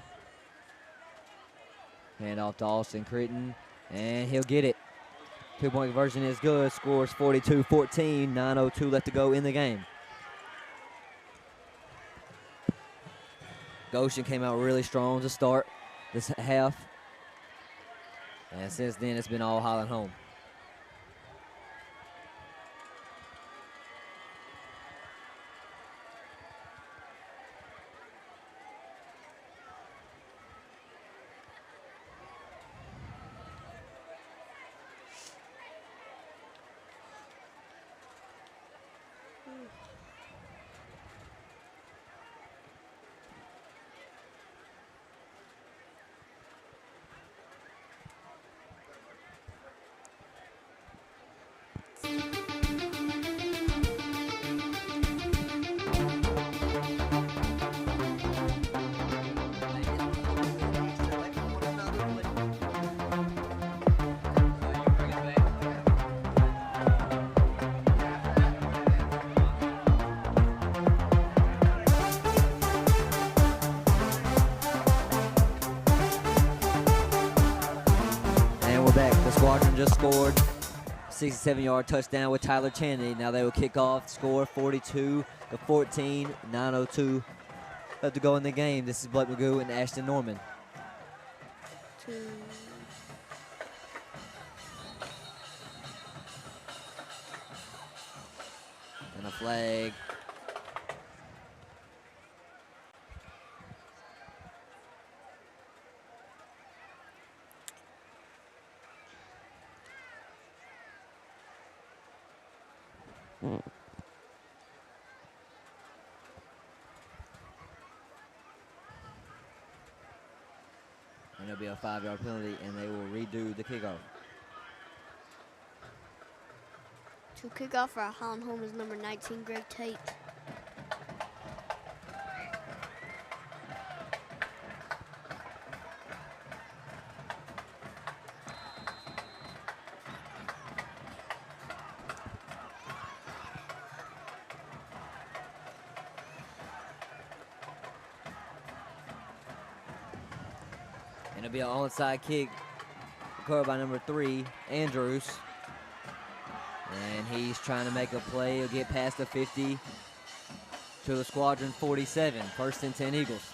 Hand off to Austin Critton, and he'll get it. 2-point conversion is good. Scores 42-14. 9:02 left to go in the game. Goshen came out really strong to start this half. And since then, it's been all Highland Home. Squadron just scored 67-yard touchdown with Tyler Chaney. Now they will kick off, score 42-14, 9:02 left to go in the game. This is Blake Magoo and Ashton Norman. And a flag. And it'll be a 5-yard penalty, and they will redo the kickoff. To kick off for Highland Home is number 19, Greg Tate. And it'll be an onside kick recovered by number 3, Andrews. And he's trying to make a play. He'll get past the 50 to the Squadron 47. 1st and 10 Eagles.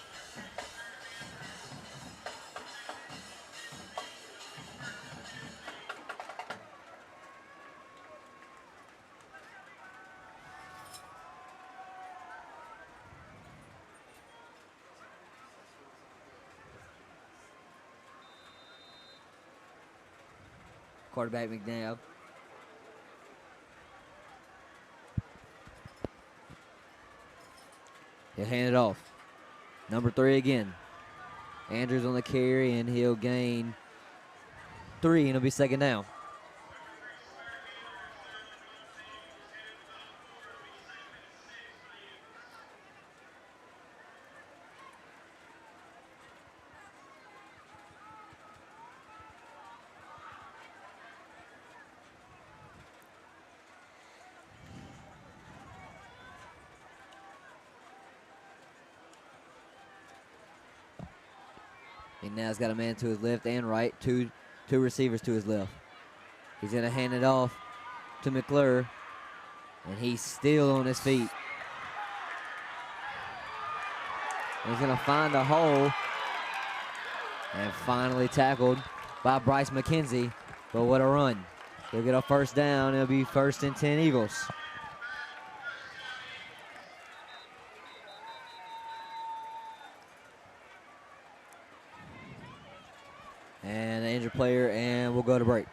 Quarterback McNabb. He'll hand it off. Number 3 again. Andrews on the carry, and he'll gain 3, and it'll be second down. McNabb's got a man to his left and right, two receivers to his left. He's going to hand it off to McClure, and he's still on his feet. He's going to find a hole, and finally tackled by Bryce McKenzie. But what a run. He'll get a first down. It'll be 1st and 10 Eagles. And the injured player, and we'll go to break.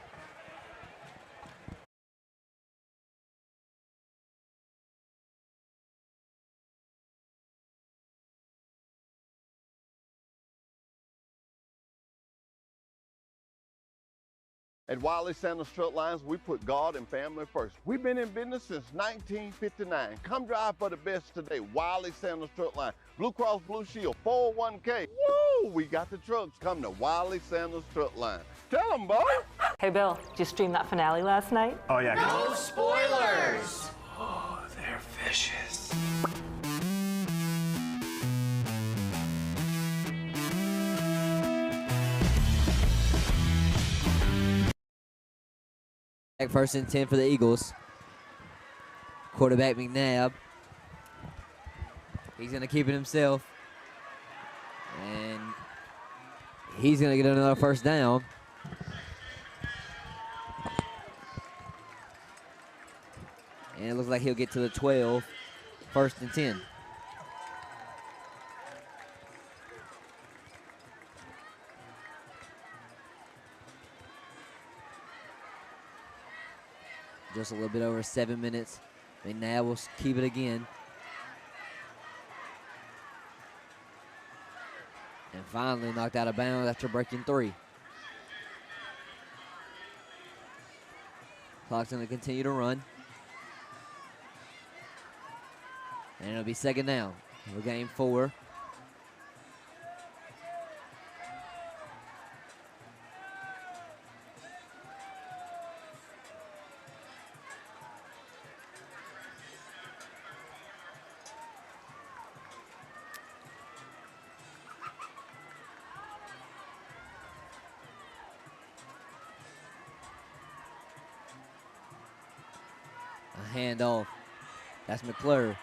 At Wiley Sanders Truck Lines, we put God and family first. We've been in business since 1959. Come drive for the best today. Wiley Sanders Truck Line, Blue Cross Blue Shield, 401k. Woo! We got the trucks. Come to Wiley Sanders Truck Line. Tell them, boy. Hey, Bill, did you stream that finale last night? Oh, yeah. No spoilers! Oh, they're vicious. First and 10 for the Eagles. Quarterback McNabb. He's going to keep it himself. And he's going to get another first down. And it looks like he'll get to the 12. 1st and 10. Just a little bit over 7 minutes. McNabb will keep it again. And finally knocked out of bounds after breaking 3. Clock's going to continue to run. And it'll be second down. We'll gain 4. Handoff. That's McClure.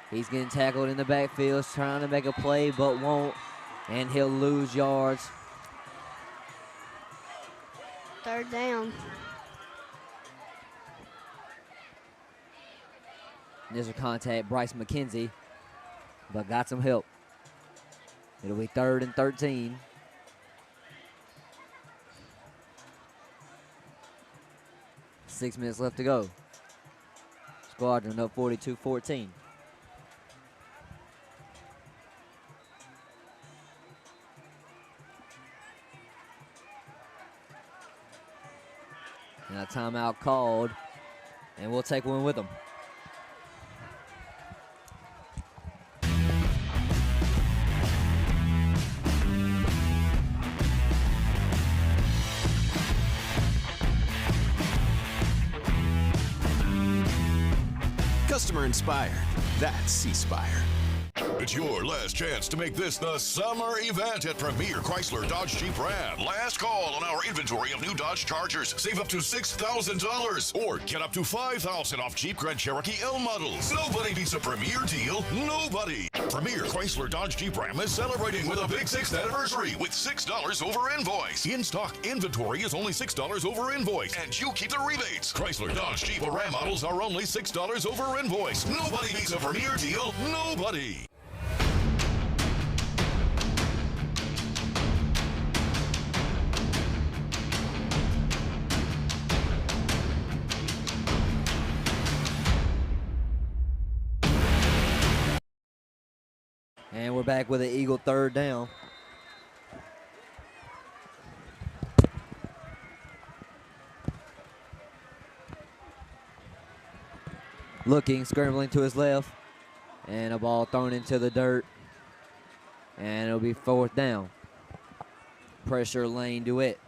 He's getting tackled in the backfield, trying to make a play, but won't. And he'll lose yards. 3rd down. This will contact Bryce McKenzie, but got some help. It'll be 3rd and 13. Six minutes left to go. Squadron up 42-14. And a timeout called, and we'll take one with them. Customer inspired. That's C-Spire. It's your last chance to make this the summer event at Premier Chrysler Dodge Jeep Ram. Last call on our inventory of new Dodge Chargers. Save up to $6,000 or get up to $5,000 off Jeep Grand Cherokee L models. Nobody beats a Premier deal. Nobody. Premier Chrysler Dodge Jeep Ram is celebrating with a big 6th anniversary with $6 over invoice. In-stock inventory is only $6 over invoice, and you keep the rebates. Chrysler Dodge Jeep Ram models are only $6 over invoice. Nobody beats a Premier deal. Nobody. And we're back with an Eagle 3rd down. Looking, scrambling to his left. And a ball thrown into the dirt. And it'll be 4th down. Pressure lane duet.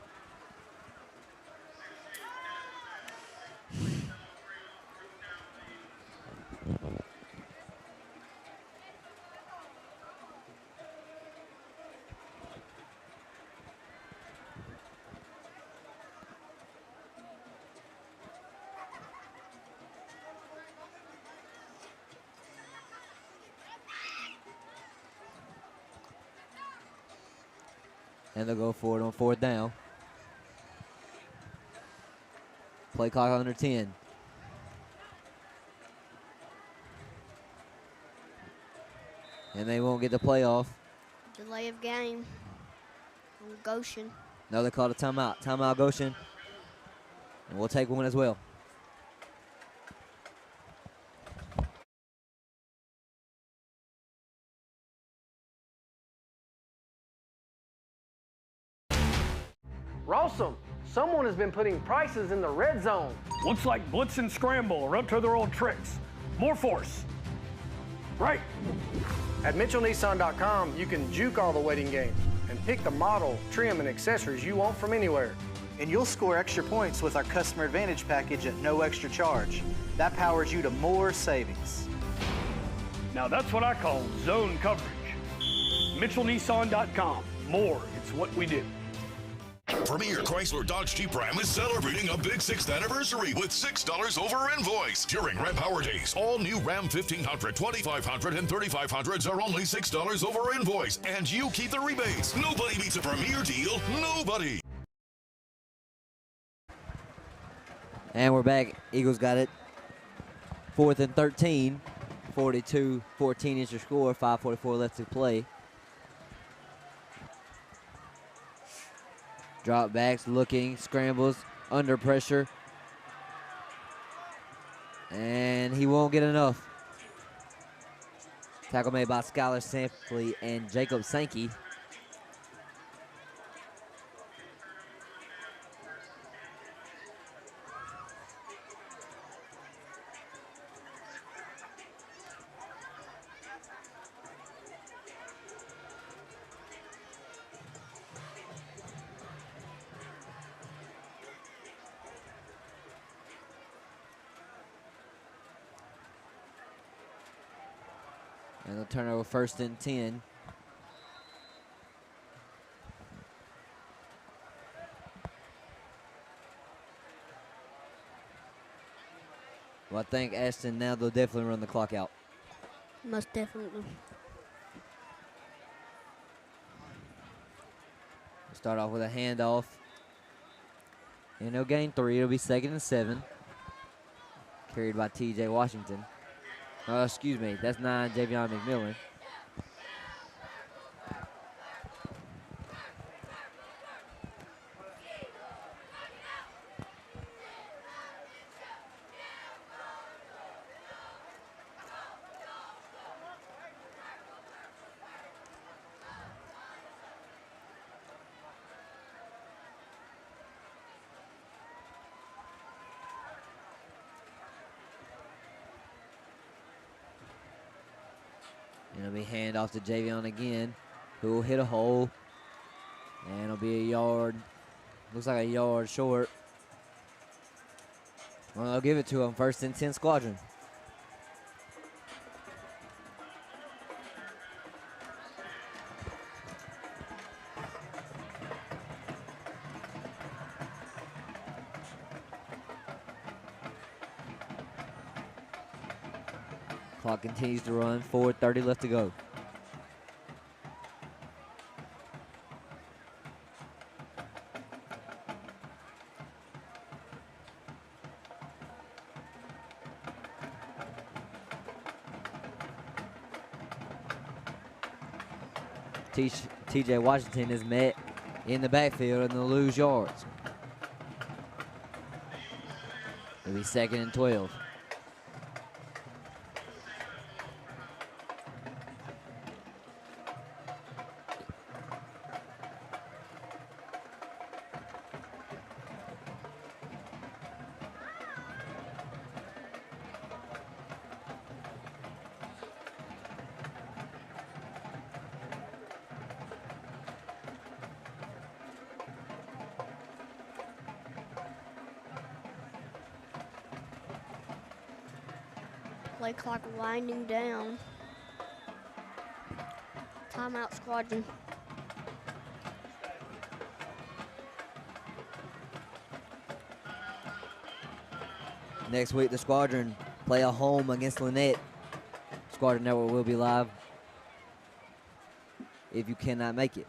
And they'll go for it on 4th down. Play clock under 10. And they won't get the playoff. Delay of game on Goshen. No, they called a timeout. Timeout, Goshen. And we'll take one as well. Rawsome, someone has been putting prices in the red zone. Looks like blitz and scramble are up to their old tricks. More force. Right. At MitchellNissan.com, you can juke all the waiting games and pick the model, trim, and accessories you want from anywhere. And you'll score extra points with our Customer Advantage package at no extra charge. That powers you to more savings. Now that's what I call zone coverage. MitchellNissan.com. More, it's what we do. Premier Chrysler Dodge Jeep Ram is celebrating a big 6th anniversary with $6 over invoice. During Ram Power Days, all new Ram 1500, 2500, and 3500s are only $6 over invoice, and you keep the rebates. Nobody beats a Premier deal. Nobody. And we're back. Eagles got it. 4th and 13. 42-14 is your score. 5:44 left to play. Drop backs, looking, scrambles, under pressure. And he won't get enough. Tackle made by Skylar Sampley and Jacob Sankey. And they'll turn over 1st and 10. Well, I think Ashton now they'll definitely run the clock out. Most definitely. We'll start off with a handoff. And they'll gain 3. It'll be 2nd and 7. Carried by TJ Washington. Excuse me, that's 9, Javion McMillan. And it'll be hand off to Javion again, who will hit a hole. And it'll be a yard. Looks like a yard short. Well, they'll give it to him. 1st and 10 squadron. Clock continues to run. 4:30 left to go. TJ Washington is met in the backfield and they'll lose yards. It'll be 2nd and 12. Play clock winding down. Timeout, Squadron. Next week, the Squadron play a home against Lynette. Squadron Network will be live if you cannot make it.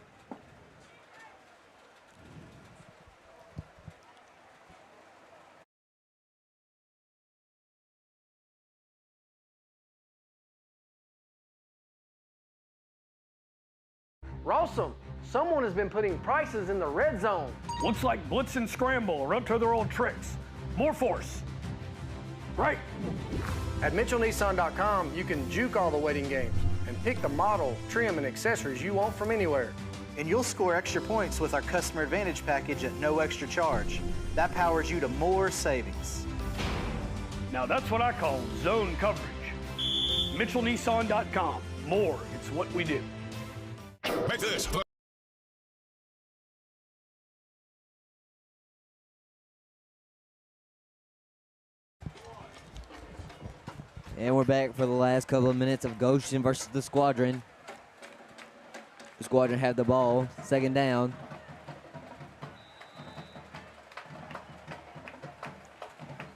Rawsome, someone has been putting prices in the red zone. Looks like blitz and scramble are up to their old tricks. More force. Right. At MitchellNissan.com, you can juke all the waiting games and pick the model, trim, and accessories you want from anywhere. And you'll score extra points with our Customer Advantage package at no extra charge. That powers you to more savings. Now that's what I call zone coverage. MitchellNissan.com. More, it's what we do. Make this. And we're back for the last couple of minutes of Goshen versus the Squadron. The Squadron have the ball, second down.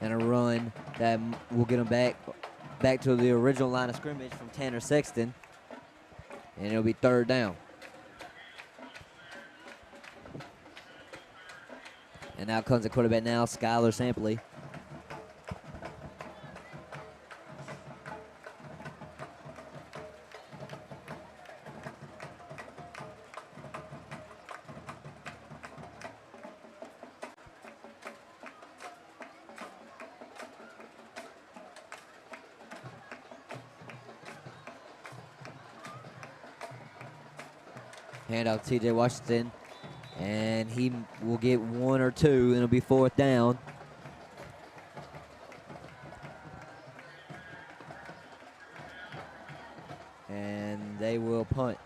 And a run that will get them back to the original line of scrimmage from Tanner Sexton. And it'll be third down. And now comes the quarterback now, Skylar Sampley. Handoff to TJ Washington, and he will get one or two, and it'll be fourth down. And they will punt.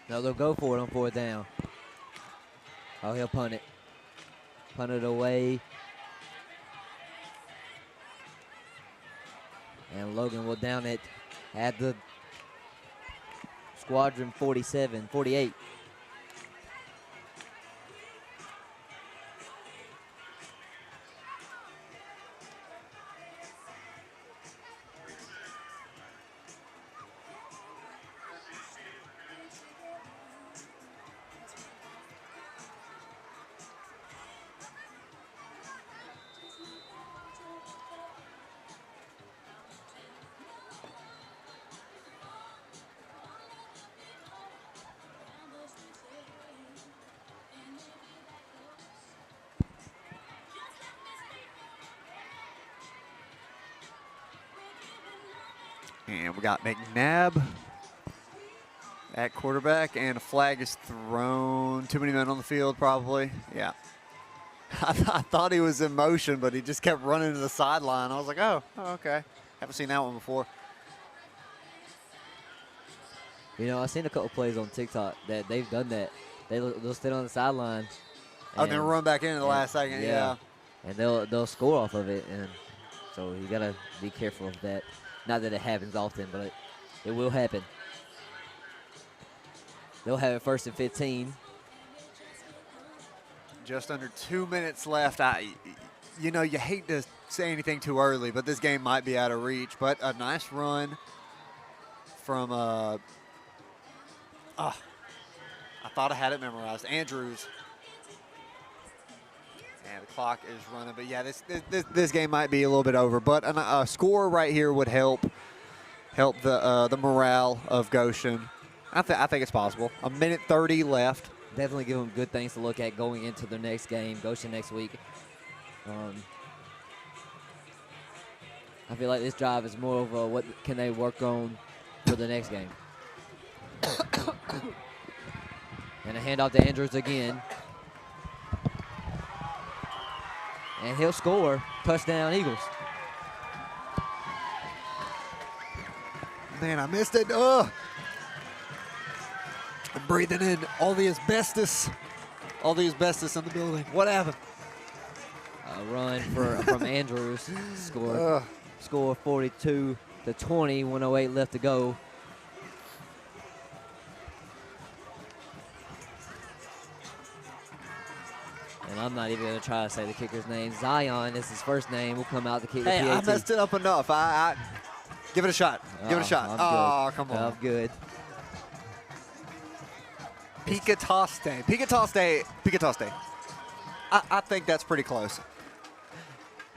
No, they'll go for it on fourth down. Oh, he'll punt it. Punt it away. And Logan will down it at the Squadron 48. And we got McNabb at quarterback, and a flag is thrown. Too many men on the field, probably. Yeah. I thought he was in motion, but he just kept running to the sideline. I was like, oh, okay. Haven't seen that one before. You know, I've seen a couple plays on TikTok that they've done that. They'll stand on the sideline. Oh, then run back in the last second, yeah. And they'll score off of it, and so you gotta be careful of that. Not that it happens often, but it will happen. They'll have it first and 15. Just under 2 minutes left. You know, you hate to say anything too early, but this game might be out of reach. But a nice run from, I thought I had it memorized, Andrews. And the clock is running, but yeah, this game might be a little bit over. But a score right here would help the morale of Goshen. I think it's possible. A minute 30 left. Definitely give them good things to look at going into their next game, Goshen next week. I feel like this drive is more of a what can they work on for the next game. And a handoff to Andrews again. And he'll score. Touchdown, Eagles. Man, I missed it. Ugh. I'm breathing in all the asbestos. All the asbestos in the building. What happened? A run from Andrews. Score 42-20. 1:08 left to go. And I'm not even going to try to say the kicker's name. Zion is his first name. Will come out to kick the PAT. I messed it up enough. I give it a shot. Give it a shot. I'm Come on. I'm good. Picatoste. I think that's pretty close.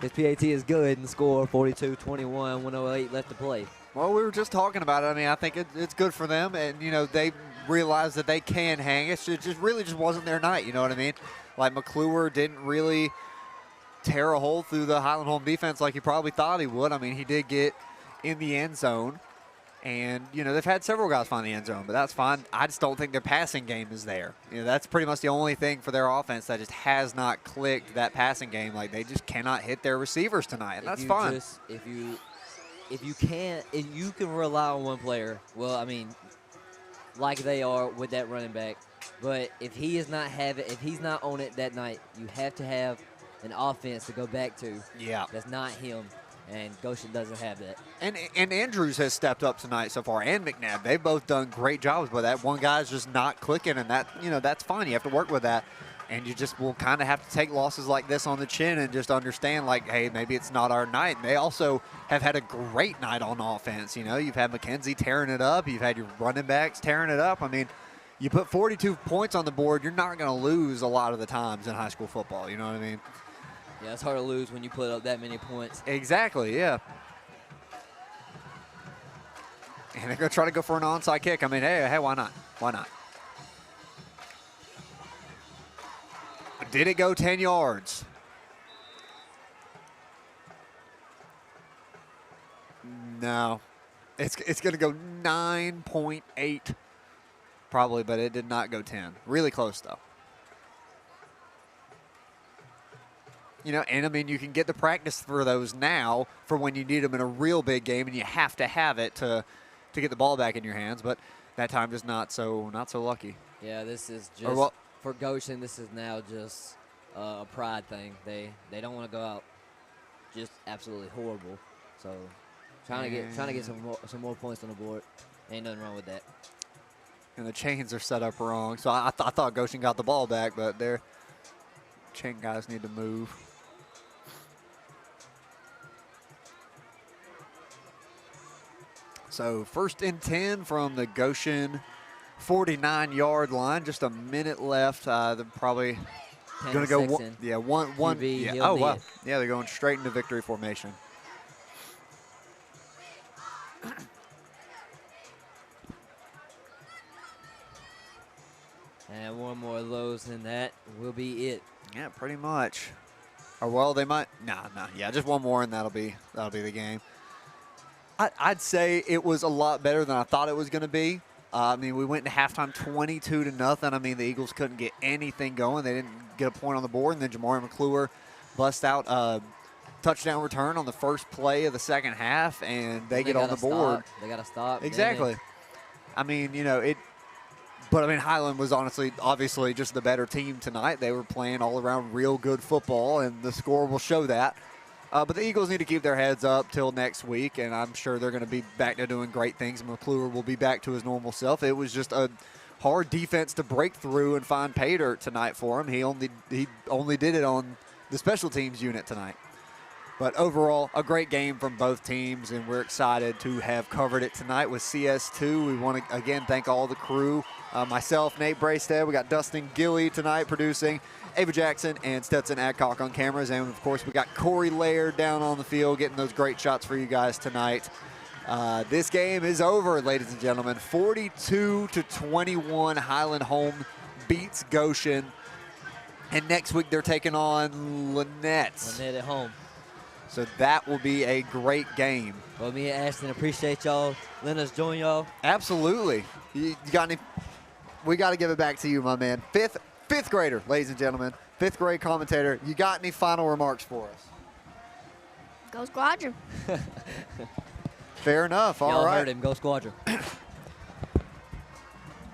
His PAT is good and score 42-21, 1:08 left to play. Well, we were just talking about it. I mean, I think it's good for them, and they realize that they can hang. It just really wasn't their night. You know what I mean? Like McClure didn't really tear a hole through the Highland home defense like he probably thought he would. I mean, he did get in the end zone, and they've had several guys find the end zone, but that's fine. I just don't think their passing game is there. That's pretty much the only thing for their offense that just has not clicked. That passing game, like they just cannot hit their receivers tonight, and that's fine. If you can rely on one player, well, I mean, like they are with that running back. But if he's not on it that night, you have to have an offense to go back to. Yeah. That's not him, and Goshen doesn't have that. And Andrews has stepped up tonight so far, and McNabb. They've both done great jobs, but that one guy's just not clicking, and that's fine. You have to work with that, and you just will kind of have to take losses like this on the chin and just understand, like, hey, maybe it's not our night. And they also have had a great night on offense. You've had McKenzie tearing it up. You've had your running backs tearing it up. I mean, you put 42 points on the board, you're not going to lose a lot of the times in high school football. You know what I mean? Yeah, it's hard to lose when you put up that many points. Exactly, yeah. And they're going to try to go for an onside kick. I mean, hey, why not? Why not? Did it go 10 yards? No. It's going to go 9.8 probably, but it did not go 10. Really close, though. And I mean, you can get the practice for those now for when you need them in a real big game, and you have to have it to get the ball back in your hands. But that time just not so lucky. Yeah, this is just for Goshen. This is now just a pride thing. They don't want to go out just absolutely horrible. So trying to get some more points on the board. Ain't nothing wrong with that. And the chains are set up wrong. So I thought Goshen got the ball back, but their chain guys need to move. So 1st and 10 from the Goshen 49-yard line. Just a minute left. They're probably going to go one. Yeah, one. QB, yeah. Oh, wow. Yeah, they're going straight into victory formation. And one more of those, and that will be it. Yeah, pretty much. Or well, they might. Nah. Yeah, just one more, and that'll be the game. I'd say it was a lot better than I thought it was going to be. I mean, we went into halftime 22-0. I mean, the Eagles couldn't get anything going. They didn't get a point on the board, and then Jamari McClure bust out a touchdown return on the first play of the second half, and they get on the board. They got to stop. Exactly. I mean, but I mean, Highland was obviously just the better team tonight. They were playing all around real good football, and the score will show that. But the Eagles need to keep their heads up till next week, and I'm sure they're going to be back to doing great things. McClure will be back to his normal self. It was just a hard defense to break through and find pay dirt tonight for him. He only did it on the special teams unit tonight. But overall, a great game from both teams, and we're excited to have covered it tonight with CS2. We want to, again, thank all the crew. Myself, Nate Bracestead. We got Dustin Gilly tonight producing. Ava Jackson and Stetson Adcock on cameras. And, of course, we got Corey Laird down on the field getting those great shots for you guys tonight. This game is over, ladies and gentlemen. 42-21, Highland home beats Goshen. And next week they're taking on Lynette. Lynette at home. So that will be a great game. Well, me and Ashton appreciate y'all letting us join y'all. Absolutely. You got any we got to give it back to you, my man. Fifth grader, ladies and gentlemen. Fifth grade commentator. You got any final remarks for us? Go Squadron. Fair enough. All Y'all right. heard him. Go Squadron.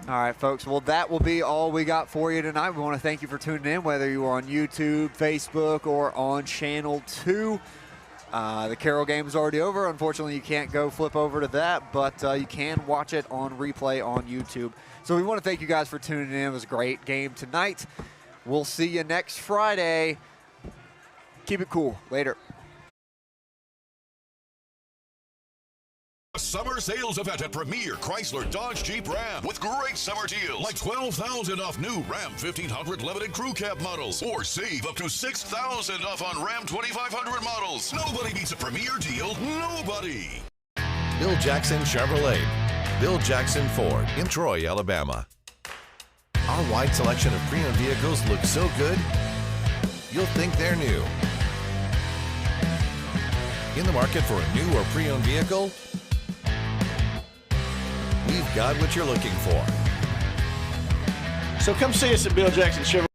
All right, folks. Well, that will be all we got for you tonight. We want to thank you for tuning in, whether you are on YouTube, Facebook, or on Channel 2. The Carroll game is already over. Unfortunately, you can't go flip over to that, but you can watch it on replay on YouTube. So we want to thank you guys for tuning in. It was a great game tonight. We'll see you next Friday. Keep it cool. Later. A summer sales event at Premier Chrysler Dodge Jeep Ram with great summer deals like $12,000 off new Ram 1500 Limited Crew Cab models, or save up to $6,000 off on Ram 2500 models. Nobody beats a Premier deal. Nobody. Bill Jackson Chevrolet. Bill Jackson Ford in Troy, Alabama. Our wide selection of pre-owned vehicles looks so good, you'll think they're new. In the market for a new or pre-owned vehicle? We've got what you're looking for. So come see us at Bill Jackson Chevrolet.